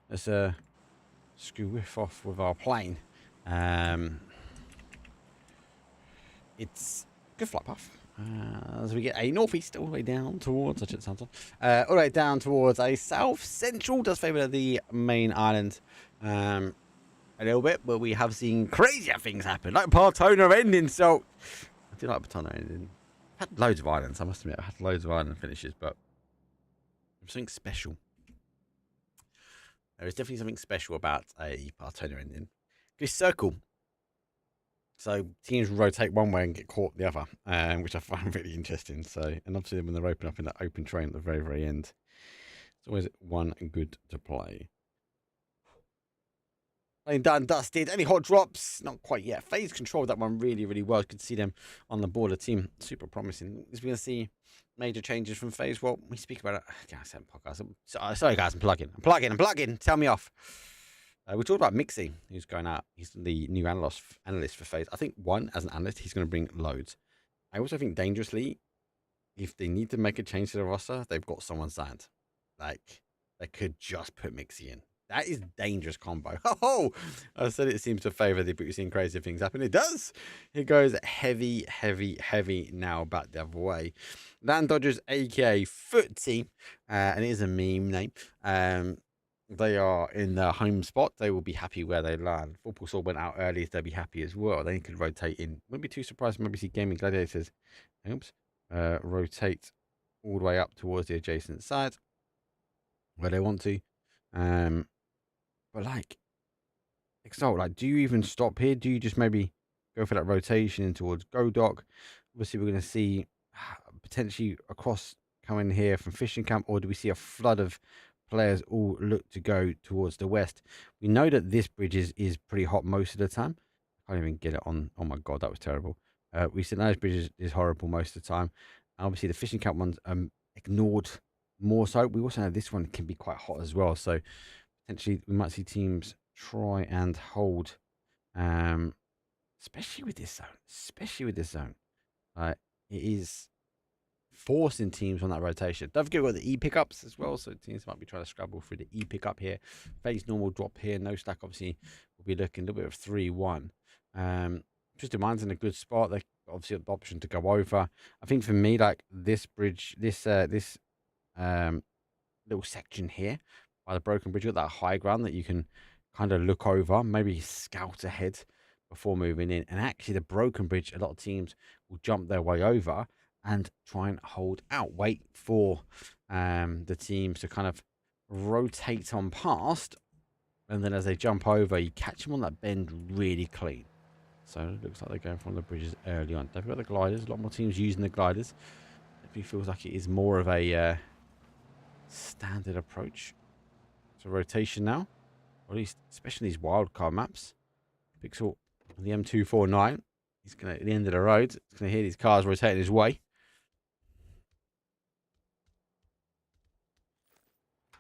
Let's screw off with our plane. It's good flight path. As we get a northeast all the way down towards, all the way down towards a south central. Does favour the main island a little bit, but we have seen crazier things happen, like Partona ending. So I do like Partona ending. I've had loads of islands, I must admit. I've had loads of island finishes, but there's something special. There is definitely something special about a Partona ending. It's circle. So teams rotate one way and get caught the other, which I find really interesting. So, and obviously when they're open up in that open train at the very, very end, it's always one good to play. Playing done, dusted. Any hot drops? Not quite yet. FaZe controlled that one really, really well. You could see them on the border team. Super promising. Is we going to see major changes from FaZe? Well, we speak about it. I said podcast. Sorry, guys. I'm plugging. Tell me off. We talked about Mixie, who's going out. He's the new analyst for FaZe. I think, one, as an analyst, he's going to bring loads. I also think, dangerously, if they need to make a change to the roster, they've got someone signed. Like, they could just put Mixie in. That is dangerous combo. Oh, I said it seems to favour the, but you've seen crazy things happen. It does. It goes heavy now back the other way. Land Dodgers, aka Footsie, and it is a meme name. They are in their home spot. They will be happy where they land. Football Saw went out early, so they'll be happy as well. They could rotate in. Wouldn't be too surprised. Maybe see Gaming Gladiators. Oops. Rotate all the way up towards the adjacent side where they want to. But like, Exalt, like, do you even stop here? Do you just maybe go for that rotation in towards Godock? Obviously, we're going to see potentially across coming here from Fishing Camp, or do we see a flood of players all look to go towards the west? We know that this bridge is pretty hot most of the time. I can't even get it on. Oh my god, that was terrible. We said those bridges is horrible most of the time. And obviously, the Fishing Camp one's ignored more so. We also know this one can be quite hot as well. So potentially, we might see teams try and hold, especially with this zone. It is forcing teams on that rotation. Don't forget we've got the E pickups as well, so teams might be trying to scrabble through the E pickup here. FaZe normal drop here. No stack, obviously, will be looking a little bit of 3-1. Just Mind's in a good spot. They obviously have the option to go over. I think for me, like this bridge, this little section here by the broken bridge, you've got that high ground that you can kind of look over, maybe scout ahead before moving in. And actually, the broken bridge, a lot of teams will jump their way over and try and hold out, wait for the teams to kind of rotate on past, and then as they jump over, you catch them on that bend really clean. So it looks like they're going for one of the bridges early on. They've got the gliders. A lot more teams using the gliders. It feels like it is more of a standard approach to rotation now, or at least especially these wildcard maps. Pixel, the M249. He's gonna at the end of the road. He's gonna hear these cars rotating his way.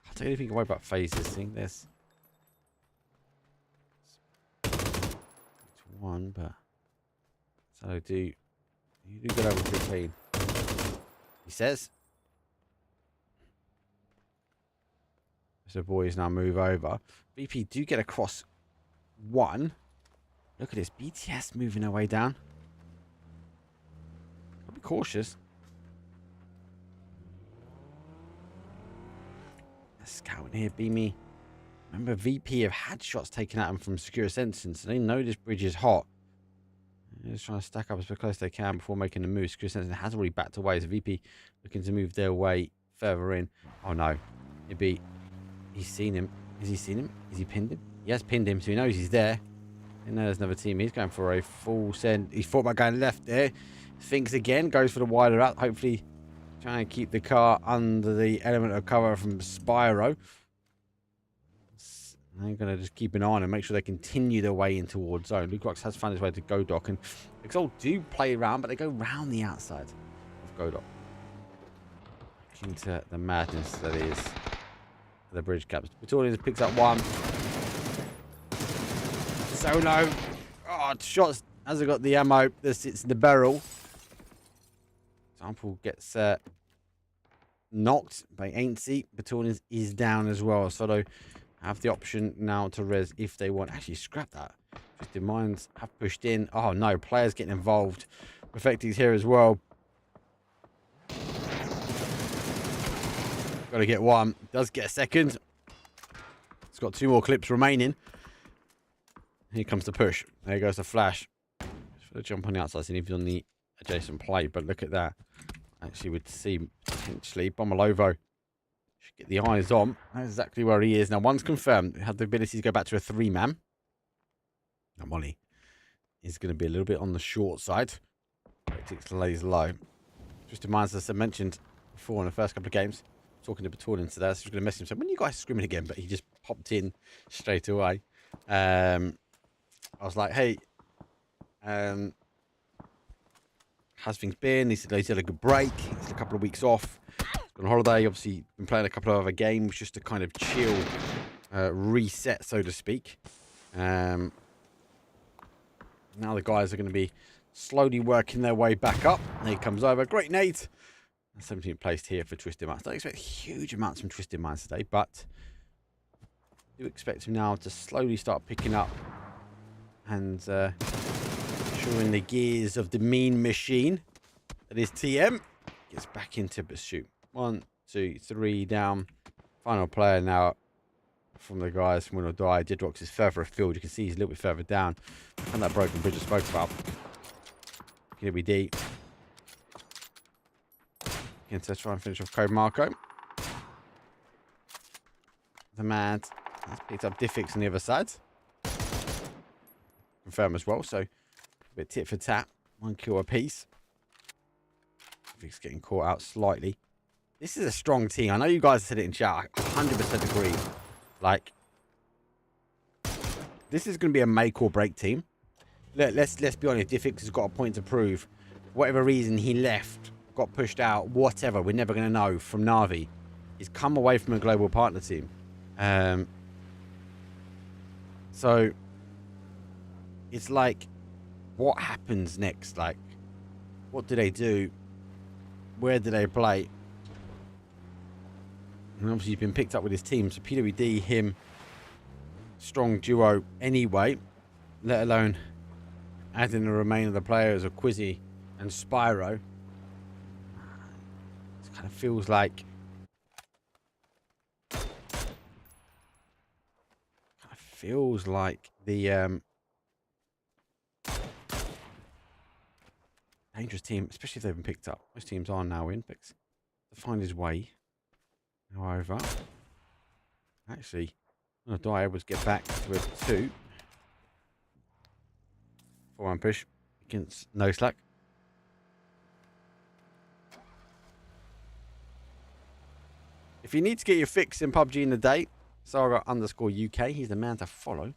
I'll take anything away about phases. Thing this one, but so you do get over 15. He says. So boys now move over. VP do get across one. Look at this. BTS moving their way down. I'll be cautious. Scouting here, Beamy. Remember, VP have had shots taken at them from secure sensing, so they know this bridge is hot. They're just trying to stack up as close as they can before making the move. Secure sensing has already backed away, so VP looking to move their way further in. Oh no. It'd be... He's seen him. Has he seen him? Has he pinned him? He has pinned him, so he knows he's there. And now there's another team. He's going for a full send. He thought about going left there. Thinks again. Goes for the wider out. Hopefully trying to keep the car under the element of cover from Spyro. They're going to just keep an eye on and make sure they continue their way in towards zone. Lukerox has found his way to Godok. And Exalt do play around, but they go round the outside of Godok. Into the madness that is the bridge caps. Battalion picks up one. Solo. Oh, shots. Hasn't got the ammo that sits in the barrel. Example gets knocked by Aintsy. Battalion is down as well. Solo have the option now to res if they want. Actually, scrap that. Twisted Minds have pushed in. Oh no, players getting involved. Perfecting's here as well. Got to get one. Does get a second. It's got 2 more clips remaining. Here comes the push. There goes the flash. Just for the jump on the outside, seeing if he's on the adjacent plate. But look at that. Actually, would see potentially Bomolovo should get the eyes on. That's exactly where he is. Now, one's confirmed. They have the ability to go back to a 3-man. Now, Molly is going to be a little bit on the short side. Tactics lays low. Twisted Minds, as I mentioned before in the first couple of games, talking to Battalion today, so I was going to message him. So when you guys scrimming again? But he just popped in straight away. I was like, hey, how's things been? He said he's had a good break. He's had a couple of weeks off. He's on holiday. Obviously, been playing a couple of other games just to kind of chill, reset, so to speak. Now the guys are going to be slowly working their way back up. And he comes over. Great Nate. 17th placed here for Twisted Minds. Don't expect huge amounts from Twisted Minds today, but do expect him now to slowly start picking up and showing the gears of the mean machine that is TM. Gets back into pursuit. 1, 2, 3 down. Final player now from the guys from Win or Die. Didrox is further afield. You can see he's a little bit further down. And that broken bridge I spoke about. Going to be deep. Going to try and finish off Code Marco. The Mad has picked up Diffix on the other side. Confirm as well, so a bit tit for tat. 1 kill apiece. Diffix getting caught out slightly. This is a strong team. I know you guys said it in chat. I 100% agree. Like, this is going to be a make or break team. Let's be honest. Diffix has got a point to prove. For whatever reason, he left, got pushed out, whatever. We're never going to know from Na'Vi. He's come away from a global partner team. So it's like, what happens next? Like, what do they do? Where do they play? And obviously he's been picked up with his team. So PWD, him, strong duo anyway. Let alone adding the remainder of the players of Quizzy and Spyro. It kind of feels like the dangerous team, especially if they've been picked up. Most teams are now in. Picks to find his way. Now over. Actually, I'm Die able to get back to a 2. 4-1 push against No Slack. If you need to get your fix in PUBG in the day, Saga_UK, he's the man to follow.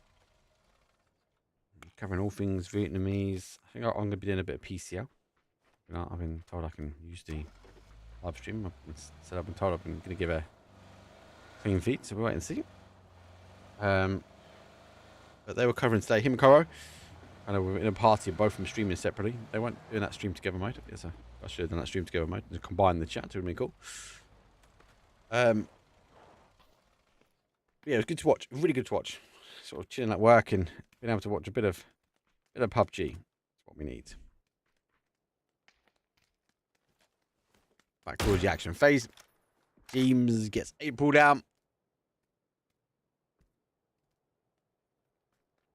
Covering all things Vietnamese. I think I'm going to be doing a bit of PCL. You know, I've been told I can use the live stream. I've been told I'm going to give a clean feed, so we'll wait and see. But they were covering today. Him and Koro. kind of in a party, both of them streaming separately. They weren't doing that stream together mode. Yes, I should have done that stream together mode. Just combine the chat. It would have been cool. Yeah, it was good to watch. Really good to watch. Sort of chilling at work and being able to watch a bit of PUBG. That's what we need. Back towards the action phase. Teams gets April down.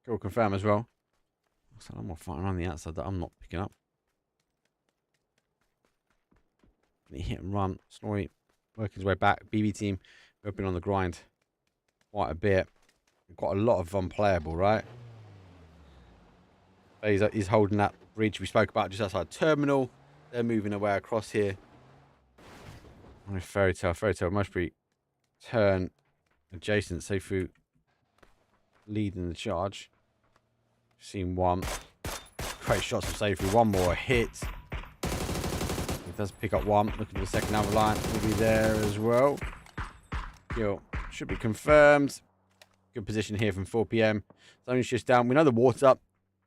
Cool, confirm as well. Looks like I'm more fighting around the outside that I'm not picking up. Hit and run. Snorri working his way back. BB team, we've been on the grind quite a bit. We've got a lot of unplayable, right? He's holding that bridge we spoke about just outside terminal. They're moving away across here. Fairy Tale must be turn adjacent. Seifu leading the charge. Seen one. Great shots from Seifu. One more hit. He does pick up one. Looking at the second avalanche. Will be there as well. Kill should be confirmed. Good position here from 4 p.m. Zone's just down. We know the water,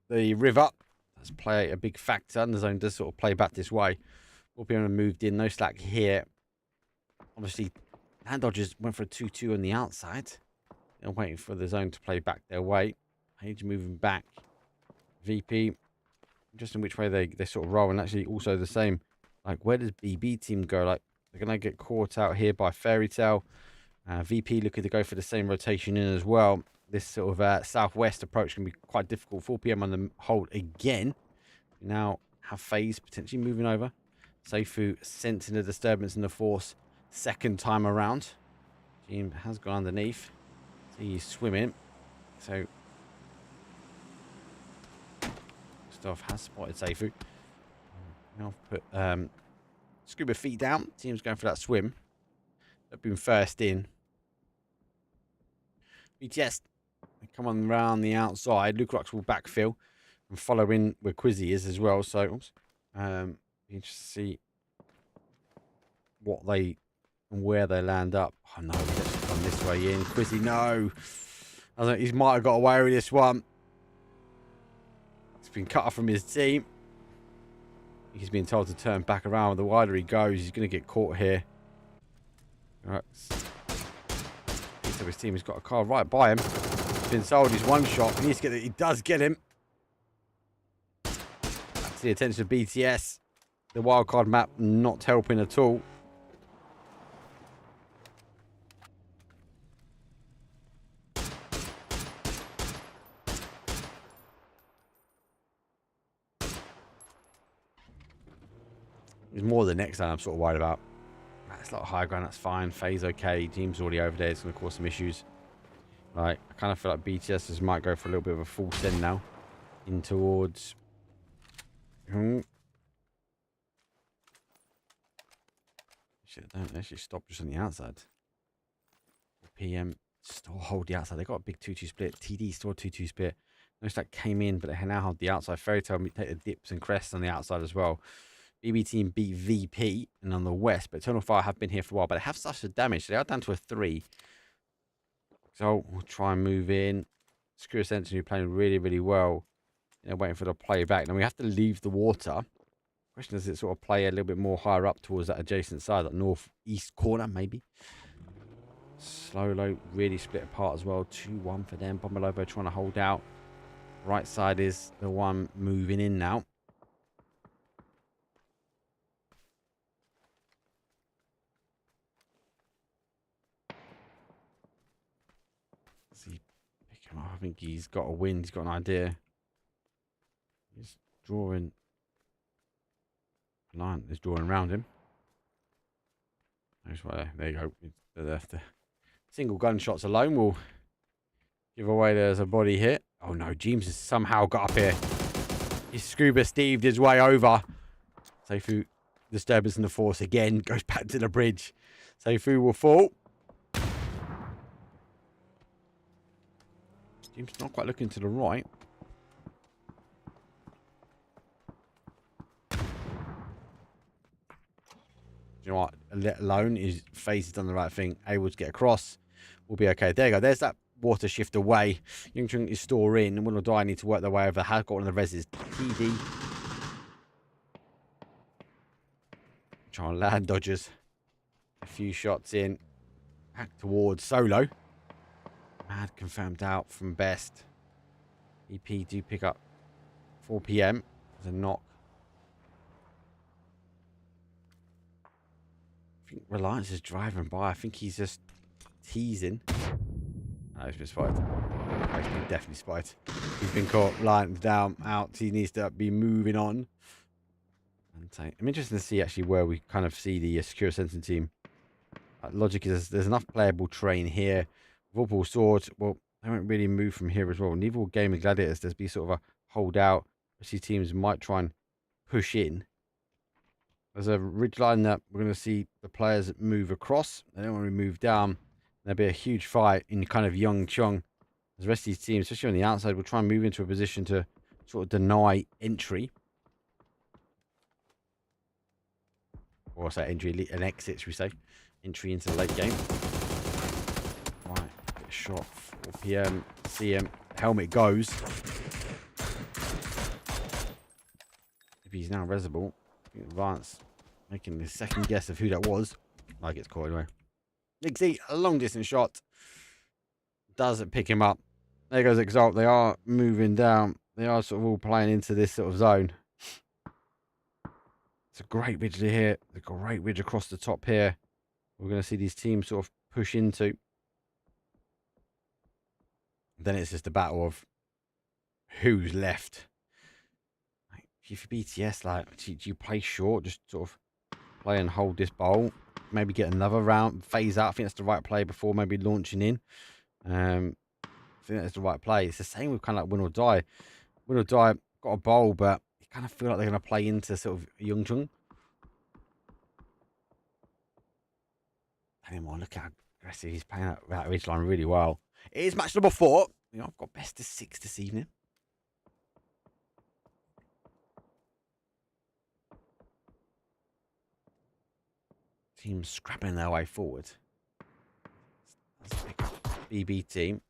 the river does play a big factor. And the zone does sort of play back this way. 4 p.m. have moved in. No slack here. Obviously, Hand Dodgers went for a 2-2 on the outside. They're waiting for the zone to play back their way. Page moving back. VP, just in which way they sort of roll. And actually also the same, like where does BB team go? Like they're going to get caught out here by Fairy Tale. VP looking to go for the same rotation in as well. This sort of southwest approach can be quite difficult. 4 p.m. on the hold again. We now have FaZe potentially moving over. Seifu sensing the disturbance in the force second time around. Team has gone underneath. He's swimming. So Gustav has spotted Seifu. Now put scuba feet down. Team's going for that swim. They've been first in. BTS come on around the outside. Luke Rocks will backfill and follow in where Quizzy is as well. So, oops. Be interested to see what they and where they land up. Oh no, let's come this way in. Quizzy, no. I think he might have got away with this one. He's been cut off from his team. He's been told to turn back around. The wider he goes, he's going to get caught here. All right. So his team has got a car right by him. He's been sold his one shot. He needs to get it. He does get him. That's the attention of BTS. The wildcard map not helping at all. It's more the next time I'm sort of worried about. That's not high ground, that's fine. FaZe okay. Team's already over there. It's going to cause some issues. Right, I kind of feel like BTS might go for a little bit of a full send now. In towards... Shit, don't actually stop just on the outside. PM still hold the outside. They got a big 2-2 split. TD still a 2-2 split. Notice that came in, but they now hold the outside. Fairy Tale take the dips and crests on the outside as well. BB team beat VP and on the west, but Eternal Fire have been here for a while, but they have such a damage. They are down to a 3. So we'll try and move in. Secure Sentinel playing really, really well. You know, waiting for the play back. Now we have to leave the water. Question is, it sort of play a little bit more higher up towards that adjacent side, that northeast corner maybe. Slow low really split apart as well. 2-1 for them. Bombelobo trying to hold out. Right side is the one moving in now. I think he's got a win. He's got an idea. He's drawing. Line is drawing around him. There you go. The single gunshots alone will give away there's a body hit. Oh no, James has somehow got up here. He's scuba Steved his way over. Seifu disturbance in the force again. Goes back to the bridge. Seifu will fall. James not quite looking to the right. You know what? Let alone is FaZe has done the right thing. Able to get across. We'll be okay. There you go. There's that water shift away. Youngchung is store in, and Will or Die need to work their way over. Has got one of the reses. TD. Trying to land dodgers. A few shots in. Back towards Solo. Mad confirmed out from Best. EP do pick up 4 p.m. There's a knock. I think Reliance is driving by. I think he's just teasing. No, he's been spotted. He's been definitely spotted. He's been caught lying down, out. He needs to be moving on. I'm interested to see actually where we kind of see the secure sensing team. Logic is there's enough playable terrain here. Vorpal Sword, well, they won't really move from here as well. Neither will Game of Gladiators. There's be sort of a holdout. These teams might try and push in. There's a ridge line that we're going to see the players move across. They don't want to move down. There'll be a huge fight in kind of Yeongcheon. The rest of these teams, especially on the outside, will try and move into a position to sort of deny entry. Or say entry and exit, should we say. Entry into the late game. Right, get a shot. 4 p.m. See him. Helmet goes. If he's now resible. Advance. Making the second guess of who that was. I gets caught anyway. Nixie, a long distance shot. Doesn't pick him up. There goes Exalt. They are moving down. They are sort of all playing into this sort of zone. It's a great ridge here. A great ridge across the top here. We're going to see these teams sort of push into. Then it's just a battle of who's left. If you're BTS, like, do you play short? Just sort of play and hold this bowl. Maybe get another round, phase out. I think that's the right play before maybe launching in. I think that's the right play. It's the same with kind of like Win or Die. Win or Die got a bowl, but you kind of feel like they're going to play into sort of Yeongcheon. Anymore, look how aggressive he's playing that ridge line really well. It is match number 4. You know, I've got best of 6 this evening. Teams scrapping their way forward. Let's pick up BB team.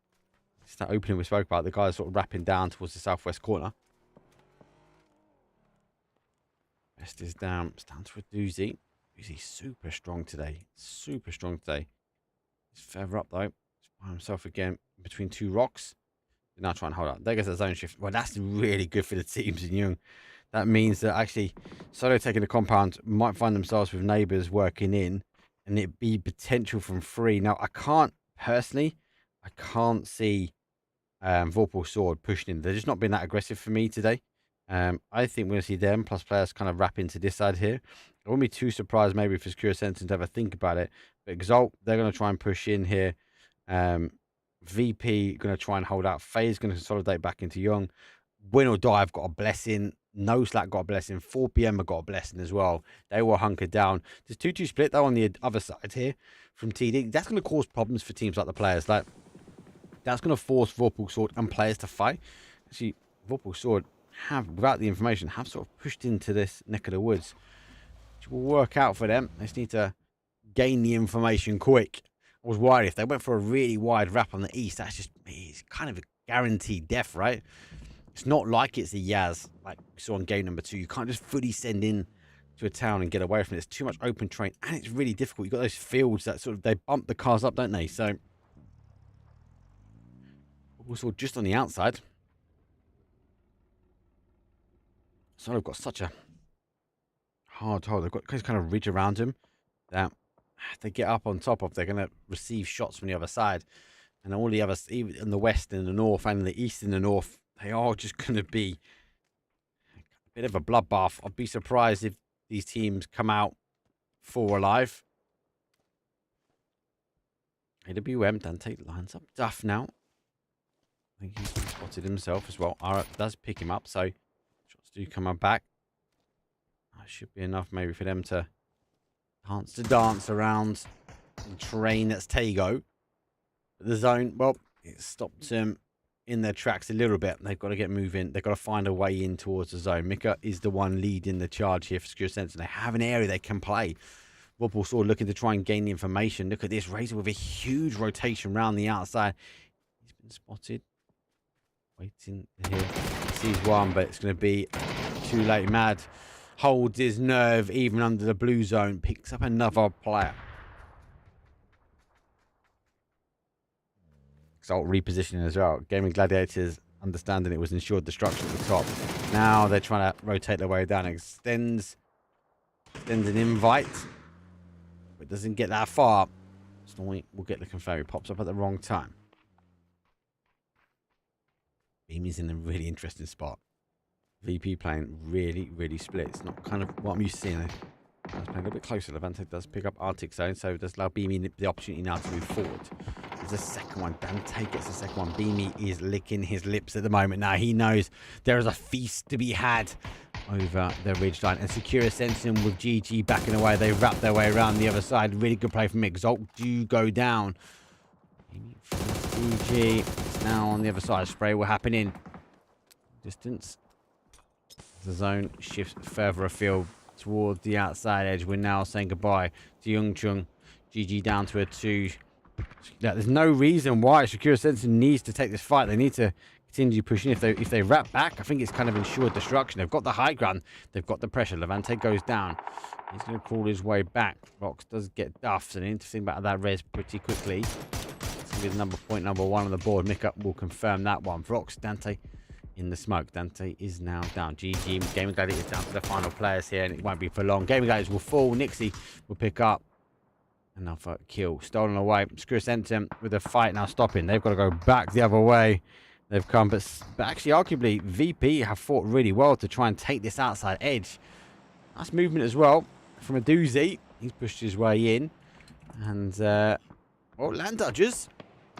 It's that opening we spoke about. The guys sort of wrapping down towards the southwest corner. Best is down. It's down to a doozy. Doozy's super strong today. Super strong today. He's further up though. He's by himself again between 2 rocks. They're now trying to hold up. There goes the zone shift. Well, that's really good for the teams in Young. That means that actually Solo taking the compound might find themselves with neighbours working in, and it be potential from 3. Now, I can't see Vorpal Sword pushing in. They're just not been that aggressive for me today. I think we're going to see them plus players kind of wrap into this side here. I wouldn't be too surprised maybe if Secure Sentence to ever think about it. But Exalt, they're going to try and push in here. VP going to try and hold out. Faye's going to consolidate back into Young. Win or Die, I've got a blessing. No Slack got a blessing. 4 p.m. have got a blessing as well. They were hunkered down. There's 2-2 split though on the other side here from TD. That's going to cause problems for teams like the players. Like, that's going to force Vorpal Sword and players to fight. Actually, Vorpal Sword have, without the information, have sort of pushed into this neck of the woods. Which will work out for them. They just need to gain the information quick. I was worried if they went for a really wide wrap on the east, that's just, it's kind of a guaranteed death, right? It's not like it's a Yaz, like we saw on game number 2. You can't just fully send in to a town and get away from it. It's too much open terrain, and it's really difficult. You've got those fields that sort of, they bump the cars up, don't they? So, also just on the outside. So they've got such a hard hold. They've got this kind of ridge around them that if they get up on top of, they're going to receive shots from the other side. And all the others, even in the west, in the north, and in the east, in the north, they are just going to be a bit of a bloodbath. I'd be surprised if these teams come out 4 alive. AWM, Dante lines up Duff now. I think he's spotted himself as well. Arat does pick him up, so shots do come back. That should be enough maybe for them to dance around the terrain that's Tago. But the zone, well, it stopped them in their tracks a little bit. They've got to get moving. They've got to find a way in towards the zone. Mika is the one leading the charge here for Secure Sense, and they have an area they can play. Vorpal Sword looking to try and gain the information. Look at this. Razor with a huge rotation around the outside. spotted. Waiting here. Sees one, but it's going to be too late. Mad holds his nerve even under the blue zone. Picks up another player. Exalt repositioning as well. Gaming Gladiators understanding it was ensured destruction at the top. Now they're trying to rotate their way down. Extends an invite. But doesn't get that far. Stormy will get the confirm. He pops up at the wrong time. Beamy's in a really interesting spot. VP playing really, really split. It's not kind of what I'm used to seeing. Playing a little bit closer. Levante does pick up Arctic Zone, so it does allow Beamy the opportunity now to move forward. There's a second one. Dante gets the second one. Beamy is licking his lips at the moment. Now he knows there is a feast to be had over the ridgeline. And Secura sensing with GG backing away. They wrap their way around the other side. Really good play from Exalt. Do go down. GG. It's now on the other side. Spray will happen in distance. The zone shifts further afield towards the outside edge. We're now saying goodbye to Youngchung. GG down to a 2. There's no reason why Shakira Sensen needs to take this fight. They need to continue pushing. If they wrap back, I think it's kind of ensured destruction. They've got the high ground. They've got the pressure. Levante goes down. He's going to crawl his way back. Rox does get duffed. And interesting about that res pretty quickly. It's going to be point number 1 on the board. Mickup will confirm that one. Rox, Dante in the smoke. Dante is now down. GG. Gaming Gladiators down to the final players here. And it won't be for long. Gaming Gladiators will fall. Nixie will pick up another kill. Stolen away. Screw Sentim with a fight now stopping. They've got to go back the other way. They've come, but actually, arguably, VP have fought really well to try and take this outside edge. Nice movement as well from a doozy. He's pushed his way in. And, well, land dodgers.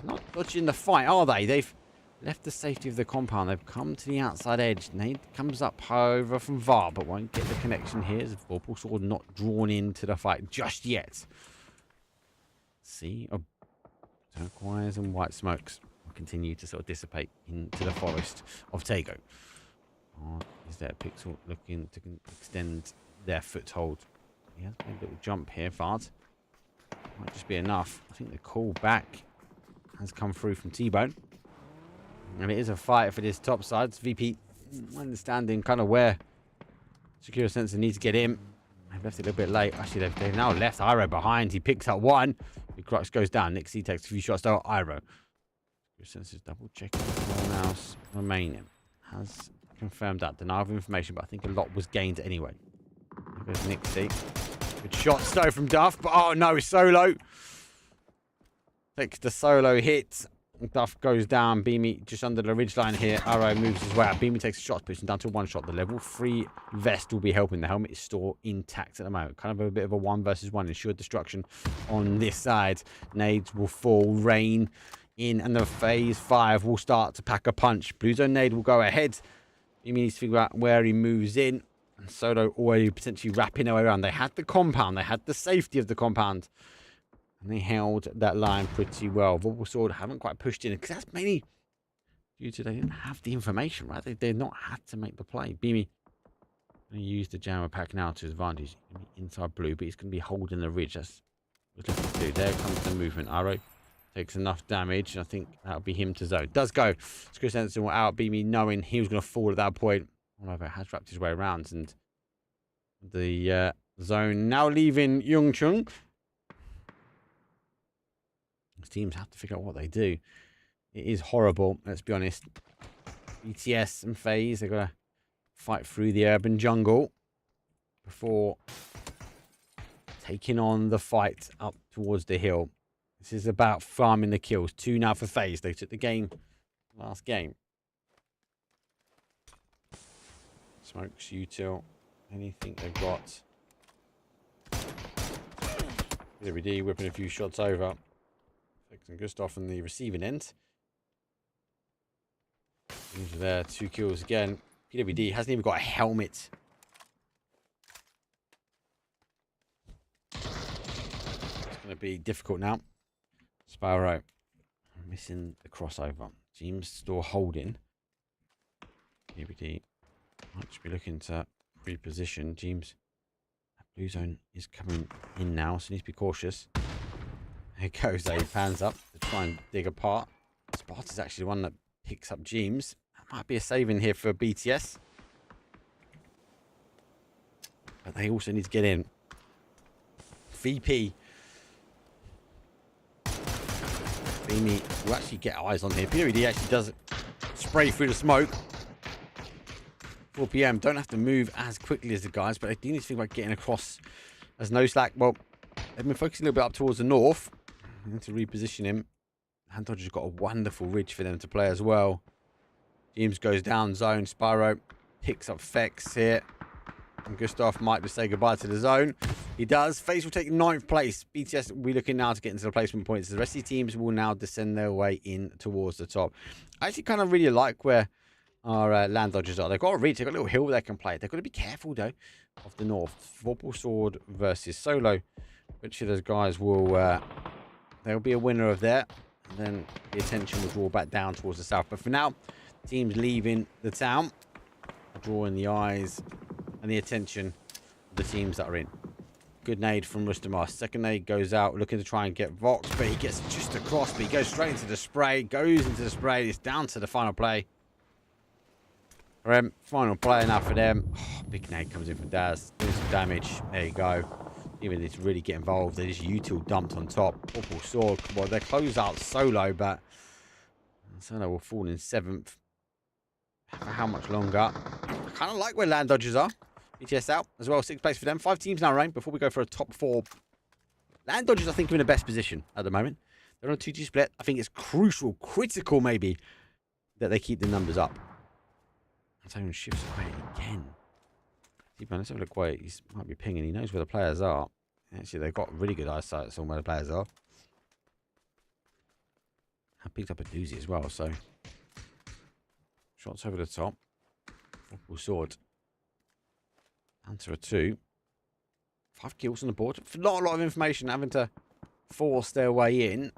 Not dodging the fight, are they? They've left the safety of the compound. They've come to the outside edge. Nade comes up over from VAR, but won't get the connection here. As Vorpal Sword not drawn into the fight just yet. See, turquoise and white smokes will continue to sort of dissipate into the forest of Tago. Is there a Pixel looking to extend their foothold? He has made a little jump here, Vard. Might just be enough. I think the call back has come through from T-Bone. And it is a fight for this top side. VP understanding kind of where Secure Sensor needs to get in. They've left it a little bit late. Actually, they've now left Iro behind. He picks up one. The Crux goes down. Nixie takes a few shots though. Iro. Senses double checking. Someone else remaining. Has confirmed that. Denial of information, but I think a lot was gained anyway. There goes Nixie. Good shot though from Duff, but oh no, solo. Takes the solo hit. Duff goes down. Beamy just under the ridgeline here. Arrow moves his way out. Beamy takes a shot, pushing down to 1 shot. The level 3 vest will be helping. The helmet is still intact at the moment. Kind of a bit of a 1 versus 1. Ensured destruction on this side. Nades will fall. Rain in, and the phase 5 will start to pack a punch. Blue Zone Nade will go ahead. Beamy needs to figure out where he moves in. And Solo already potentially wrapping their way around. They had the compound. They had the safety of the compound. And they held that line pretty well. Vorpal Sword haven't quite pushed in, because that's mainly due to they didn't have the information, right? They did not have to make the play. Beamy going to use the jammer pack now to his advantage. Inside blue, but he's going to be holding the ridge. That's what he's looking to do. There comes the movement. Arrow takes enough damage. I think that'll be him to zone. Does go. Screw Sensen will out. Beamy knowing he was going to fall at that point. However, has wrapped his way around. And the zone now leaving Youngchung. Teams have to figure out what they do. It is horrible, let's be honest. BTS and FaZe, they've got to fight through the urban jungle before taking on the fight up towards the hill. This is about farming the kills. 2 now for FaZe. They took the game last game. Smokes, util, anything they've got. WD whipping a few shots over. And Gustav on the receiving end. Into there, 2 kills again. PWD hasn't even got a helmet. It's going to be difficult now. Sparrow missing the crossover. James still holding. PWD might just be looking to reposition. James, blue zone is coming in now, so he needs to be cautious. Here goes, he pans up to try and dig apart. Spot is actually the one that picks up James. That might be a saving here for BTS. But they also need to get in. VP. Beamy will actually get eyes on here. PWD actually does spray through the smoke. 4 PM. Don't have to move as quickly as the guys, but they do need to think about getting across. There's no slack. Well, they've been focusing a little bit up towards the north. I need to reposition him. Hand Dodger's got a wonderful ridge for them to play as well. James goes down zone. Spyro picks up Fex here. And Gustav might just say goodbye to the zone. He does. FaZe will take 9th place. BTS will be looking now to get into the placement points. The rest of the teams will now descend their way in towards the top. I actually kind of really like where our land dodgers are. They've got a reach. They've got a little hill they can play. They've got to be careful, though, of the north. Vorpal Sword versus Solo. Which of those guys will... there'll be a winner of that. And then the attention will draw back down towards the south. But for now, teams leaving the town. Drawing the eyes and the attention of the teams that are in. Good nade from Rustamar. Second nade goes out, looking to try and get Vox, but he gets just across, but he goes straight into the spray, goes into the spray. It's down to the final play. For them, final play now for them. Oh, big nade comes in from Daz, doing some damage. There you go. Even need to really get involved. They just util dumped on top. Purple Sword. Well, their closeout Solo, but Solo will fall in 7th. For how much longer? I kind of like where land dodgers are. BTS out as well. 6th place for them. 5 teams now, Rain. Before we go for a top 4. Land dodgers, I think, are in the best position at the moment. They're on a 2-2 split. I think it's crucial, critical maybe, that they keep the numbers up. Antonio shifts away again. T-Man, let's have a look where he might be pinging. He knows where the players are. Actually, they've got really good eyesight on where the players are. I picked up a doozy as well, so... Shots over the top. Purple Sword. Answer a 2. 5 kills on the board. Not a lot of information having to force their way in.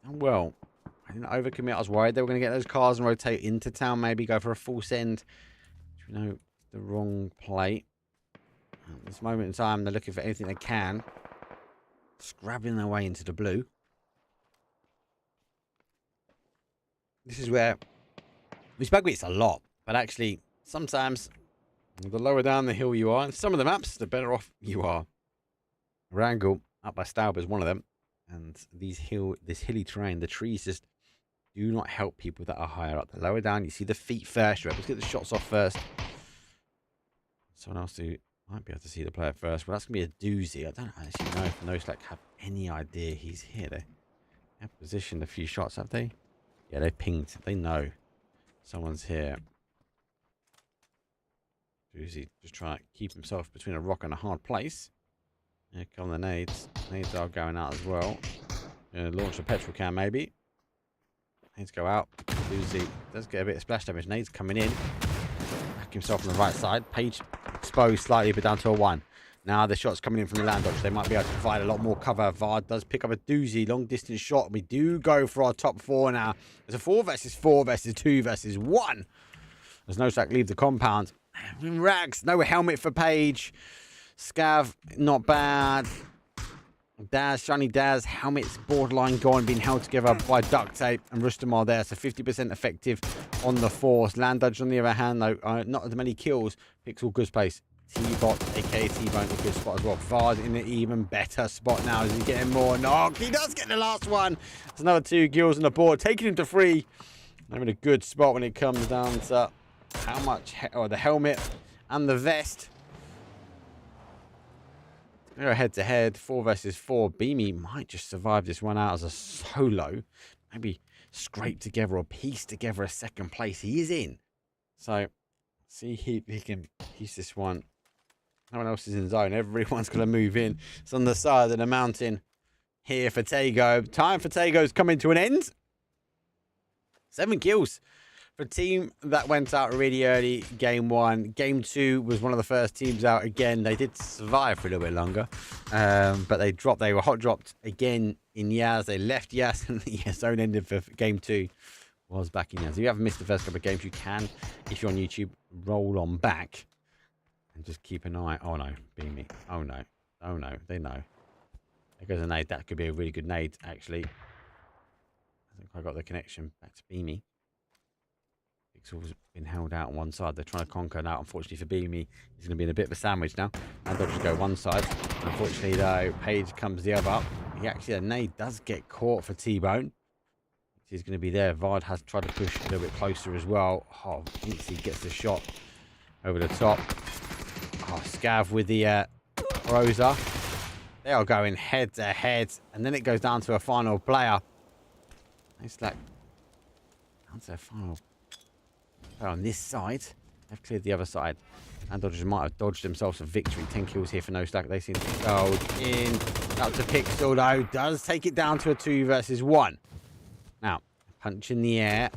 And well, I didn't overcommit. I was worried they were going to get those cars and rotate into town, maybe go for a full send. Which we know the wrong play. At this moment in time, they're looking for anything they can. Scrabbling their way into the blue. This is where we spoke about this a lot, but actually, sometimes the lower down the hill you are, and some of the maps, the better off you are. Wrangle up by Staub is one of them, and this hilly terrain, the trees just do not help people that are higher up. The lower down, you see the feet first. Let's get the shots off first. Someone else who might be able to see the player first. Well, that's going to be a doozy. I don't actually know if Noslak have any idea he's here. They have positioned a few shots, have they? Yeah, they pinged. They know someone's here. Doozy just trying to keep himself between a rock and a hard place. Here come the nades. Nades are going out as well. Gonna launch a petrol can maybe. Nades go out. Doozy does get a bit of splash damage. Nades coming in. Back himself on the right side. Page exposed slightly, but down to a 1. Now the shot's coming in from the land dodge. They might be able to provide a lot more cover. Vard does pick up a doozy, long distance shot. We do go for our top 4 now. It's a 4 versus 4 versus 2 versus 1. There's no sack leave the compound. Rags, no helmet for Page. Scav, not bad. Daz, Shiny Daz, helmet's borderline gone, being held together by duct tape. And Rustamar there, so 50% effective on the force. Land dodge on the other hand, though, not as many kills. Pixel good space. T-Bot, aka T-Bone, a good spot as well. Vard in an even better spot now as he's getting more knocked. He does get the last one. There's another 2 kills on the board, taking him to 3. I'm in a good spot when it comes down to how much, or the helmet and the vest. They're head to head, 4 versus 4. Beamy might just survive this one out as a solo. Maybe scrape together or piece together a 2nd place. He is in. So, see he can piece this one. No one else is in zone. Everyone's going to move in. It's on the side of the mountain here for Tago. Time for Tago's coming to an end. 7 kills for a team that went out really early. Game 1. Game 2 was one of the first teams out again. They did survive for a little bit longer. But they dropped. They were hot dropped again in Yaz. They left Yaz and the zone ended for game 2. Was back in Yaz. If you haven't missed the first couple of games, you can, if you're on YouTube, roll on back. And just keep an eye. Oh no, Beamy. Oh no. Oh no, they know. There goes a nade. That could be a really good nade, actually. think I got the connection back to Beamy. Pixel's been held out on one side. They're trying to conquer now. Unfortunately for Beamy, he's going to be in a bit of a sandwich now. And they'll just go one side. Unfortunately, though, Page comes the other. He actually, a nade does get caught for T-Bone. He's going to be there. Vard has tried to push a little bit closer as well. Oh, Inksy gets the shot over the top. Oh, Scav with the Rosa. They are going head to head. And then it goes down to a final player. It's like down to a final player on this side. They've cleared the other side. And Dodgers might have dodged themselves a victory. 10 kills here for No Slack. They seem to go in. Out to Pixel, though. Does take it down to a 2 versus 1. Now, punch in the air.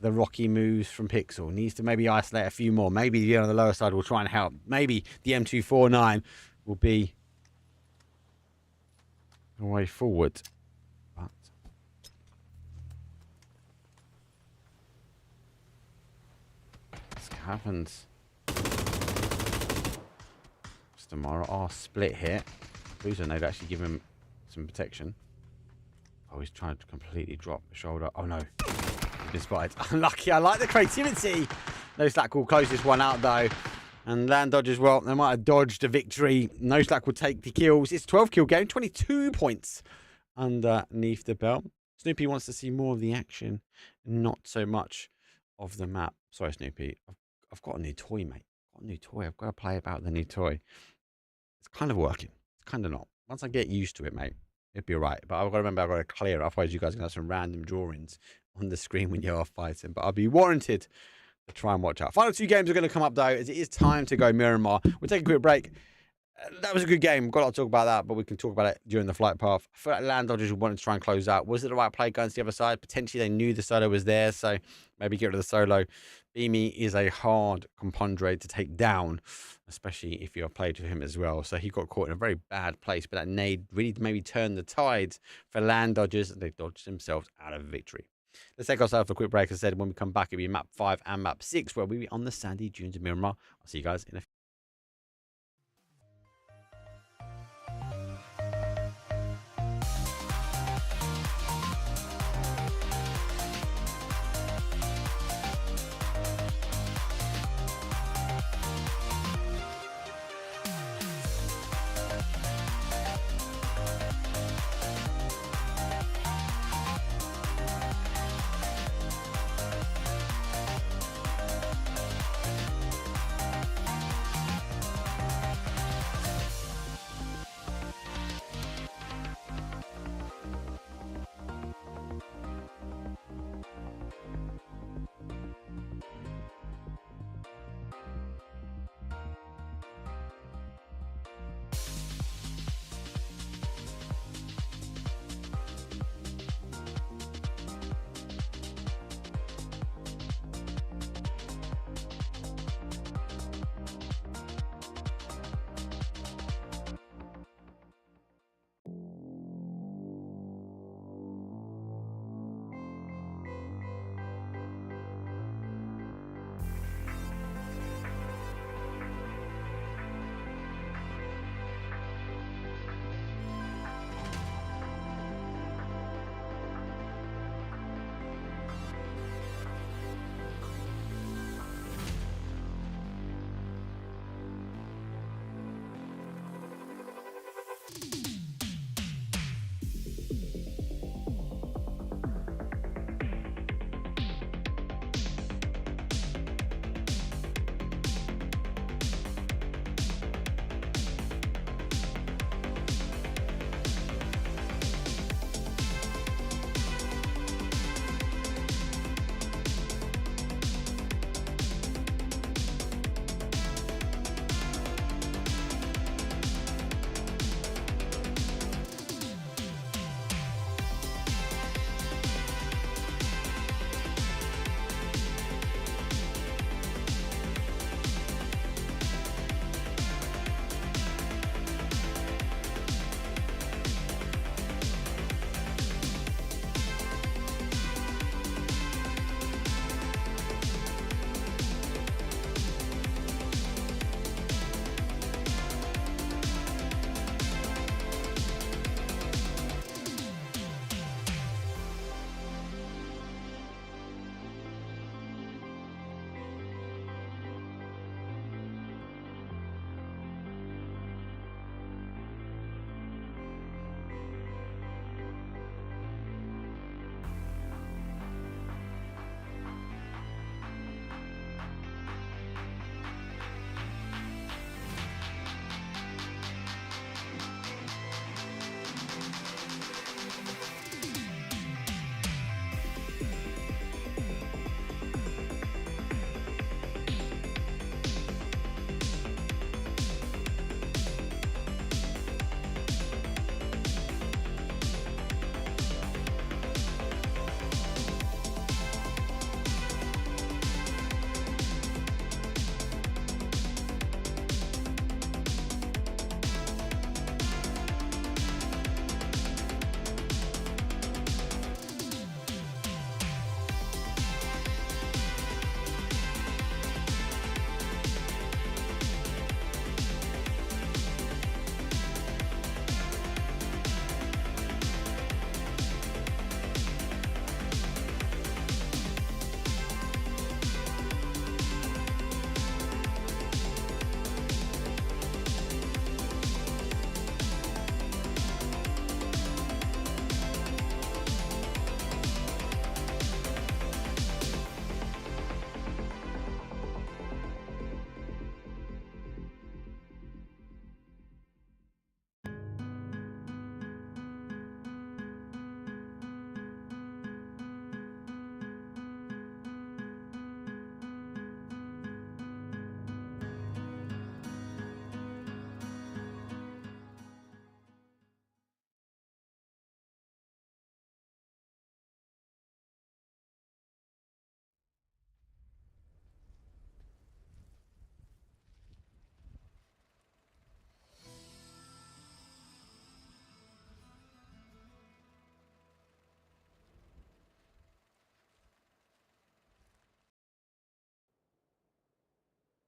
The rocky moves from Pixel. Needs to maybe isolate a few more. Maybe the on the lower side will try and help. Maybe the M249 will be the way forward. But this happens. Tomorrow are split here. Boozer they've actually given him some protection. Oh, he's trying to completely drop the shoulder. Oh no. He's been spotted. Unlucky. I like the creativity. No Slack will close this one out though. And Land Dodge as well. They might have dodged a victory. No Slack will take the kills. It's a 12 kill game. 22 points underneath the belt. Snoopy wants to see more of the action. Not so much of the map. Sorry, Snoopy. I've got a new toy, mate. I've got a new toy. I've got to play about the new toy. It's kind of working. It's kind of not. Once I get used to it, mate, it'll be all right. But I've got to remember, I've got to clear it. Otherwise, you guys are going to have some random drawings on the screen when you're fighting. But I'll be warranted to try and watch out. Final 2 games are going to come up, though, as it is time to go Miramar. We'll take a quick break. That was a good game. Got a lot to talk about that, but we can talk about it during the flight path. I feel like Land Dodgers wanted to try and close out. Was it the right play going to the other side? Potentially, they knew the solo was there, so maybe get rid of the solo. Beamy is a hard compondre to take down, especially if you've played with him as well. So he got caught in a very bad place, but that nade really maybe turned the tides for Land Dodgers, and they dodged themselves out of victory. Let's take ourselves a quick break. As I said, when we come back, it'll be map 5 and map 6, where we'll be on the sandy dunes of Miramar. I'll see you guys in a few.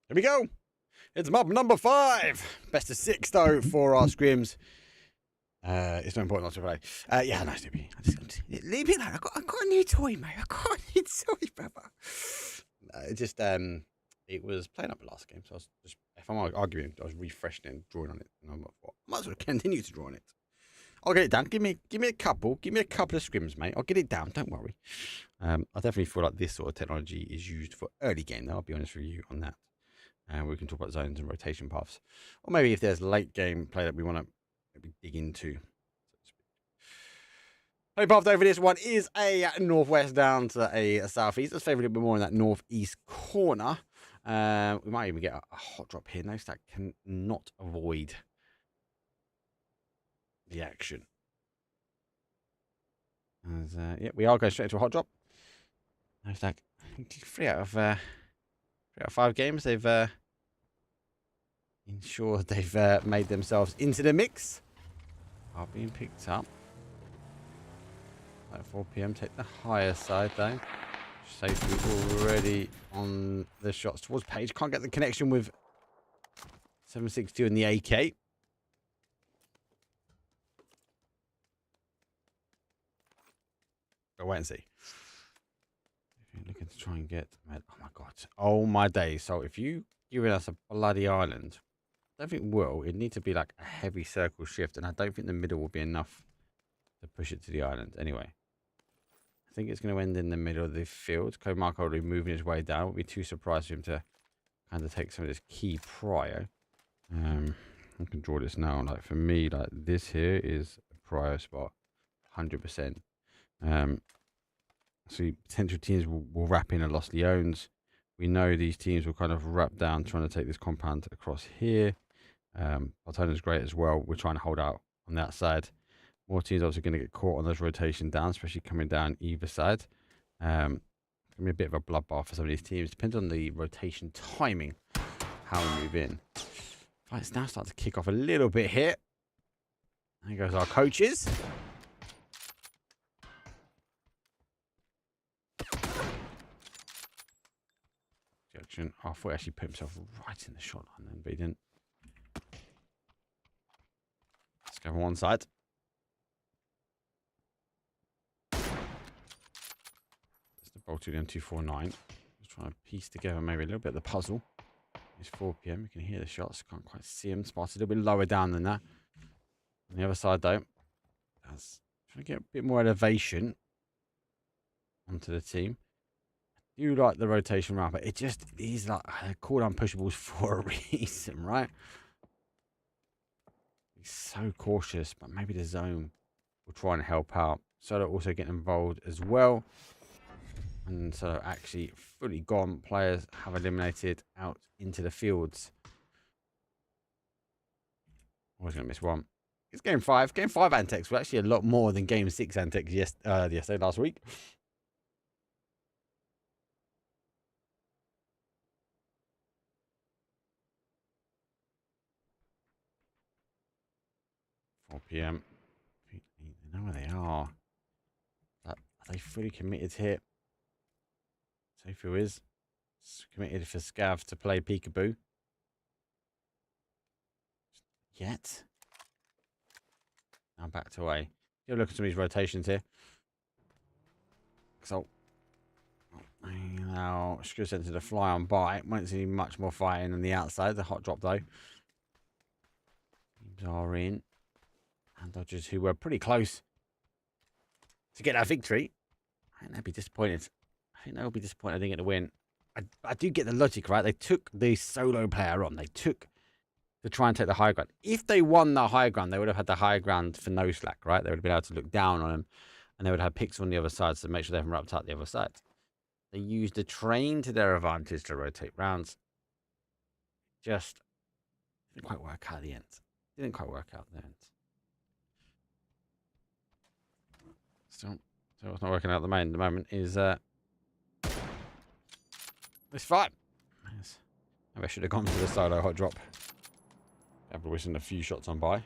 Here we go. It's mob number 5. Best of 6 though for our scrims. It's not important not to play. Yeah, nice to be. Leave it alone. I got a new toy, mate. I got a new toy, brother. It was playing up the last game, so I was just, if I'm arguing, I was refreshing and drawing on it, and I'm like, what? I might as well continue to draw on it. I'll get it down. Give me a couple of scrims, mate. I'll get it down. Don't worry. I definitely feel like this sort of technology is used for early game. Though I'll be honest with you on that. And we can talk about zones and rotation paths, or maybe if there's late game play that we want to maybe dig into. Play path over this one is a northwest down to a southeast. Let's favour a little bit more in that northeast corner. We might even get a hot drop here. No stack cannot avoid the action. Yeah, we are going straight to a hot drop. No stack. 3 out of 5 games. They've ensured they've made themselves into the mix. Are being picked up. At 4 p.m. Take the higher side though. Safely already on the shots towards Page. Can't get the connection with 762 in the AK. But wait and see. If you're looking to try and get, oh my god, oh my days. So if you giving us a bloody island, I don't think will. It needs to be like a heavy circle shift, and I don't think the middle will be enough to push it to the island. Anyway, I think it's going to end in the middle of the field. Code Mark already moving his way down. Won't be too surprised for him to kind of take some of this key prio. I can draw this now. Like for me, like this here is a prio spot, 100%. So potential teams will wrap in a Los Leones. We know these teams will kind of wrap down trying to take this compound across here. Bartona's great as well. We're trying to hold out on that side. More teams obviously going to get caught on those rotation down, especially coming down either side. Going to be a bit of a bloodbath for some of these teams. Depends on the rotation timing, how we move in. Right, it's now starting to kick off a little bit here. There goes our coaches. Oh, I thought he actually put himself right in the shot line then, but he didn't. Let's go on one side. It's the Boltulian 249. Just trying to piece together maybe a little bit of the puzzle. It's 4 p.m. You can hear the shots. Can't quite see them. Spot's a little bit lower down than that. On the other side, though, that's trying to get a bit more elevation onto the team. You like the rotation round, but it just is like called unpushables for a reason, right? He's so cautious, but maybe the zone will try and help out. Solo also getting involved as well. And so actually fully gone. Players have eliminated out into the fields. Always going to miss one. It's game 5. Game 5 antics were actually a lot more than game 6 antics yesterday, last week. PM. They know where they are. Are they fully committed here? Sofu is committed for Scav to play peekaboo. Yet. Now back to away. Go look at some of these rotations here. So now Scrims into the fly on by. Won't see much more fighting on the outside. The hot drop though. Teams are in. And Dodgers, who were pretty close to get that victory. I think they'll be disappointed. I didn't get the win. I do get the logic, right? They took the solo player on. They took to try and take the high ground. If they won the high ground, they would have had the high ground for no slack, right? They would have been able to look down on them, and they would have picks on the other side to make sure they haven't wrapped out the other side. They used the train to their advantage to rotate rounds. Just didn't quite work out at the end. So what's not working out at the moment is this fight. Yes. Maybe I should have gone for the solo hot drop. After wishing a few shots on by.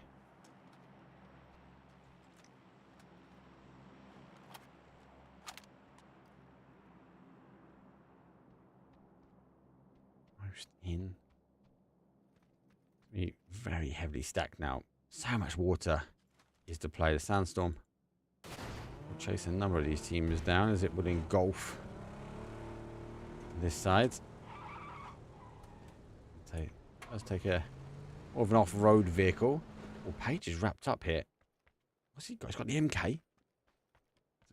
Post in. Be very heavily stacked now. So much water is to play. The sandstorm will chase a number of these teams down as it would engulf this side. Let's take a more of an off-road vehicle. Well, Page is wrapped up here. What's he got? He's got the MK. Hasn't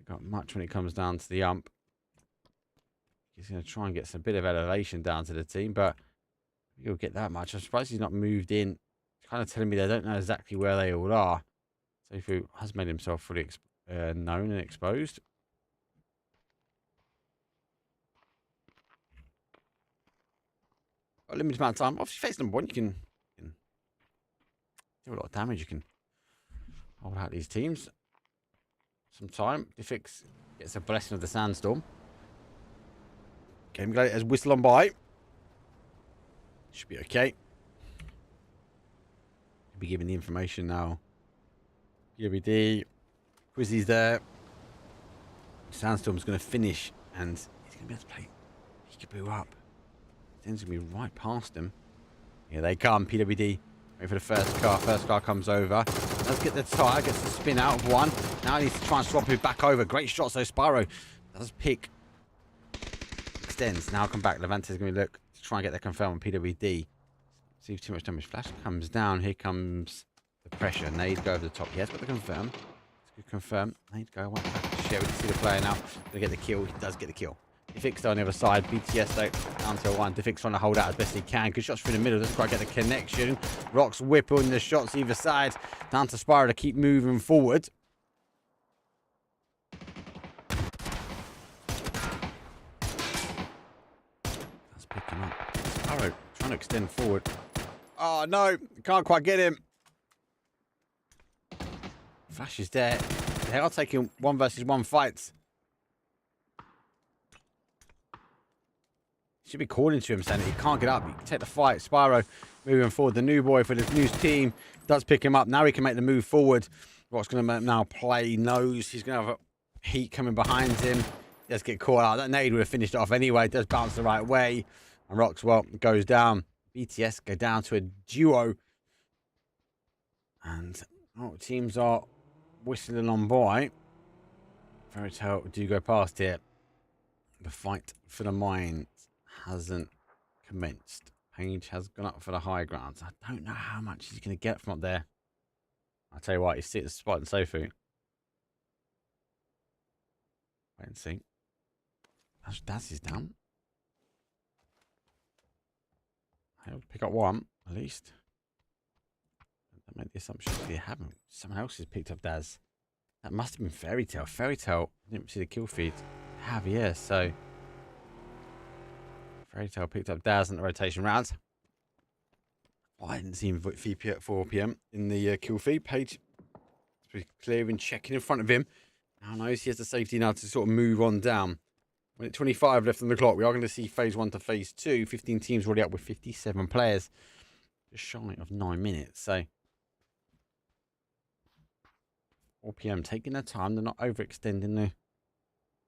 got much when it comes down to the ump. He's going to try and get some bit of elevation down to the team, but he'll get that much. I'm surprised he's not moved in. It's kind of telling me they don't know exactly where they all are. Sofu has made himself fully known and exposed. Got a limited amount of time. Obviously, face number one, you can do a lot of damage. You can hold out these teams. Some time. Diffix gets a blessing of the sandstorm. Game Gladiators whistle on by. Should be okay. He'll be giving the information now. PWD. Quizzy's there. Sandstorm's going to finish and he's going to be able to play peekaboo up. Things going to be right past him. Here they come. PWD. Wait for the first car. First car comes over. Let's get the tire. Gets the spin out of one. Now he needs to try and swap it back over. Great shot. So Spyro does pick. Extends. Now come back. Levante's going to look to try and get the confirm on PWD. See if too much damage. Flash comes down. Here comes the pressure. Nade go over the top. He has got the confirm. It's good confirm. Nade go. One back. Share. We can see the player now. Going to get the kill. He does get the kill. Diffix on the other side. BTS though down to one. Diffix trying to hold out as best he can. Good shots through the middle. Doesn't quite get the connection. Rocks whipping the shots either side. Down to Spyro to keep moving forward. Let's pick him up. Spyro trying to extend forward. Oh no, can't quite get him. Flash is there. They are taking 1 versus 1 fights. Should be calling to him saying that he can't get up. He can take the fight. Spyro moving forward. The new boy for this new team does pick him up. Now he can make the move forward. Rock's going to now play. Knows he's going to have a heat coming behind him. He does get caught out. That nade would have finished it off anyway. Does bounce the right way. And Rock's, well, goes down. BTS go down to a duo. And teams are whistling on by. Fairy Tale do go past here. The fight for the mine hasn't commenced. Page has gone up for the high ground. I don't know how much he's going to get from up there. I'll tell you what, he's sitting at the spot in Sofu. Wait and see. Daz is down. He'll pick up one, at least. I made the assumption they haven't. Someone else has picked up Daz. That must have been Fairy Tale. Fairy Tale, I didn't see the kill feed. Have, yeah, so Fairy Tale picked up Daz in the rotation round. I didn't see him VP at 4 PM in the kill feed. Page is pretty clear in checking in front of him. Now knows he has the safety now to sort of move on down. With 25 left on the clock, we are going to see phase 1 to phase 2. 15 teams already up with 57 players. Just shy of 9 minutes. So 4 PM taking their time. They're not overextending.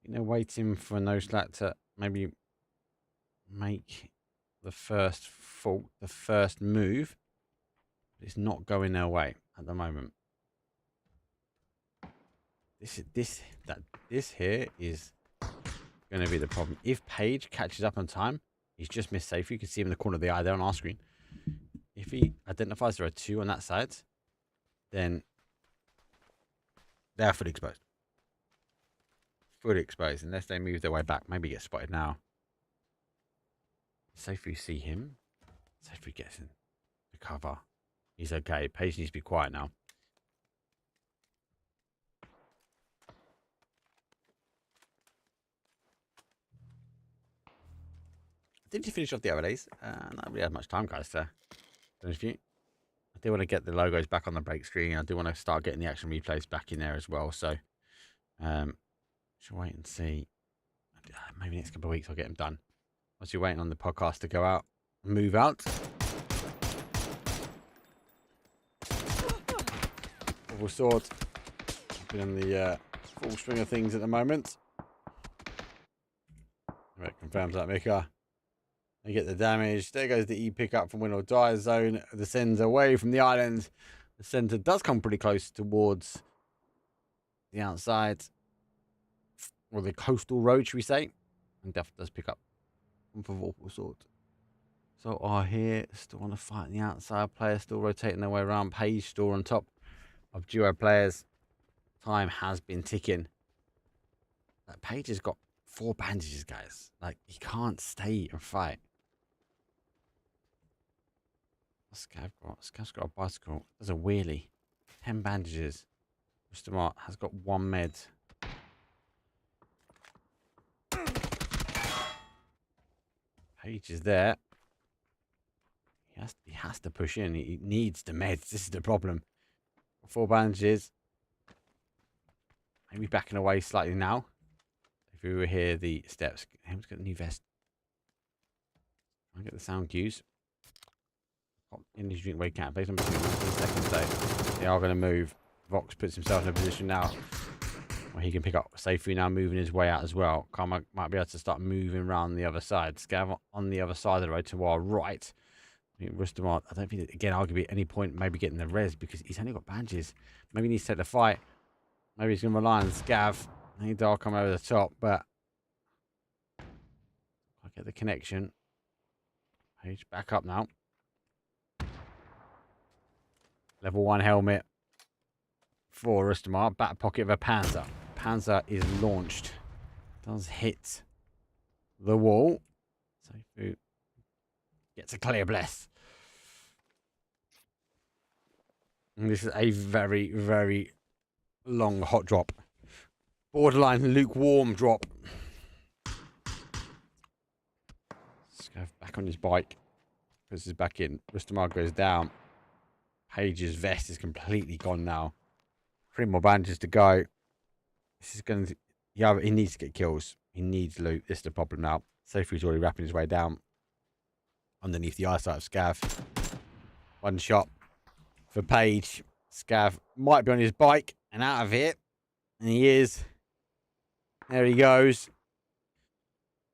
They're waiting for No Slack to maybe make the first fault, the first move. But it's not going their way at the moment. This here is going to be the problem. If Page catches up on time, he's just missed safe. You can see him in the corner of the eye there on our screen. If he identifies there are 2 on that side, then they're fully exposed. Fully exposed, unless they move their way back. Maybe get spotted now. Safe we see him. Safe we gets in the cover. He's okay. Page needs to be quiet now. Did you finish off the other days? Not really had much time, guys, to finish you. I do want to get the logos back on the break screen. I do want to start getting the action replays back in there as well. So, should wait and see. Maybe next couple of weeks I'll get them done. Once you're waiting on the podcast to go out, move out. Double sword. Been in the full swing of things at the moment. Right, confirms that, Mika. They get the damage. There goes the E pickup from win or die zone. Descends away from the island. The center does come pretty close towards the outside. Or the coastal road, should we say. And Def does pick up one for Vorpal Sword. So here, still on the fight on the outside. Players still rotating their way around. Page still on top of duo players. Time has been ticking. That Page has got 4 bandages, guys. Like, he can't stay and fight. Scav's got a bicycle. There's a wheelie. 10 bandages. Mr. Mart has got 1 med. Page is there. He has to push in. He needs the meds. This is the problem. 4 bandages. Maybe backing away slightly now. If we were here, the steps. Him's got a new vest. I get the sound cues. Energy drink wake out. Based on 15 seconds though. They are going to move. Vox puts himself in a position now where he can pick up safely now, moving his way out as well. Carmack might be able to start moving around the other side. Scav on the other side of the road to our right. Rustamart, I don't think, again, arguably at any point maybe getting the res because he's only got bandages. Maybe he needs to take the fight. Maybe he's going to rely on Scav. I think I'll come over the top, but I'll get the connection. Page back up now. Level 1 helmet for Rustamart. Back pocket of a Panzer. Panzer is launched. Does hit the wall. Seifu gets a clear bless. And this is a very, very long hot drop. Borderline lukewarm drop. Scav back on his bike. Puts his back in. Rustamart goes down. Page's vest is completely gone now. 3 more bandages to go. This is going to... Yeah, he needs to get kills. He needs loot. This is the problem now. Seifu's already wrapping his way down. Underneath the eyesight of Scav. 1 shot for Page. Scav might be on his bike and out of here. And he is. There he goes.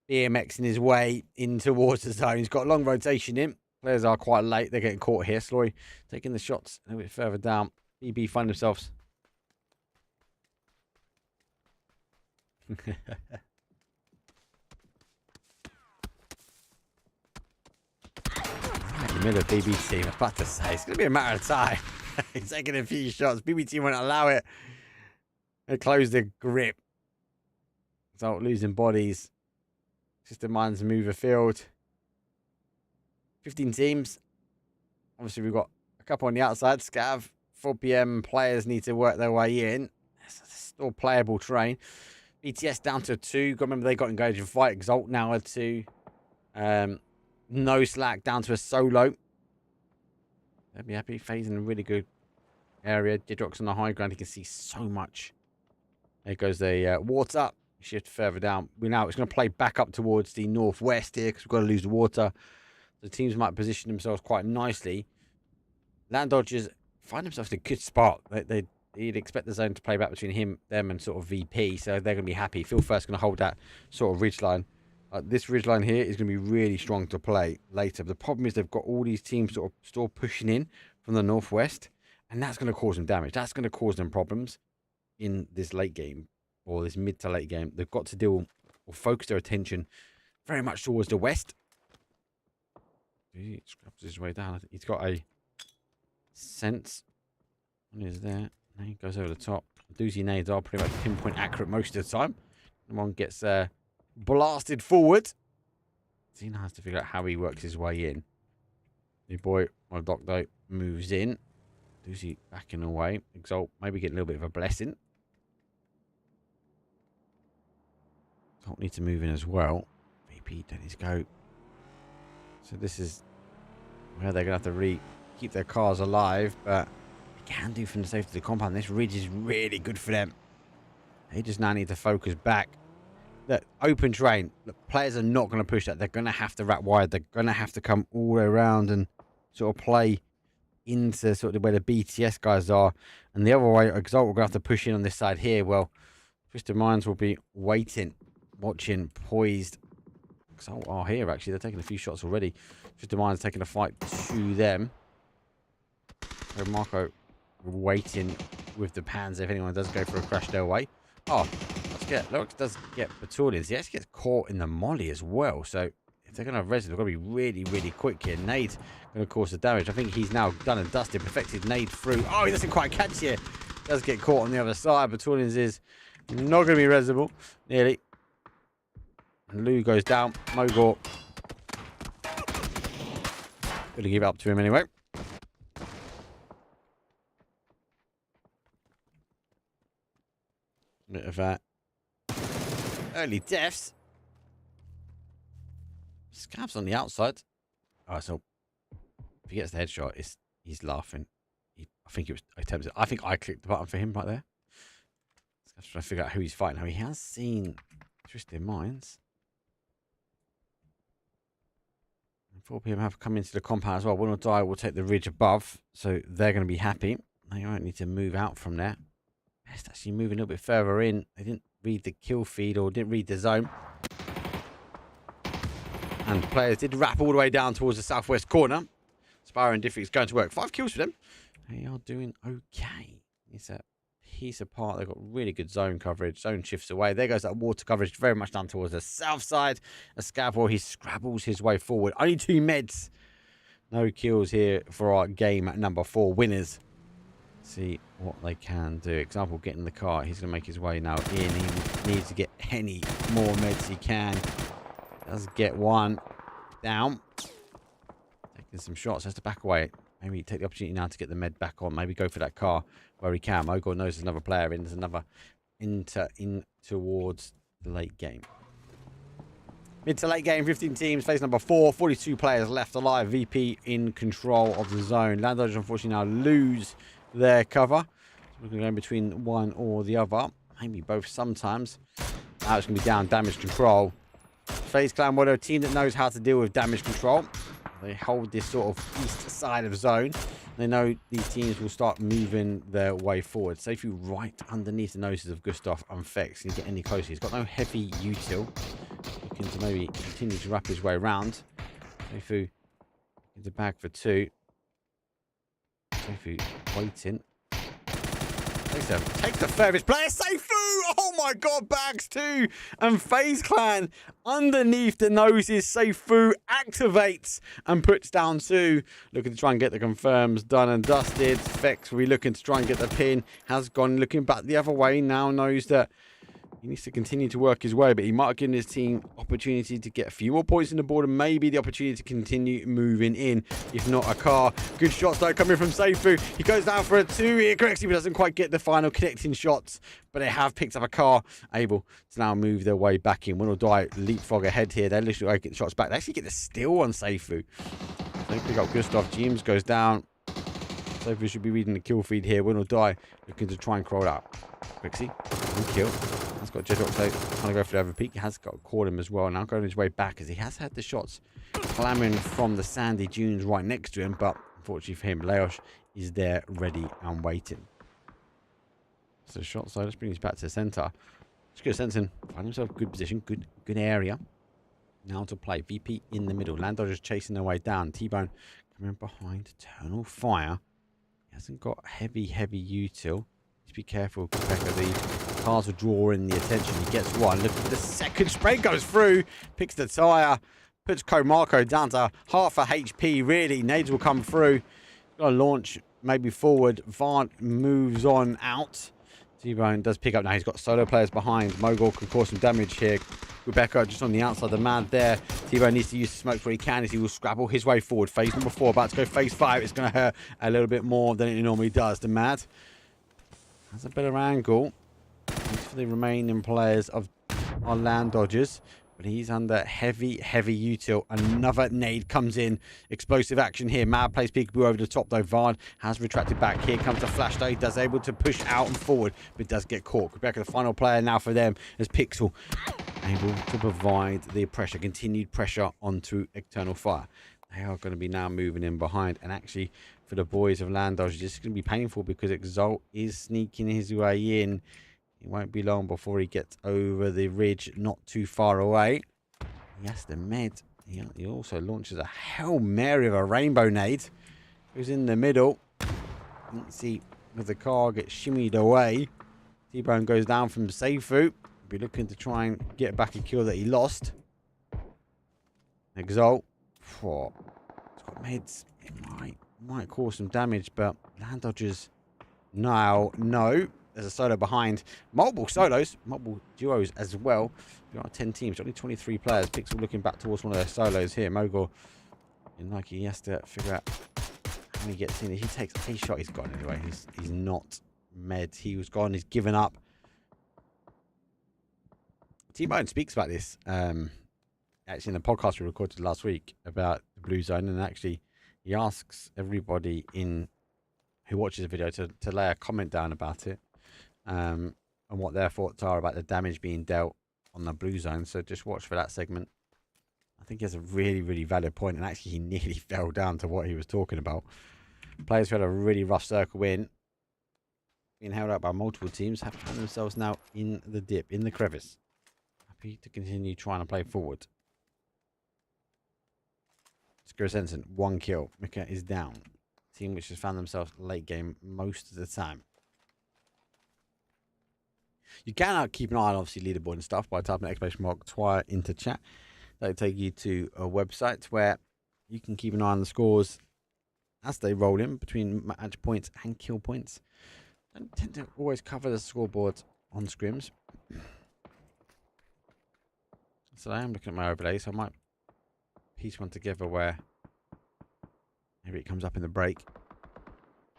BMXing his way in towards the zone. He's got a long rotation in. Players are quite late. They're getting caught here. Slory taking the shots a little bit further down. BB find themselves. In the middle of BB team, I was about to say, it's going to be a matter of time. He's taking a few shots. BB team won't allow it. They close the grip. So losing bodies. System mines move afield. 15 teams. Obviously, we've got a couple on the outside. Scav, 4 PM. Players need to work their way in. It's still playable terrain. BTS down to 2. Remember, they got engaged in fight. Exalt now at 2. No slack down to a solo. They'll be happy. Phasing in a really good area. Didrock's on the high ground. He can see so much. There goes the water. Shift further down. It's going to play back up towards the northwest here because we've got to lose the water. The teams might position themselves quite nicely. Land Dodgers find themselves in a good spot. You'd expect the zone to play back between them and sort of VP, so they're going to be happy. Phil First going to hold that sort of ridgeline. This ridgeline here is going to be really strong to play later. But the problem is they've got all these teams sort of still pushing in from the northwest, and that's going to cause them damage. That's going to cause them problems in this late game or this mid to late game. They've got to deal or focus their attention very much towards the west. He scrubs his way down. He's got a sense. One is there. And he goes over the top. Doozy nades are pretty much pinpoint accurate most of the time. One gets blasted forward. Zena has to figure out how he works his way in. New boy, my doctor moves in. Doozy backing away. Exalt maybe getting a little bit of a blessing. Don't need to move in as well. VP, don't need to go. So this is where they're going to have to keep their cars alive, but they can do from the safety of the compound. This ridge is really good for them. They just now need to focus back. Look, open terrain. Look, players are not going to push that. They're going to have to wrap wide. They're going to have to come all the way around and sort of play into sort of where the BTS guys are. And the other way, Exalt, we're going to have to push in on this side here. Well, Twisted Minds will be waiting, watching, poised. are here, actually. They're taking a few shots already. Just Demand's taking a fight to them. So Marco waiting with the pans if anyone does go for a crash their way. Oh, Lorax does get Batalions. He actually gets caught in the molly as well. So if they're going to have res, they've got to be really, really quick here. Nade's going to cause the damage. I think he's now done and dusted. Perfected Nade through. Oh, he doesn't quite catch here. Does get caught on the other side. Batalions is not going to be resable. Nearly. And Lou goes down. Mogor. Going to give it up to him anyway. Bit of early deaths. Scabs on the outside. Oh, so if he gets the headshot, he's laughing. I think it was attempted. I think I clicked the button for him right there. Scabs trying to figure out who he's fighting. Now he has seen Twisted Minds. And 4 PM have come into the compound as well. Will Not Die will take the ridge above, so they're going to be happy. They won't need to move out from there. Best actually moving a little bit further in. They didn't read the kill feed or didn't read the zone. And players did wrap all the way down towards the southwest corner. Spyro and Diffie is going to work. 5 kills for them. They are doing okay. It's a piece apart. They've got really good zone coverage. Zone shifts away. There goes that water coverage very much down towards the south side. A Scavor, he scrabbles his way forward. Only 2 meds. No kills here for our game at number 4 winners. See what they can do. Example, get in the car. He's going to make his way now in. He needs to get any more meds he can. Does get one down. Taking some shots. Has to back away. Maybe take the opportunity now to get the med back on. Maybe go for that car where he can. Mogor knows there's another player in. There's another in towards the late game. Mid to late game, 15 teams, phase number 4, 42 players left alive. VP in control of the zone. Landers unfortunately now lose their cover. So we're going to go in between one or the other. Maybe both sometimes. Now it's going to be down damage control. FaZe Clan, well, they're a team that knows how to deal with damage control. They hold this sort of east side of zone. They know these teams will start moving their way forward. Seifu right underneath the noses of Gustav and Fex. Can he get any closer? He's got no heavy util. Looking to maybe continue to wrap his way around. Seifu in the bag for 2. Seifu waiting. Take the furthest player. Seifu! Oh my god, bags 2. And FaZe Clan underneath the noses. Seifu activates and puts down 2. Looking to try and get the confirms done and dusted. Fex will be looking to try and get the pin. Has gone looking back the other way. Now knows that he needs to continue to work his way, but he might have given his team opportunity to get a few more points on the board and maybe the opportunity to continue moving in, if not a car. Good shots though coming from Seifu. He goes down for a 2 here correctly, but doesn't quite get the final connecting shots. But they have picked up a car, able to now move their way back in. Will Not Die leapfrog ahead here. They literally get the shots back. They actually get the steal on Seifu. They pick up Gustav. James goes down. Seifu should be reading the kill feed here. Will Not Die looking to try and crawl out. Quixie, one kill. Has got Jedrock trying to go for the other peak. He has got caught him as well. Now going his way back as he has had the shots clamoring from the sandy dunes right next to him. But unfortunately for him, Leosh is there ready and waiting. So shot side, let's bring this back to the centre. Let's go Sensen. Find himself good position, good area. Now to play. VP in the middle. Lando just chasing their way down. T-Bone coming behind. Eternal Fire. He hasn't got heavy util. Just be careful. The cars will draw in the attention. He gets one. Look at the second spray goes through. Picks the tyre. Puts Komarko down to half a HP. Really, nades will come through. Got to launch maybe forward. Vant moves on out. T-Bone does pick up now. He's got solo players behind. Mogor can cause some damage here. Rebecca just on the outside. The man there. T-Bone needs to use the smokes where he can as he will scrabble his way forward. Phase number 4 about to go phase 5. It's going to hurt a little bit more than it normally does. The Mad has a better angle. Thanks for the remaining players of our land dodgers. But he's under heavy util. Another nade comes in. Explosive action here. Mad plays peekaboo over the top though. Vard has retracted back. Here comes the flash though. He does able to push out and forward, but does get caught. Rebecca, the final player now for them, as Pixel able to provide the pressure, continued pressure onto Eternal Fire. They are going to be now moving in behind. And actually, for the boys of Land Dodge, this is going to be painful because Exalt is sneaking his way in. It won't be long before he gets over the ridge, not too far away. Yes, the med. He also launches a Hail Mary of a rainbow nade. Who's in the middle. You can see with the car gets shimmied away. T-Bone goes down from Seifu. Be looking to try and get back a kill that he lost. Exalt. Oh, it's got meds. It might cause some damage, but land dodgers. No. There's a solo behind. Multiple solos, multiple duos as well. There are 10 teams, only 23 players. Pixel looking back towards one of their solos here. Mogul in Nike, he has to figure out how he gets in. If he takes a shot, he's gone anyway. He's not med. He was gone. He's given up. T-Bone speaks about this actually in the podcast we recorded last week about the Blue Zone, and actually he asks everybody who watches the video to lay a comment down about it and what their thoughts are about the damage being dealt on the Blue Zone. So just watch for that segment. I think he has a really, really valid point, and actually he nearly fell down to what he was talking about. Players who had a really rough circle in, being held out by multiple teams, have found themselves now in the dip, in the crevice. Happy to continue trying to play forward. Scrims, 1 kill. Mika is down. Team which has found themselves late game most of the time. You can keep an eye on obviously leaderboard and stuff by typing !Twire into chat. That'll take you to a website where you can keep an eye on the scores as they roll in between match points and kill points. I don't tend to always cover the scoreboard on Scrims. So I am looking at my overlay, so I might piece one together where maybe it comes up in the break.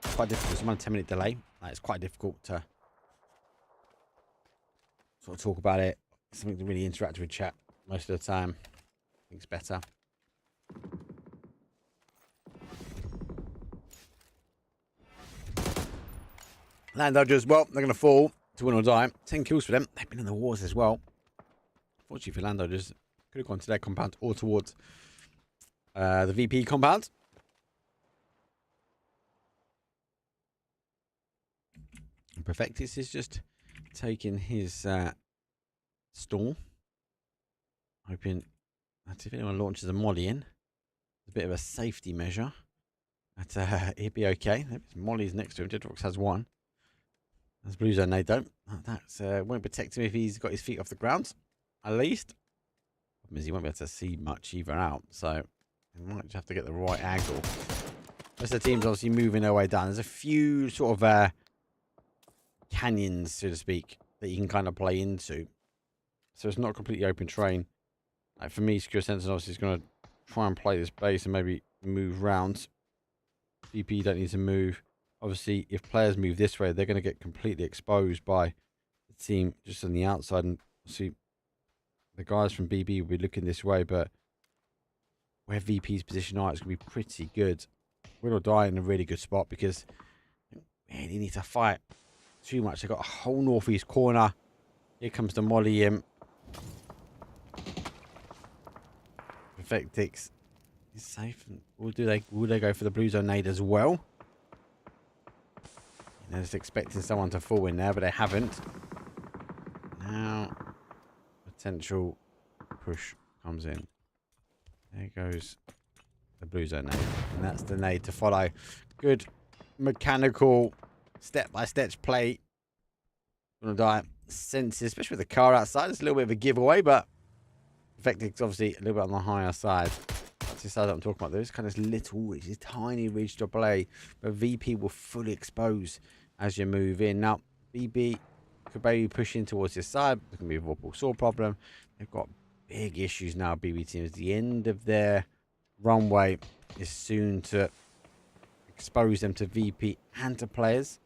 It's quite difficult. It's on a 10-minute delay. It's quite difficult to sort of talk about it. It's something to really interact with chat most of the time. I think it's better. Land Dodgers, well, they're going to fall to win or die. 10 kills for them. They've been in the wars as well. Fortunately for Land Dodgers, could have gone to their compound or towards the VP compound. Perfectus is just taking his stall. Hoping that if anyone launches a molly in, it's a bit of a safety measure. That he'd be okay. Molly's next to him. Jedrox has one. As Blue Zone, they don't. That won't protect him if he's got his feet off the ground. At least. Problem is he won't be able to see much either out. So he might just have to get the right angle. Most of the team's obviously moving their way down. There's a few sort of canyons, so to speak, that you can kind of play into. So it's not completely open terrain. Like for me, Scrims obviously is going to try and play this base and maybe move round. VP don't need to move. Obviously, if players move this way, they're going to get completely exposed by the team just on the outside. And see, the guys from BB will be looking this way, but where VP's position are, it's going to be pretty good. Win or die in a really good spot because man, you need to fight too much. They've got a whole northeast corner. Here comes the molly in. Perfectix is safe. Will they go for the Blue Zone nade as well? They're just expecting someone to fall in there, but they haven't. Now, potential push comes in. There goes the Blue Zone nade. And that's the nade to follow. Good mechanical step-by-step play. Gonna die. Senses, especially with the car outside. It's a little bit of a giveaway, but Perfectix obviously a little bit on the higher side. That's the side that I'm talking about. There's kind of this little ridge, this tiny ridge to play, but VP will fully expose as you move in. Now, BB could maybe push in towards this side. There can be a Vorpal sword problem. They've got big issues now, BB teams. The end of their runway is soon to expose them to VP and to players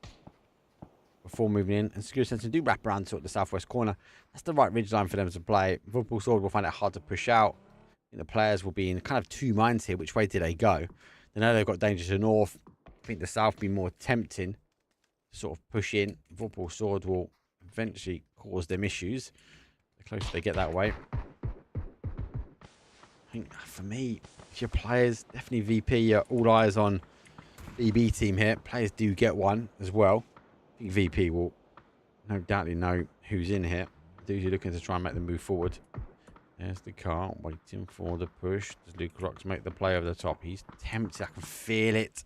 before moving in. And Scrims do wrap around to the southwest corner. That's the right ridge line for them to play. Vorpal sword will find it hard to push out. I think the players will be in kind of two minds here. Which way do they go? They know they've got danger to the north. I think the south will be more tempting to sort of push in. Vorpal sword will eventually cause them issues the closer they get that way. I think for me, if your players, definitely VP, all eyes on BB team here. Players do get one as well. I think VP will no doubtly know who's in here. Dudes are looking to try and make them move forward. There's the car, waiting for the push. Does Luke Rocks make the play over the top? He's tempted. I can feel it.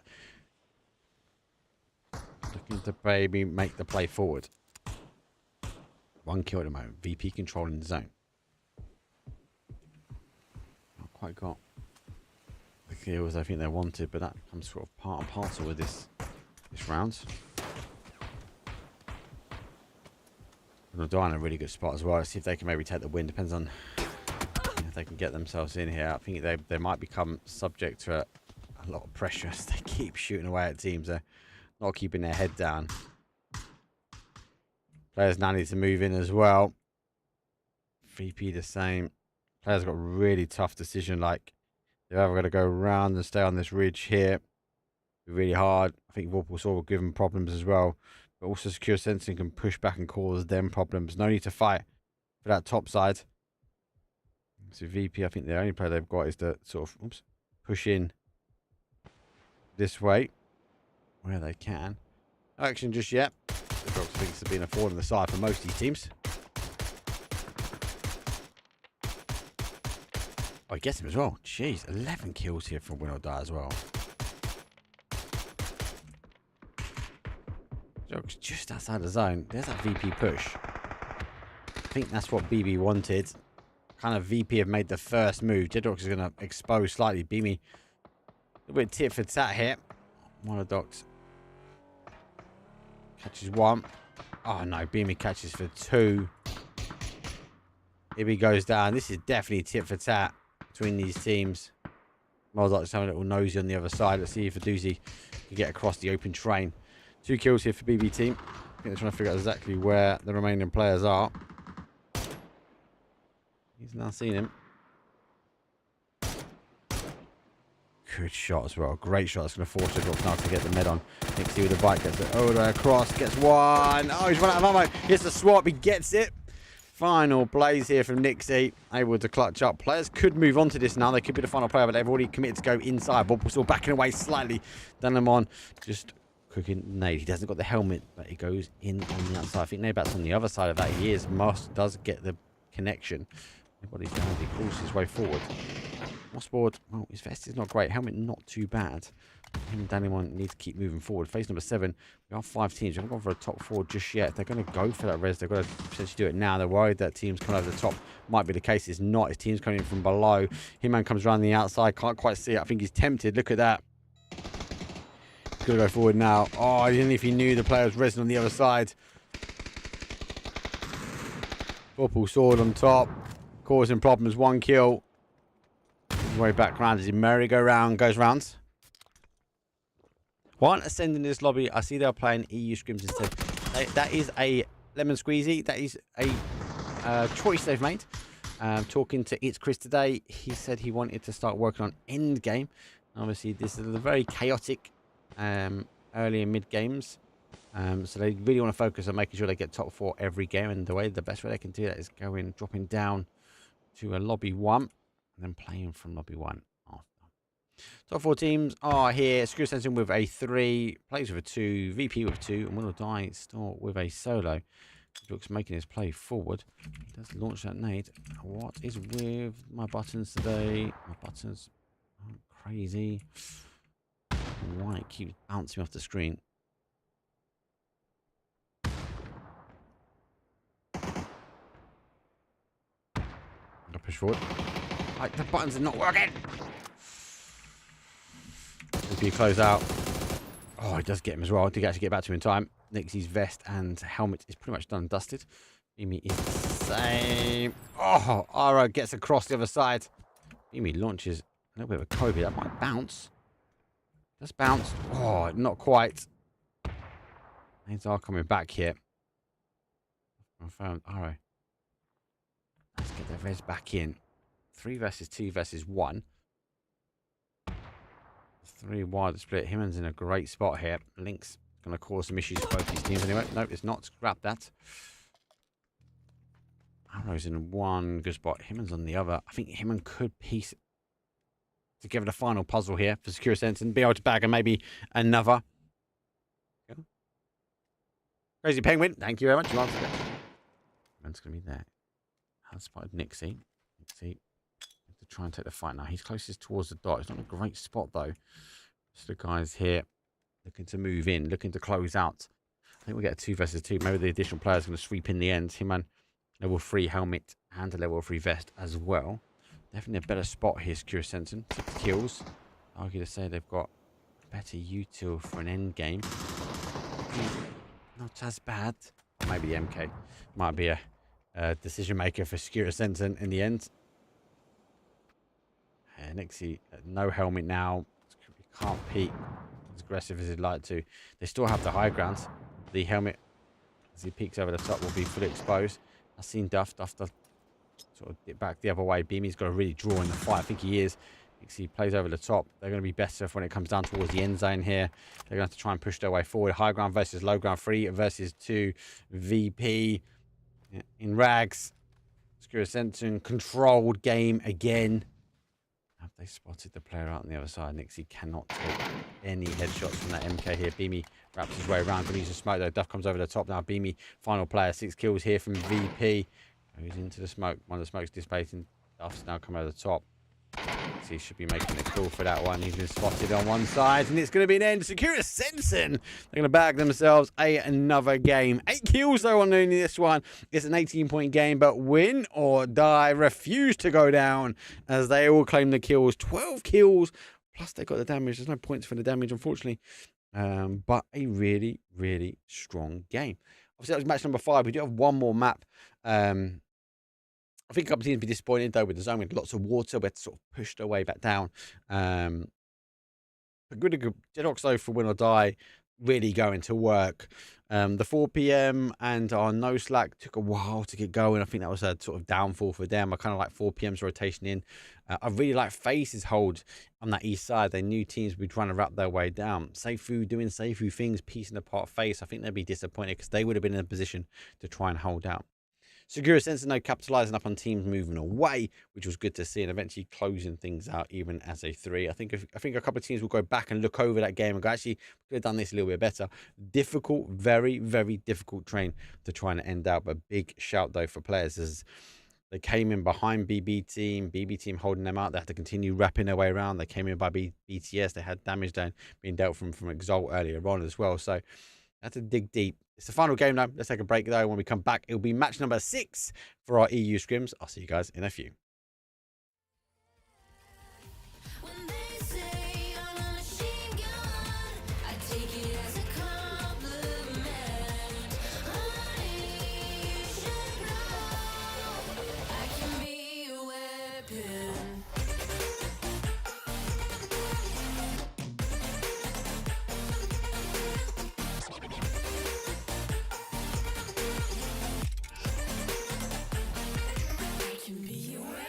Looking to baby make the play forward. 1 kill at the moment. VP controlling the zone. Not quite got the kills I think they wanted, but that comes sort of part and parcel with this round. And they'll die in a really good spot as well. Let's see if they can maybe take the win. Depends on if they can get themselves in here. I think they might become subject to a lot of pressure as they keep shooting away at teams. They're not keeping their head down. Players now need to move in as well. VP the same. Players got a really tough decision. Like, they're either going to go around and stay on this ridge here. Really hard. I think Vorpal will give them problems as well. But also secure sensing can push back and cause them problems. No need to fight for that top side. So VP, I think the only player they've got is to sort of push in this way where they can. No action just yet. The Dogs thinks have been a thorn in the side for most of these teams. Oh, he gets him as well. Jeez, 11 kills here from Win or Die as well. Dogs just outside the zone. There's that VP push. I think that's what BB wanted. Kind of VP have made the first move. Jedrox is going to expose slightly. Beamy a little bit tit for tat here. Monodox catches 1. Oh no, Beamy catches for 2. Ibby goes down. This is definitely tit for tat between these teams. Monodox having a little nosy on the other side. Let's see if Aduzi can get across the open train. 2 kills here for BB team. I think they're trying to figure out exactly where the remaining players are. He's now seen him. Good shot as well. Great shot. That's going to force Jedrox now to get the med on. Nixie with the bike gets it all the way across. Gets 1. Oh, he's run out of ammo. Here's the swap. He gets it. Final plays here from Nixie. Able to clutch up. Players could move on to this now. They could be the final player, but they've already committed to go inside. Bob still backing away slightly. Dunham just cooking nade. He doesn't got the helmet, but he goes in on the outside. I think Nabat's on the other side of that. He is. Moss does get the connection. Nobody's down. He pulls his way forward. Mossboard, well, his vest is not great. Helmet not too bad. Him and Danimon need to keep moving forward. Phase number 7. We are 5 teams. We haven't gone for a top 4 just yet. They're going to go for that res. They've got to potentially do it now. They're worried that teams coming over the top might be the case. It's not. His team's coming in from below. Hitman comes around the outside. Can't quite see it. I think he's tempted. Look at that. He's going to go forward now. Oh, I didn't know if he knew the player was resing on the other side. Vorpal sword on top. Causing problems. 1 kill. Way back round as the merry-go-round goes round. While ascending this lobby, I see they're playing EU scrims instead. That is a lemon squeezy. That is a choice they've made. Talking to It's Chris today, he said he wanted to start working on endgame. Obviously, this is a very chaotic early and mid games. So they really want to focus on making sure they get top 4 every game. And the best way they can do that is dropping down to a lobby 1. And then playing from lobby 1 after. Top 4 teams are here. Screw Sensing with a 3, plays with a 2, VP with a 2, and Will or Die still with a solo. Looks making his play forward. He does launch that nade. What is with my buttons today? My buttons aren't crazy. Why it keeps bouncing off the screen. I'll push forward. Like, the buttons are not working. If you close out. Oh, he does get him as well. Did actually get back to him in time. Nixie's vest and helmet is pretty much done and dusted. Emi is the same. Oh, Ara gets across the other side. Emi launches a little bit of a Kobe. That might bounce. Just bounce. Oh, not quite. Nades are coming back here. Confirmed. Ara. Let's get the res back in. 3 versus 2 versus 1. 3 wide split. Himman's in a great spot here. Link's going to cause some issues for both these teams anyway. No, it's not. Grab that. Arrow's in one good spot. Himman's on the other. I think Himman could piece together the final puzzle here for Secure Sense and be able to bag and maybe another. Crazy Penguin. Thank you very much. You answered it. Himman's going to be there. Has spotted Nixie. See, to try and take the fight now. He's closest towards the dot. It's not a great spot though. So the guys here looking to move in, looking to close out. I think we get a 2 versus 2. Maybe the additional player is going to sweep in the end. Him and level 3 helmet and a level 3 vest as well. Definitely a better spot here, Secure Sensen. 6 kills. Argue to say they've got better util for an end game. Not as bad. Maybe the MK might be a decision maker for Secure Sensen in the end. Nixie, no helmet now. Can't peek as aggressive as he'd like to. They still have the high grounds. The helmet, as he peeks over the top, will be fully exposed. I've seen Duff sort of dip back the other way. Beamy's got to really draw in the fight. I think he is. He plays over the top. They're going to be better when it comes down towards the end zone here. They're going to have to try and push their way forward. High ground versus low ground. 3 versus 2. VP in rags. Secure Sensen, controlled game again. Have they spotted the player out on the other side? Nixie cannot take any headshots from that MK here. Beamy wraps his way around. Going to use the smoke though. Duff comes over the top now. Beamy, final player. 6 kills here from VP. Goes into the smoke. One of the smokes dissipating. Duff's now come over the top. He should be making a call for that one. He's been spotted on one side, and it's going to be an end. Secure Sensen. They're going to bag themselves another game. 8 kills though on this one. It's an 18-point game, but win or die. Refuse to go down as they all claim the kills. 12 kills plus they got the damage. There's no points for the damage, unfortunately. But a really, really strong game. Obviously, that was match number 5. We do have one more map. I think a couple of teams will be disappointed though with the zone with lots of water. We had to sort of push their way back down. But good Jedox though for win or die, really going to work. The 4 p.m. and our no slack took a while to get going. I think that was a sort of downfall for them. I kind of like 4 p.m.'s rotation in. I really like Face's hold on that east side. They knew teams would be trying to wrap their way down. Seifu doing Seifu things, piecing apart Face. I think they'd be disappointed because they would have been in a position to try and hold out. Secure Sensen though capitalizing up on teams moving away, which was good to see, and eventually closing things out even as a 3. I think a couple of teams will go back and look over that game and go, actually, we could have done this a little bit better. Difficult, very, very difficult train to try and end out, but big shout though for players as they came in behind BB team holding them out. They had to continue wrapping their way around. They came in by BTS. They had damage down being dealt from Exalt earlier on as well. So they had to dig deep. It's the final game now. Let's take a break though. When we come back, it'll be match number 6 for our EU scrims. I'll see you guys in a few. When they say I'm a machine gun, I take it as a compliment. Honey, you should know I can be a weapon. I can be a weapon.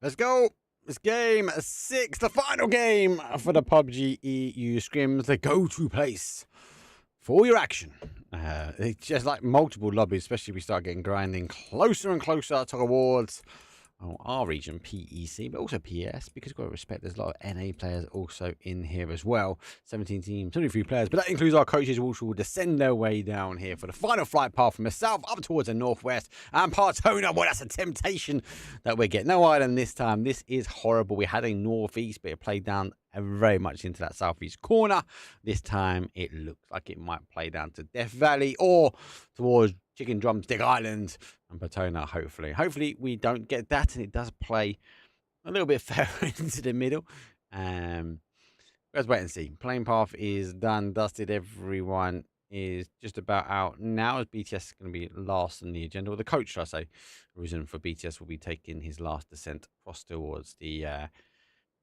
Let's go. It's game 6, the final game for the PUBG EU Scrims, the go-to place for all your action. It's just like multiple lobbies, especially if we start getting grinding closer and closer to awards. Our region, PEC, but also PS, because we've got to respect there's a lot of NA players also in here as well. 17 teams, 23 players, but that includes our coaches, which will descend their way down here for the final flight path from the south up towards the northwest. And Partona, well, that's a temptation that we're getting. No island this time. This is horrible. We had a northeast, but it played down very much into that southeast corner. This time, it looks like it might play down to Death Valley or towards Chicken Drumstick Island and Patona, hopefully. Hopefully, we don't get that, and it does play a little bit further into the middle. Let's wait and see. Playing path is done, dusted. Everyone is just about out now, as BTS is going to be last on the agenda. Or the coach, should I say, reason for BTS will be taking his last descent across towards the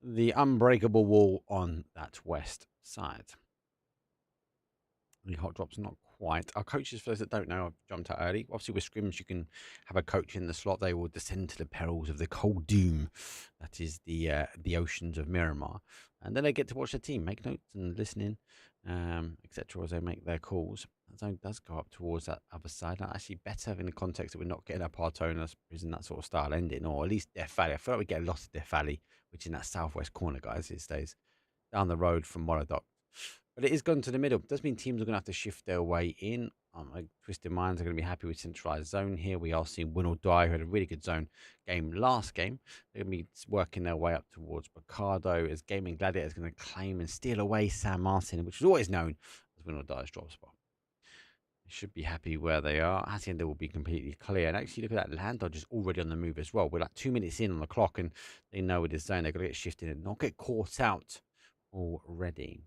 unbreakable wall on that west side. The hot drops not quite. Our coaches, for those that don't know, I've jumped out early. Obviously, with scrims, you can have a coach in the slot. They will descend to the perils of the cold doom. That is the oceans of Miramar. And then they get to watch the team, make notes and listen in, etc. as they make their calls. The zone does go up towards that other side. Now, actually better in the context that we're not getting our Partonas in that sort of style ending, or at least Death Valley. I feel like we get a lot of Death Valley, which is in that southwest corner, guys. It stays down the road from Moradok. But it is gone to the middle. Does mean teams are going to have to shift their way in. Like Twisted Minds are going to be happy with centralized zone here. We are seeing Win or Die, who had a really good zone game last game. They're going to be working their way up towards Picardo as Gaming Gladiator is going to claim and steal away San Martin, which is always known as Win or Die's drop spot. They should be happy where they are. Hacienda will be completely clear. And actually, look at that. Land Dodge is already on the move as well. We're like 2 minutes in on the clock, and they know with this zone they're going to get shifted and not get caught out already.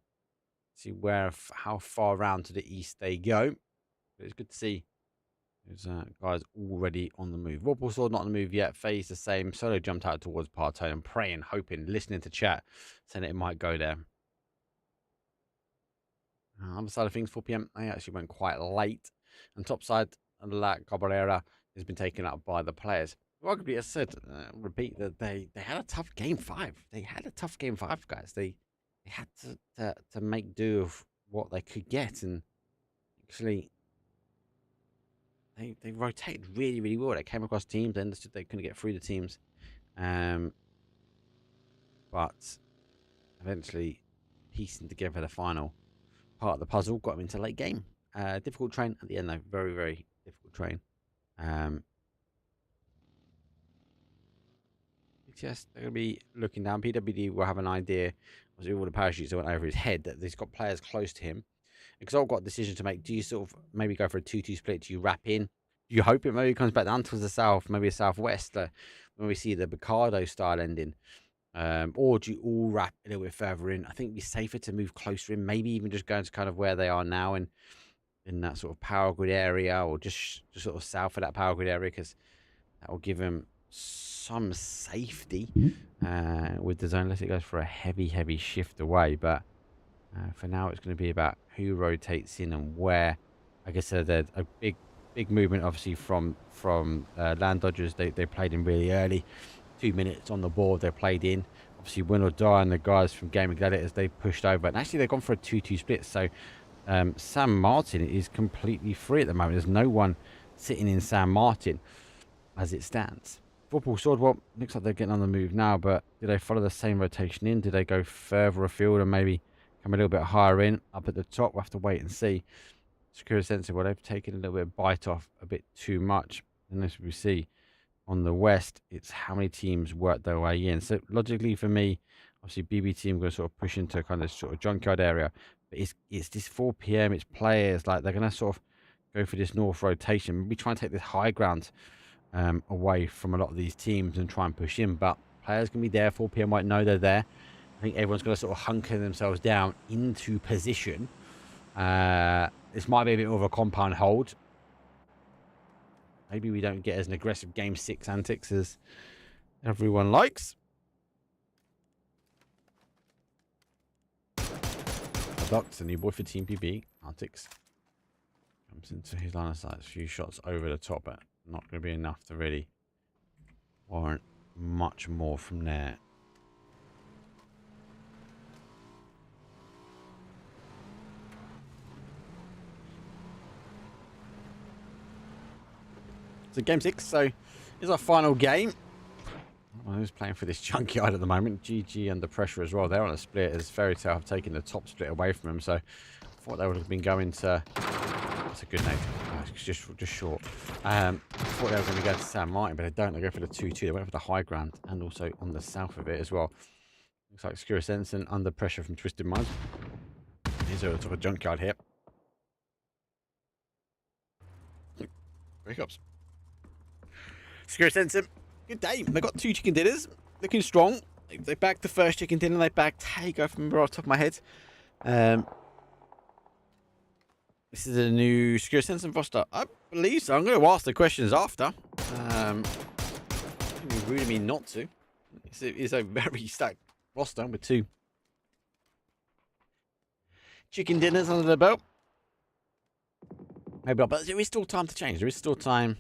See how far around to the east they go. But it's good to see those guys already on the move. Rob Sword not on the move yet. Faye's the same. Solo jumped out towards Partone and praying, hoping, listening to chat, saying it might go there. Other side of things, 4 p.m. They actually went quite late. And top side, La Cabrera has been taken up by the players. Arguably, as I said, repeat that they had a tough game 5. They had a tough game 5, guys. They had to make do of what they could get, and actually they rotated really, really well. They came across teams, they understood they couldn't get through the teams, but eventually piecing together the final part of the puzzle got them into late game. Difficult train at the end, though. Very, very difficult train. Yes, they're going to be looking down. PWD will have an idea, obviously all the parachutes that went over his head, that he's got players close to him. Because I've got a decision to make. Do you sort of maybe go for a 2-2 split? Do you wrap in? Do you hope it maybe comes back down towards the south, maybe a southwest, when we see the Picardo style ending? Or do you all wrap a little bit further in? I think it'd be safer to move closer in, maybe even just going to kind of where they are now in that sort of power grid area, or just sort of south of that power grid area, because that will give them some safety with the zone, unless it goes for a heavy shift away. But for now, it's going to be about who rotates in and where. Like I said, there's a big movement, obviously, from Land Dodgers. They played in really early, 2 minutes on the board. They played in. Obviously, Win or Die and the guys from Gaming Gladiators, they pushed over. And actually, they've gone for a 2-2 split. So San Martin is completely free at the moment. There's no one sitting in San Martin as it stands. Football Sword, well, looks like they're getting on the move now, but do they follow the same rotation in? Do they go further afield and maybe come a little bit higher in? Up at the top, we'll have to wait and see. Security Sensor, well, they've taken a little bit of bite off a bit too much. And as we see on the west, it's how many teams work their way in. So logically for me, obviously BB team going to sort of push into kind of sort of junkyard area. But it's this 4 p.m, it's players, like they're going to sort of go for this north rotation. Maybe try and take this high ground away from a lot of these teams and try and push in, but players can be there. 4 p.m. might know they're there. I think everyone's going to sort of hunker themselves down into position. This might be a bit more of a compound hold. Maybe we don't get as an aggressive game 6 antics as everyone likes. Ducks, the new boy for Team PB. Antics comes into his line of sight. A few shots over the top, but not going to be enough to really warrant much more from there. So game 6, so it's our final game. Who's playing for this junkyard at the moment? GG under pressure as well. They're on a split as Fairy Tail have taken the top split away from him. So I thought they would have been going to... That's a good name. Oh, it's just short. I thought they were going to go to San Martin, but they don't. They go for the 2-2. They went for the high ground and also on the south of it as well. Looks like Skira Sensen under pressure from Twisted Minds. Here's a sort of junkyard here. Breakups. Skira Sensen. Good day. They got 2 chicken dinners. Looking strong. They bagged the first chicken dinner. They bagged Hago from the top of my head. This is a new Skira Sensen roster. I believe so. I'm going to ask the questions after. It would really mean not to. It's a very stacked roster with 2 chicken dinners under the belt. Maybe not, but there is still time to change. There is still time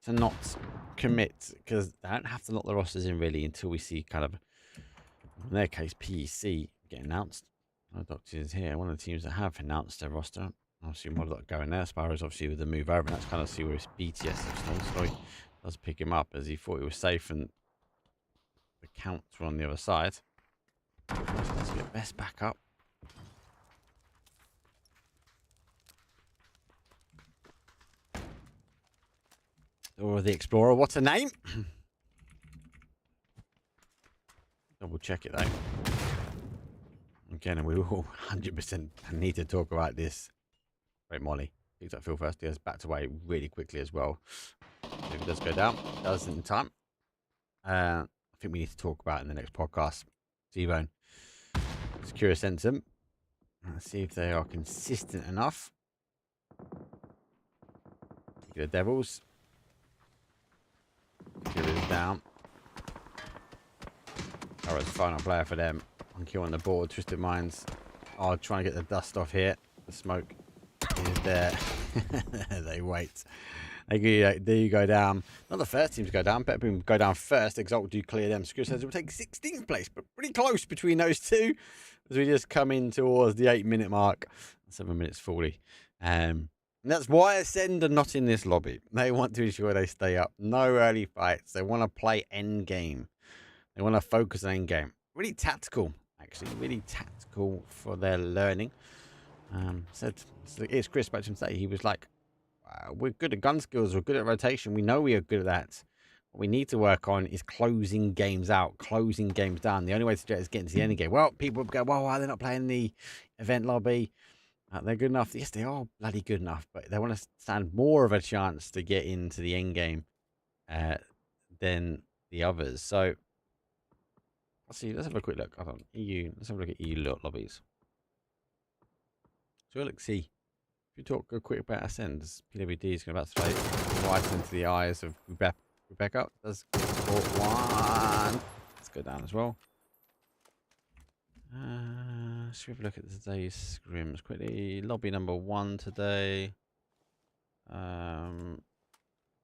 to not commit, because they don't have to lock the rosters in really until we see kind of, in their case, PEC get announced. Doctor is here. One of the teams that have announced their roster. Obviously, Modok going there. Sparrow's obviously with the move over, and that's kind of see where his BTS Story does pick him up as he thought he was safe, and the counts were on the other side. Let's get Best back up. Or the Explorer. What's her name? Double check it though. Again, and we will 100% need to talk about this. Great Molly. Picks up Phil first. He has backed away really quickly as well. If it does go down, it does in time. I think we need to talk about in the next podcast. T-Bone. Secure Sensum. Let's see if they are consistent enough. The Devils. Killers down. Arrow's final player for them. One kill on the board. Twisted Minds are trying to get the dust off here. The smoke is there. They wait. They do go down. Not the first team to go down. Better Boom go down first. Exalt do clear them. Secure says we'll take 16th place, but pretty close between those two as we just come in towards the 8-minute mark. 7 minutes 40. And that's why Ascend are not in this lobby. They want to ensure they stay up. No early fights. They want to play endgame. They want to focus on endgame. Really tactical, actually. Really tactical for their learning. It's Chris back to him today. He was like, we're good at gun skills. We're good at rotation. We know we are good at that. What we need to work on is closing games out, closing games down. The only way to do it is getting to the end game. Well, people go, well, why are they not playing the event lobby? They're good enough. Yes, they are bloody good enough, but they want to stand more of a chance to get into the end game than the others. So, let's see. Let's have a quick look. Hold on. EU. Let's have a look at EU lobbies. So let's see. If you talk a quick about Ascend, PWD is going to about to play right into the eyes of Rebecca. Does support one. Let's go down as well. Let's have a look at today's scrims quickly. Lobby number 1 today.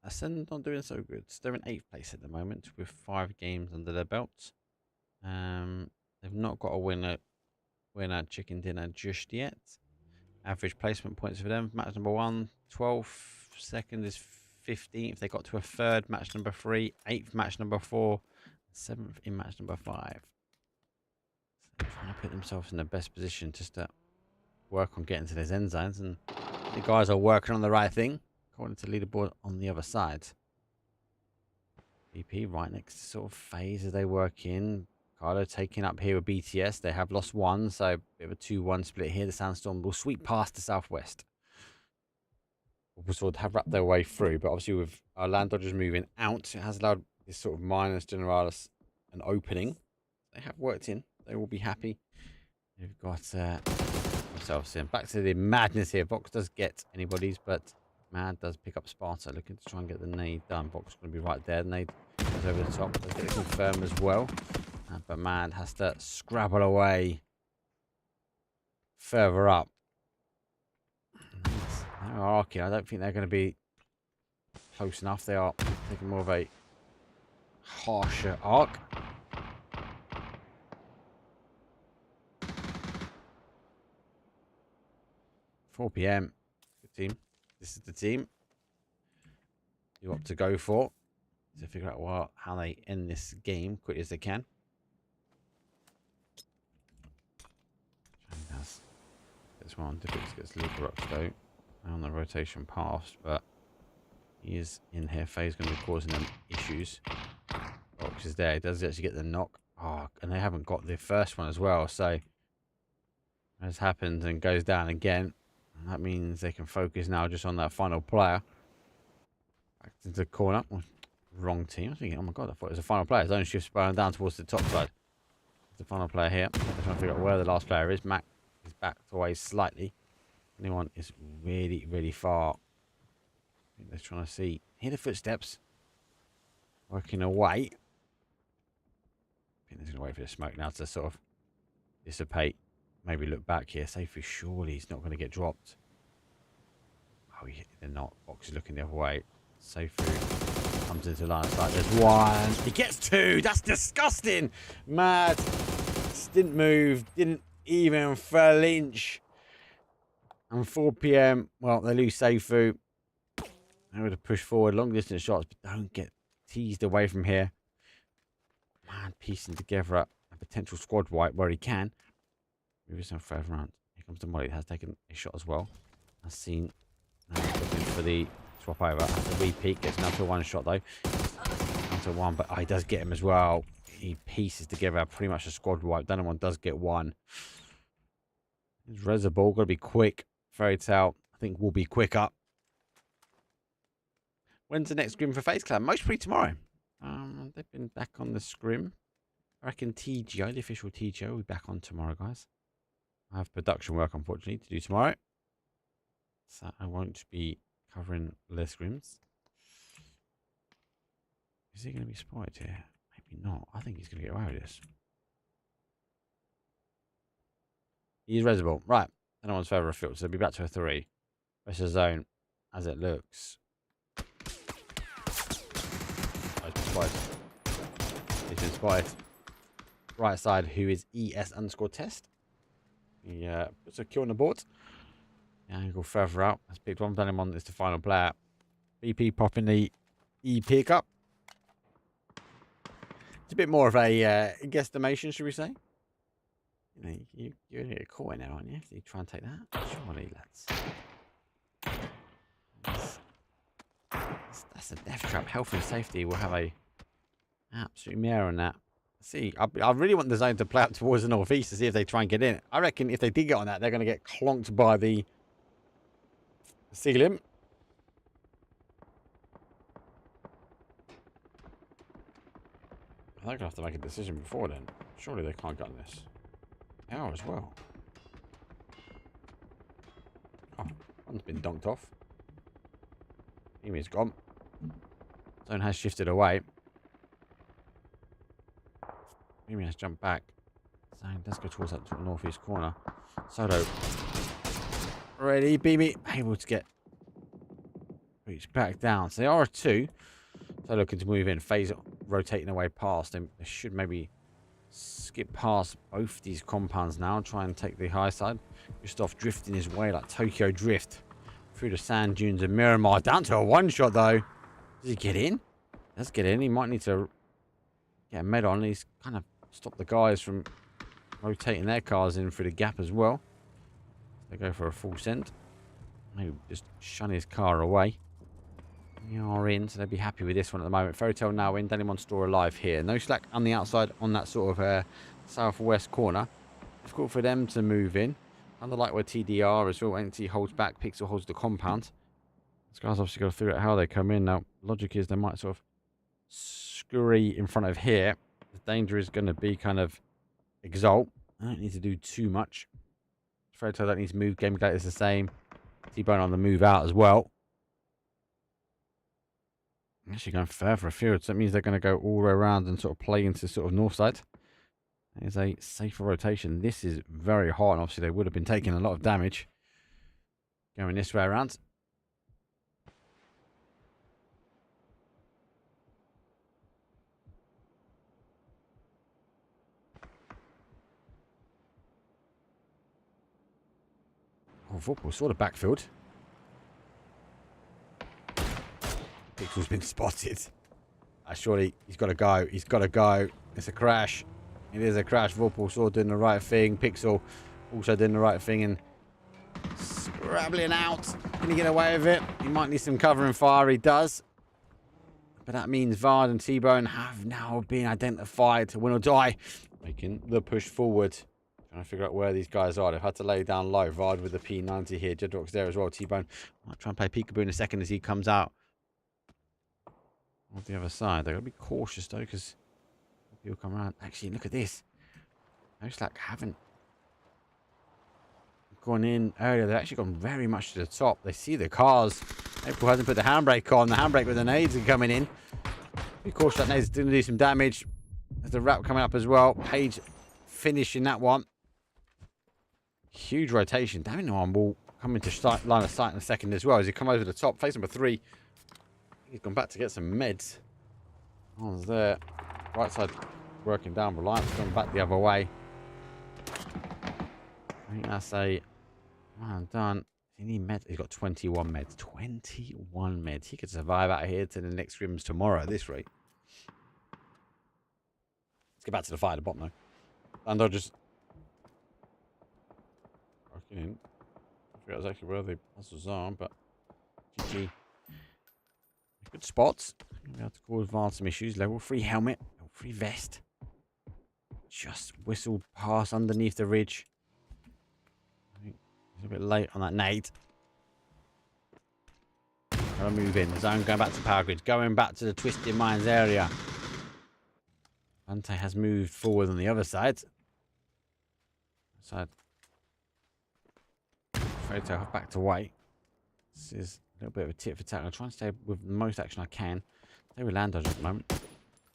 Ascend not doing so good. They're in 8th place at the moment with 5 games under their belts. They've not got a winner chicken dinner just yet. Average placement points for them. Match number 1, 12th. Second is 15th. They got to a 3rd. Match number 3. 8th. Match number 4. 7th in match number 5. Trying to put themselves in the best position just to work on getting to those end zones, and the guys are working on the right thing according to leaderboard on the other side. BP right next to sort of phase as they work in. Carlo taking up here with BTS. They have lost 1, so a bit of a 2-1 split here. The Sandstorm will sweep past the southwest. Will sort of have wrapped their way through, but obviously with our Land Dodgers moving out, it has allowed this sort of minus Generalis an opening. They have worked in. They will be happy. We've got ourselves in. Back to the madness here. Box does get anybody's, but Mad does pick up Sparta, looking to try and get the nade done. Box going to be right there. Nade goes over the top. Does get it confirmed as well. But Mad has to scrabble away further up. They're arcing. I don't think they're going to be close enough. They are taking more of a harsher arc. $4 p.m. Good team. This is the team you want to go for. To figure out how they end this game quickly as they can. This one, Diffix gets Luca Rocks though. On the rotation past, but he is in here. Faye's going to be causing them issues. Rocks is there. He does actually get the knock. Oh, and they haven't got the first one as well. So, as happens and goes down again. And that means they can focus now just on that final player. Back into the corner. Wrong team. I was thinking, oh my god, I thought it was a final player. His own shift spiraling down towards the top side. The final player here. I'm trying to figure out where the last player is. Mac is backed away slightly. Anyone is really, really far. I think they're trying to see. Hear the footsteps. Working away. I think they're going to wait for the smoke now to sort of dissipate. Maybe look back here. Safely, surely he's not going to get dropped. Oh, they're not. Box is looking the other way. Safely comes into line of sight. There's one. He gets two. That's disgusting. Mad. Just didn't move. Didn't even flinch. And 4 p.m. Well, they lose Seifu. They would have pushed forward long distance shots, but don't get teased away from here. Man, piecing together a potential squad wipe where he can. Move some further around. Here comes the Molly. Has taken a shot as well. I've seen. Looking for the swap over. Has to repeat. Gets down to one shot though. Down to one, but he does get him as well. He pieces together pretty much a squad wipe. One does get one. His Reservoir got to be quick. Fairy Tale, I think, will be quicker. When's the next scrim for FaZe Clan? Most probably tomorrow. They've been back on the scrim. I reckon TGO, the official TGO, will be back on tomorrow, guys. I have production work, unfortunately, to do tomorrow. So I won't be covering the scrims. Is he going to be spotted here? Maybe not. I think he's going to get away with this. He's Reservoir. Right. No one's further afield, so they'll be back to a 3. Rest of the zone as it looks. Oh, he's been spotted. He's been spotted. Right side, who is ES_test. He puts a kill on the board. Yeah, he go further out. That's picked one. Done him on. It's the final player. BP popping the E pickup. It's a bit more of a guesstimation, should we say? You know, you're going to get caught in there, aren't you? If you try and take that, surely, that's a death trap. Health and safety will have a absolute mirror on that. See, I really want the zone to play up towards the northeast to see if they try and get in. I reckon if they did get on that, they're going to get clonked by the ceiling. They're going to have to make a decision before then. Surely they can't get on this. They are as well. Oh, one's been donked off. EMEA's gone. Zone has shifted away. EMEA has jumped back. Zone does go towards that northeast corner. Solo. Ready, BB. Able to get reach back down. So they are a 2. So looking to move in. FaZe rotating away past them. They should maybe skip past both these compounds now and try and take the high side. Just off drifting his way like Tokyo Drift through the sand dunes of Miramar. Down to a 1-shot though. Does he get in? Let's get in. He might need to get a med on. He's kind of stopped the guys from rotating their cars in through the gap as well. They go for a full send. Maybe just shun his car away. They are in, so they'll be happy with this one at the moment. Fairy Tale now in. Danny Store alive here. No slack on the outside on that sort of southwest corner. Difficult for them to move in. Kind of like where TDR as well. Entity holds back. Pixel holds the compound. This guy's obviously got to figure out how they come in. Now, logic is they might sort of scurry in front of here. The danger is going to be kind of exalt. I don't need to do too much. Fairy Tale don't need to move. Game Gate is the same. T-Bone on the move out as well. Actually going further afield, so that means they're going to go all the way around and sort of play into sort of north side. There's a safer rotation. This is very hard, and obviously they would have been taking a lot of damage going this way around. football. Saw the backfield. Pixel's been spotted. Surely he's got to go. He's got to go. It's a crash. It is a crash. Vorpal saw doing the right thing. Pixel also doing the right thing and scrabbling out. Can he get away with it? He might need some cover and fire. He does. But that means Vard and T-Bone have now been identified to win or die. Making the push forward. Trying to figure out where these guys are. They've had to lay down low. Vard with the P90 here. Jedrock's there as well. T-Bone might try and play peekaboo in a second as he comes out. On the other side. They've got to be cautious though because people come around. Actually, look at this. Looks like haven't gone in earlier. They've actually gone very much to the top. They see the cars. April hasn't put the handbrake on. The handbrake with the nades are coming in. Be cautious that nade's going to do some damage. There's the wrap coming up as well. Page finishing that one. Huge rotation. Damn, no one will come into line of sight in a second as well as he come over the top. Face number 3. He's gone back to get some meds. One's there. Right side working down. Reliance gone back the other way. I think that's a well done. He need meds. He's got 21 meds. 21 meds. He could survive out here to the next scrims tomorrow at this rate. Let's get back to the fight at the bottom though. And I'll just working in. I forget exactly where the puzzles are, but GG. Good spots. Be able to cause Vard some issues. Level 3 helmet. Level 3 vest. Just whistled past underneath the ridge. I think he's a bit late on that nade. Gotta move in. Zone going back to power grid. Going back to the Twisted Minds area. Ante has moved forward on the other side. Fairy Tail back to white. This is a little bit of a tit for tat. I'll try and stay with the most action I can. Stay with land dodge at the moment.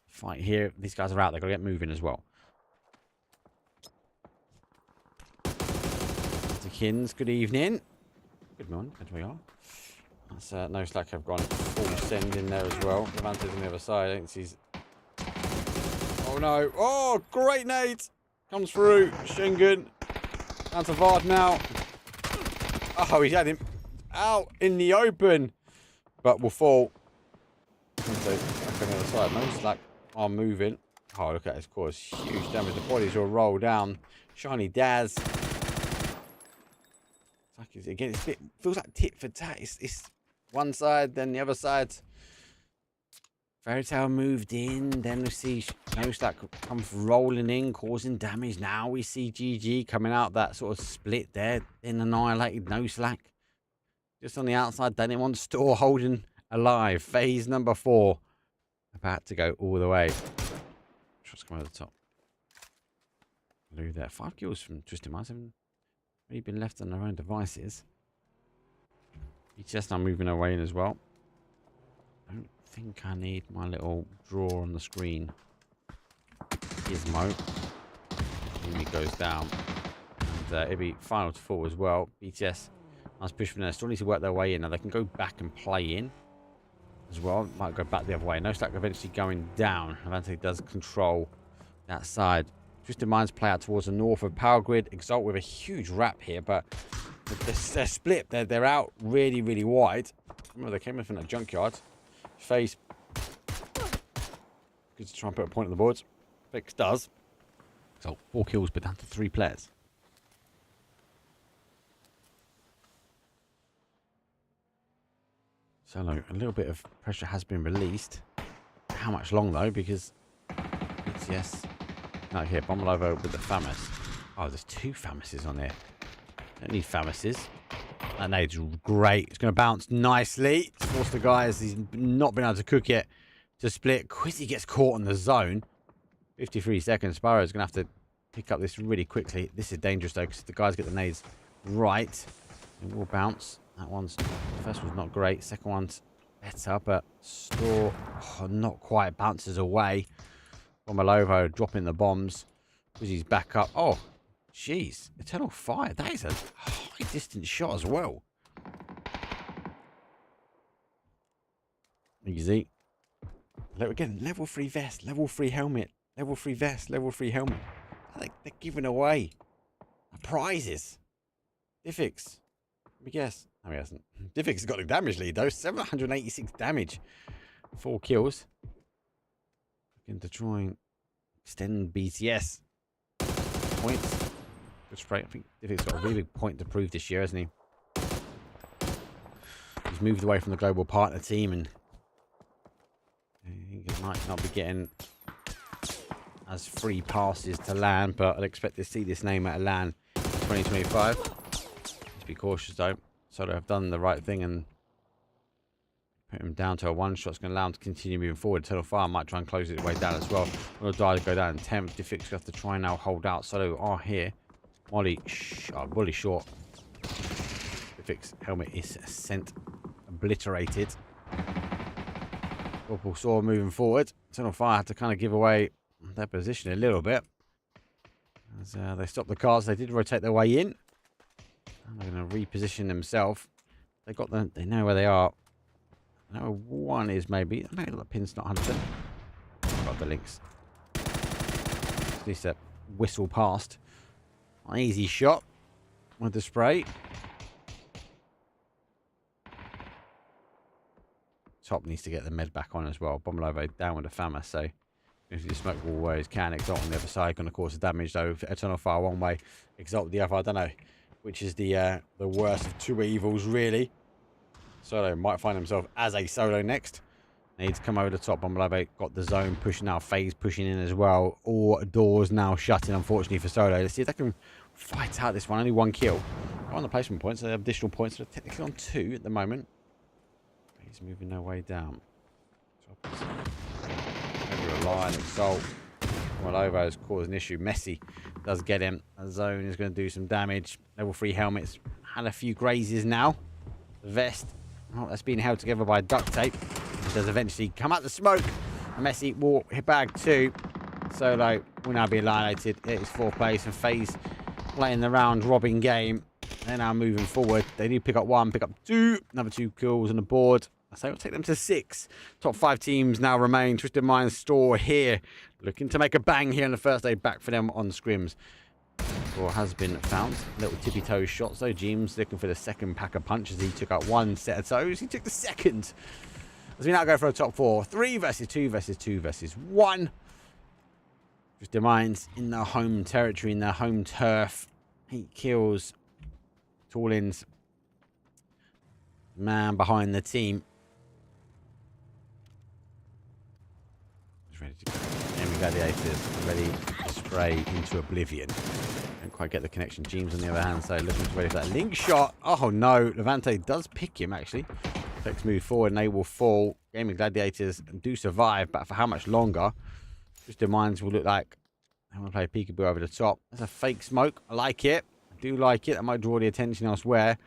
Fight here. These guys are out. They've got to get moving as well. To Kins, good evening. Good morning. Good we are. That's no slack. I've gone full send in there as well. Levante's on the other side. I think he's. Oh no. Oh, great nade. Comes through. Schengen. Down to Vard now. Oh, he's had him out in the open. But will fall. Back on the other side. No slack are moving. Oh, look at his course. Huge damage. The bodies will roll down. Shiny Daz. Again, it's a bit, feels like tit for tat. It's one side, then the other side. Fairy Tail moved in. Then we see No Slack come rolling in, causing damage. Now we see GG coming out that sort of split there. Then annihilated No Slack. Just on the outside, then it wants Store holding alive. Phase number 4. About to go all the way. Just come over the top. Blue there. 5 kills from Twisted Minds. Really been left on their own devices. BTS now moving away in as well. I don't think I need my little draw on the screen. Gizmo. He goes down. And it'll be final to 4 as well. BTS, nice push from there. Still need to work their way in. Now they can go back and play in as well. Might go back the other way. No Slack eventually going down. Avante does control that side. Twisted Minds play out towards the north of Power Grid. Exalt with a huge wrap here, but they're split. They're out really, really wide. Remember, they came in from that junkyard. Face. Good to try and put a point on the boards. Fix does. So 4 kills, but down to 3 players. So a little bit of pressure has been released. How much long though? Because BTS. No, here, Bomber over with the Famus. Oh, there's 2 Famuses on there. Don't need Famuses. That nade's great. It's going to bounce nicely. It's forced the guys he's not been able to cook yet to split. Quizzy gets caught on the zone. 53 seconds. Sparrow's going to have to pick up this really quickly. This is dangerous though because the guys get the nades right. It will bounce. That one's, the first one's not great. Second one's better, but Store, not quite, bounces away. Bomalovo dropping the bombs. Quizzy's back up. Oh, jeez. Eternal Fire. That is a high distance shot as well. Easy. Again, level 3 vest, level 3 helmet, level 3 vest, level 3 helmet. They're giving away prizes. Diffix. me guess. No, he hasn't. Diffix has got a damage lead, though. 786 damage. 4 kills. Looking to try and extend BTS. Points. Good spray. I think Diffix got a really big point to prove this year, hasn't he? He's moved away from the global partner team, and he might not be getting as free passes to LAN, but I'd expect to see this name at a LAN in 2025. Let's be cautious, though. So they've done the right thing and put him down to a one-shot. It's going to allow him to continue moving forward. Eternal Fire might try and close it way down as well. Will die to go down in 10th. Diffix will have to try and now hold out. Solo are here. Molly, bully short. Diffix helmet is sent obliterated. Purple Saw moving forward. Eternal Fire had to kind of give away their position a little bit. As they stopped the cars, they did rotate their way in. And they're going to reposition themselves. They know where they are. Number 1 is maybe. Maybe the pin's not 100%. Got the links. At least a whistle past. An easy shot with the spray. Top needs to get the med back on as well. Bombelovo down with the Fama, so if you smoke all ways, can Exalt on the other side, going to cause the damage though. Eternal Fire one way, Exalt the other. I don't know which is the worst of two evils, really. Solo might find himself as a solo next. Needs to come over the top. Bombelovo got the zone pushing now. FaZe pushing in as well. All doors now shutting, unfortunately, for Solo. Let's see if they can fight out this one. Only 1 kill. On the placement points, they have additional points. They're technically on 2 at the moment. He's moving their way down. Over a line, Exalt. Bombelovo has caused an issue. Messi does get him. The zone is going to do some damage. Level 3 helmets. Had a few grazes now. The vest. Oh, that's being held together by duct tape. It does eventually come out the smoke. And Messi will hit bag 2. Solo will now be annihilated. It is 4th place, and FaZe playing the round robin game. They're now moving forward. They do pick up 1, pick up 2. Another 2 kills on the board. So it'll take them to 6. Top 5 teams now remain. Twisted Minds Store here. Looking to make a bang here on the first day back for them on Scrims. Or has been found. Little tippy toe shots though. James looking for the second pack of punches. He took out 1 set of toes. He took the second. As we now go for a top 4. 3 versus 2 versus 2 versus 1. Twisted Minds in their home territory, in their home turf. 8 kills. Tallins. Man behind the team. He's ready to go. Enemy Gladiators ready to spray into oblivion. Don't quite get the connection. James on the other hand, so looking ready for that link shot. Oh no, Levante does pick him actually. Let's move forward and they will fall. Gaming Gladiators do survive, but for how much longer? Twisted Minds will look like I'm going to play peekaboo over the top. That's a fake smoke. I like it. I do like it. That might draw the attention elsewhere.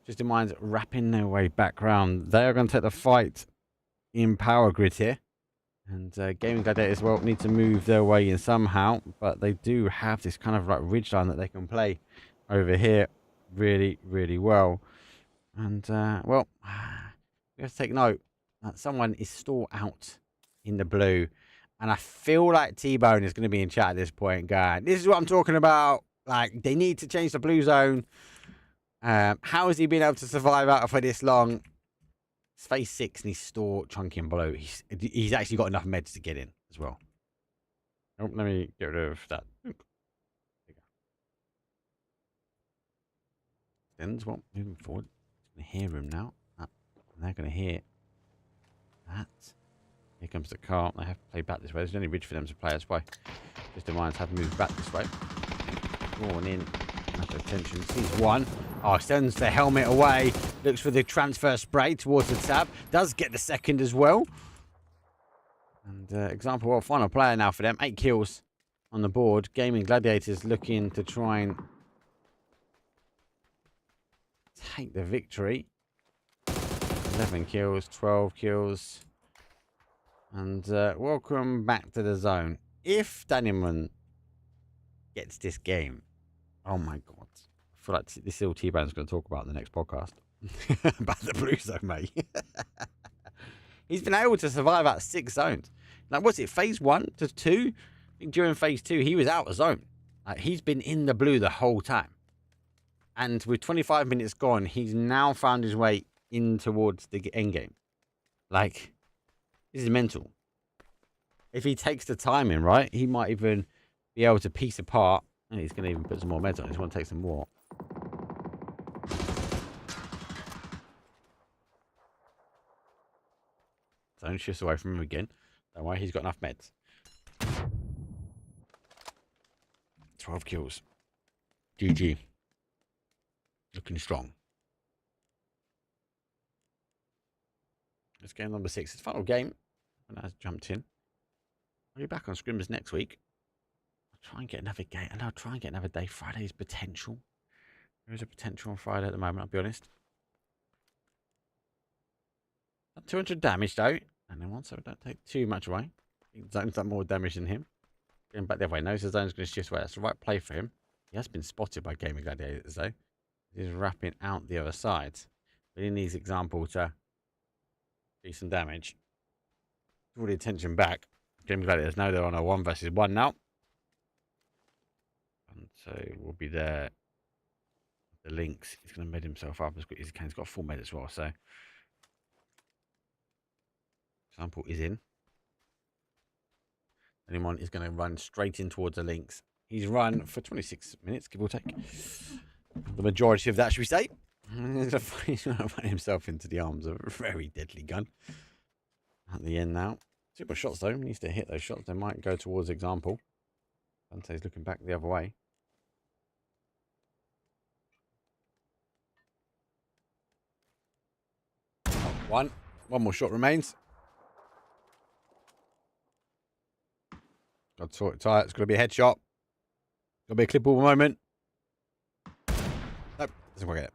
Twisted Minds wrapping their way back round. They are going to take the fight in power grid here. And Gaming Gladiators, well, need to move their way in somehow. But they do have this kind of like ridge line that they can play over here really, really well. And, well, we have to take note that someone is still out in the blue. And I feel like T-Bone is going to be in chat at this point going, this is what I'm talking about. Like, they need to change the blue zone. How has he been able to survive out for this long? It's phase 6 and he's still chunking blue. He's actually got enough meds to get in as well. Oh, let me get rid of that. Ends well, moving forward. Going to hear him now. And they're going to hear that. Here comes the car. They have to play back this way. There's only ridge for them to play. That's why Twisted Minds have moved back this way. Drawn in. After attention. Sees 1. Oh, sends the helmet away. Looks for the transfer spray towards the tab. Does get the second as well. And example, well, final player now for them. 8 kills on the board. Gaming Gladiators looking to try and take the victory. 11 kills, 12 kills. And welcome back to the zone. If Danielman gets this game, oh my god. I feel like this little T-Bone's going to talk about in the next podcast. About the blue zone, mate. He's been able to survive out 6 zones. Like, what's it, phase 1 to 2? I think during phase 2, he was out of zone. Like, he's been in the blue the whole time. And with 25 minutes gone, he's now found his way in towards the end game. Like, this is mental. If he takes the time in, right, he might even be able to piece apart. And he's going to even put some more meds on. I just want to take some more. Zone shifts away from him again. Don't worry, he's got enough meds. 12 kills. GG. Looking strong. Let's game number 6. It's final game. When I jumped in. I'll be back on Scrims next week. I'll try and get another game. And I'll try and get another day. Friday's potential. There is a potential on Friday at the moment, I'll be honest. 200 damage though. And then once I don't take too much away. Zone's done more damage than him. Going back the other way. Knows the zone's going to shift away. That's the right play for him. He has been spotted by Gaming Gladiators though. He's wrapping out the other side. But he needs example to do some damage. Draw the attention back. Gaming Gladiators know they're on a 1 versus 1 now. And so we'll be there. The links. He's going to med himself up as quick as he can. He's got a full med as well. So example is in. Anyone is going to run straight in towards the links. He's run for 26 minutes, give or take. The majority of that, should we say? He's going to run himself into the arms of a very deadly gun. At the end now. Super shots though. He needs to hit those shots. They might go towards example. Dante's looking back the other way. One more shot remains. Got to sort it tight. It's going to be a headshot. Got to be a clippable moment. Nope, doesn't quite get it.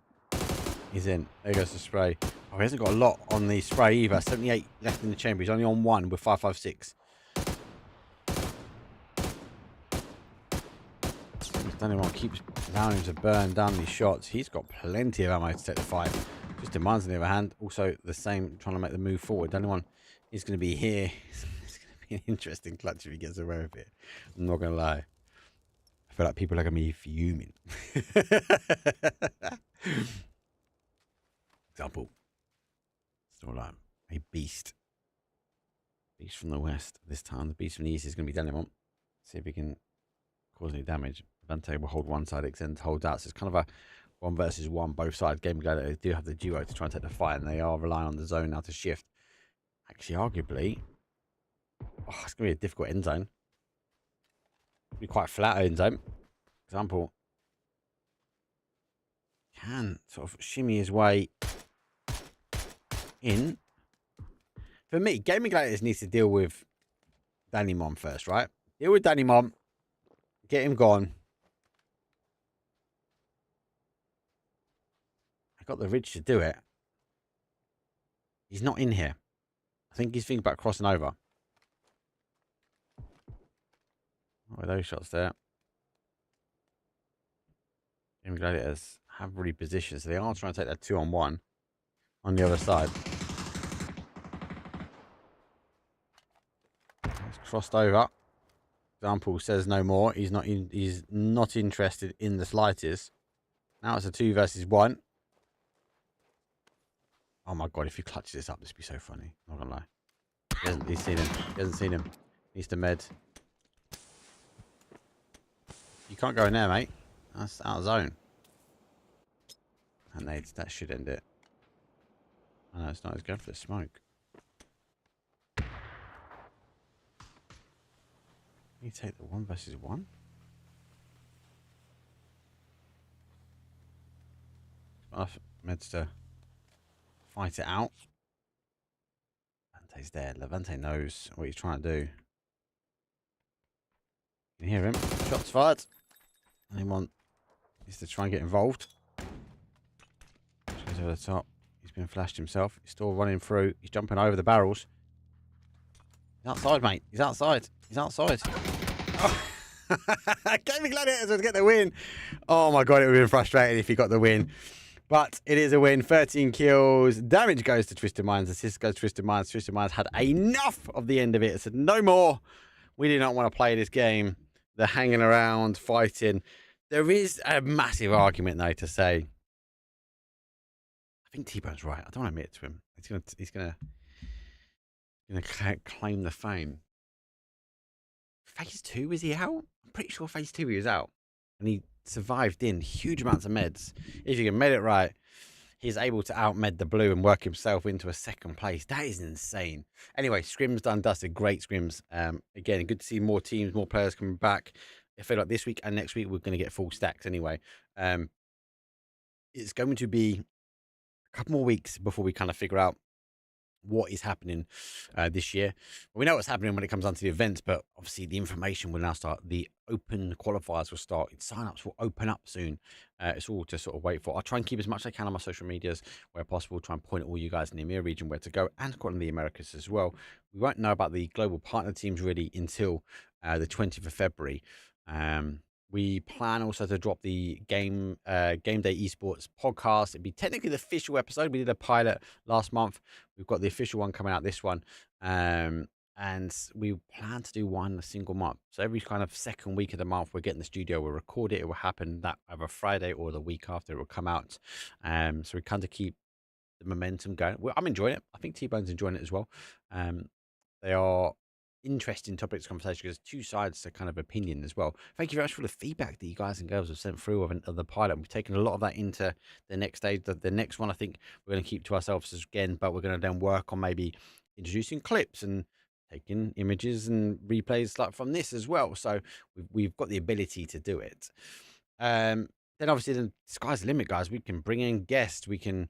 He's in. There goes the spray. Oh, he hasn't got a lot on the spray either. 78 left in the chamber. He's only on 1 with 556. Anyone keeps allowing him to burn down these shots. He's got plenty of ammo to take the fight. Just demands on the other hand. Also the same, trying to make the move forward. Anyone is going to be here. It's going to be an interesting clutch if he gets away with it. I'm not going to lie. I feel like people are going to be fuming. Example. Still like a beast. Beast from the west this time. The beast from the east is going to be Danimont. See if he can cause any damage. Vante will hold one side, Extend holds out. So it's kind of a 1 versus 1, both sides. Game Gladiator, they do have the duo to try and take the fight, and they are relying on the zone now to shift. Actually, arguably, it's going to be a difficult end zone. Be quite flat end zone. Example, can sort of shimmy his way in. For me, Gaming Gladiators needs to deal with Danny Mom first, right? Deal with Danny Mom. Get him gone. I got the ridge to do it. He's not in here. I think he's thinking about crossing over. What are those shots there? Gaming Gladiators have repositioned, so they are trying to take that 2-on-1 on the other side. He's crossed over. Example says no more. He's not interested in the slightest. Now it's a 2 versus 1. Oh my god, if he clutches this up, this would be so funny. Not gonna lie. He's seen him. He hasn't seen him. Needs to med. You can't go in there, mate. That's out of zone. And that should end it. Oh no, it's not. He's going for the smoke. You take the 1 versus 1? Enough meds to fight it out. Levante's there. Levante knows what he's trying to do. You can hear him. Shots fired. Anyone needs to try and get involved. Goes over the top. He's been flashed himself. He's still running through. He's jumping over the barrels. He's outside, mate. He's outside. He's outside. Oh. Gaming Gladiators would get the win. Oh my god, it would have been frustrating if he got the win. But it is a win. 13 kills. Damage goes to Twisted Minds. Assist goes to Twisted Minds. Twisted Minds had enough of the end of it. Said no more. We do not want to play this game. They're hanging around, fighting. There is a massive argument though to say. I think T-Bone's right. I don't want to admit it to him. He's gonna claim the fame. Phase 2, is he out? I'm pretty sure phase 2 he was out, and he survived in huge amounts of meds. If you can med it right, he's able to out-med the blue and work himself into a second place. That is insane. Anyway, Scrims done dusted. Great Scrims. Again, good to see more teams, more players coming back. I feel like this week and next week we're going to get full stacks anyway. It's going to be a couple more weeks before we kind of figure out what is happening this year. We know what's happening when it comes down to the events, but obviously the information will now start. The open qualifiers will start. Sign-ups will open up soon. It's all to sort of wait for. I'll try and keep as much as I can on my social medias where possible, try and point all you guys in the EMEA region where to go, and in the Americas as well. We won't know about the global partner teams really until the 20th of February. We plan also to drop the Game Day Esports podcast. It'd be technically the official episode. We did a pilot last month. We've got the official one coming out this one. And we plan to do one a single month. So every kind of second week of the month, we're getting the studio. We'll record it. It will happen that either Friday or the week after it will come out. So we kind of keep the momentum going. I'm enjoying it. I think T-Bone's enjoying it as well. They are interesting topics of conversation because two sides to kind of opinion as well. Thank you very much for the feedback that you guys and girls have sent through of the pilot. We've taken a lot of that into the next stage. The next one I think we're going to keep to ourselves again, but we're going to then work on maybe introducing clips and taking images and replays like from this as well. So we've got the ability to do it. Then obviously the sky's the limit, guys. We can bring in guests. We can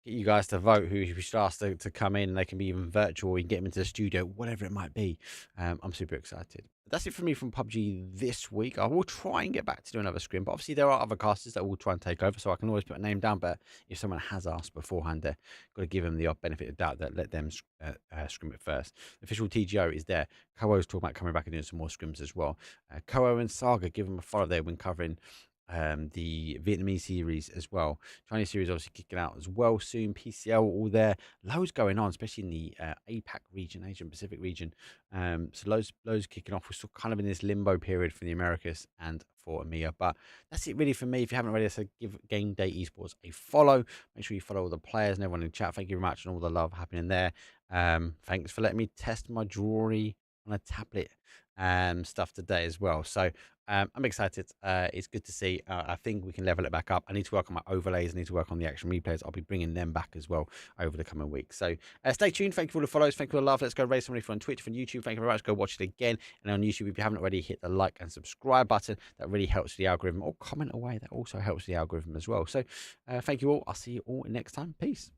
get you guys to vote who we should ask to come in. They can be even virtual. We can get them into the studio, whatever it might be. I'm super excited. That's it for me from PUBG this week. I will try and get back to do another scrim, but obviously there are other casters that will try and take over, so I can always put a name down. But if someone has asked beforehand, they've got to give them the benefit of doubt that let them scrim it first. The official TGO is there. Koo's talking about coming back and doing some more scrims as well. Koo and Saga, give them a follow there when covering the Vietnamese series as well. Chinese series obviously kicking out as well soon. PCL all there. Loads going on, especially in the APAC region, Asian Pacific region. So loads kicking off. We're still kind of in this limbo period for the Americas and for EMEA. But that's it really for me. If you haven't already, so give Game Day Esports a follow. Make sure you follow all the players and everyone in chat. Thank you very much and all the love happening there. Thanks for letting me test my jewelry on a tablet stuff today as well. So I'm excited. It's good to see. I think we can level it back up. I need to work on my overlays. I need to work on the action replays. I'll be bringing them back as well over the coming weeks. So stay tuned. Thank you for all the follows. Thank you for the love. Let's go raise somebody from Twitch, from YouTube. Thank you very much. Go watch it again. And on YouTube, if you haven't already, hit the like and subscribe button. That really helps the algorithm. Or comment away. That also helps the algorithm as well. So thank you all. I'll see you all next time. Peace.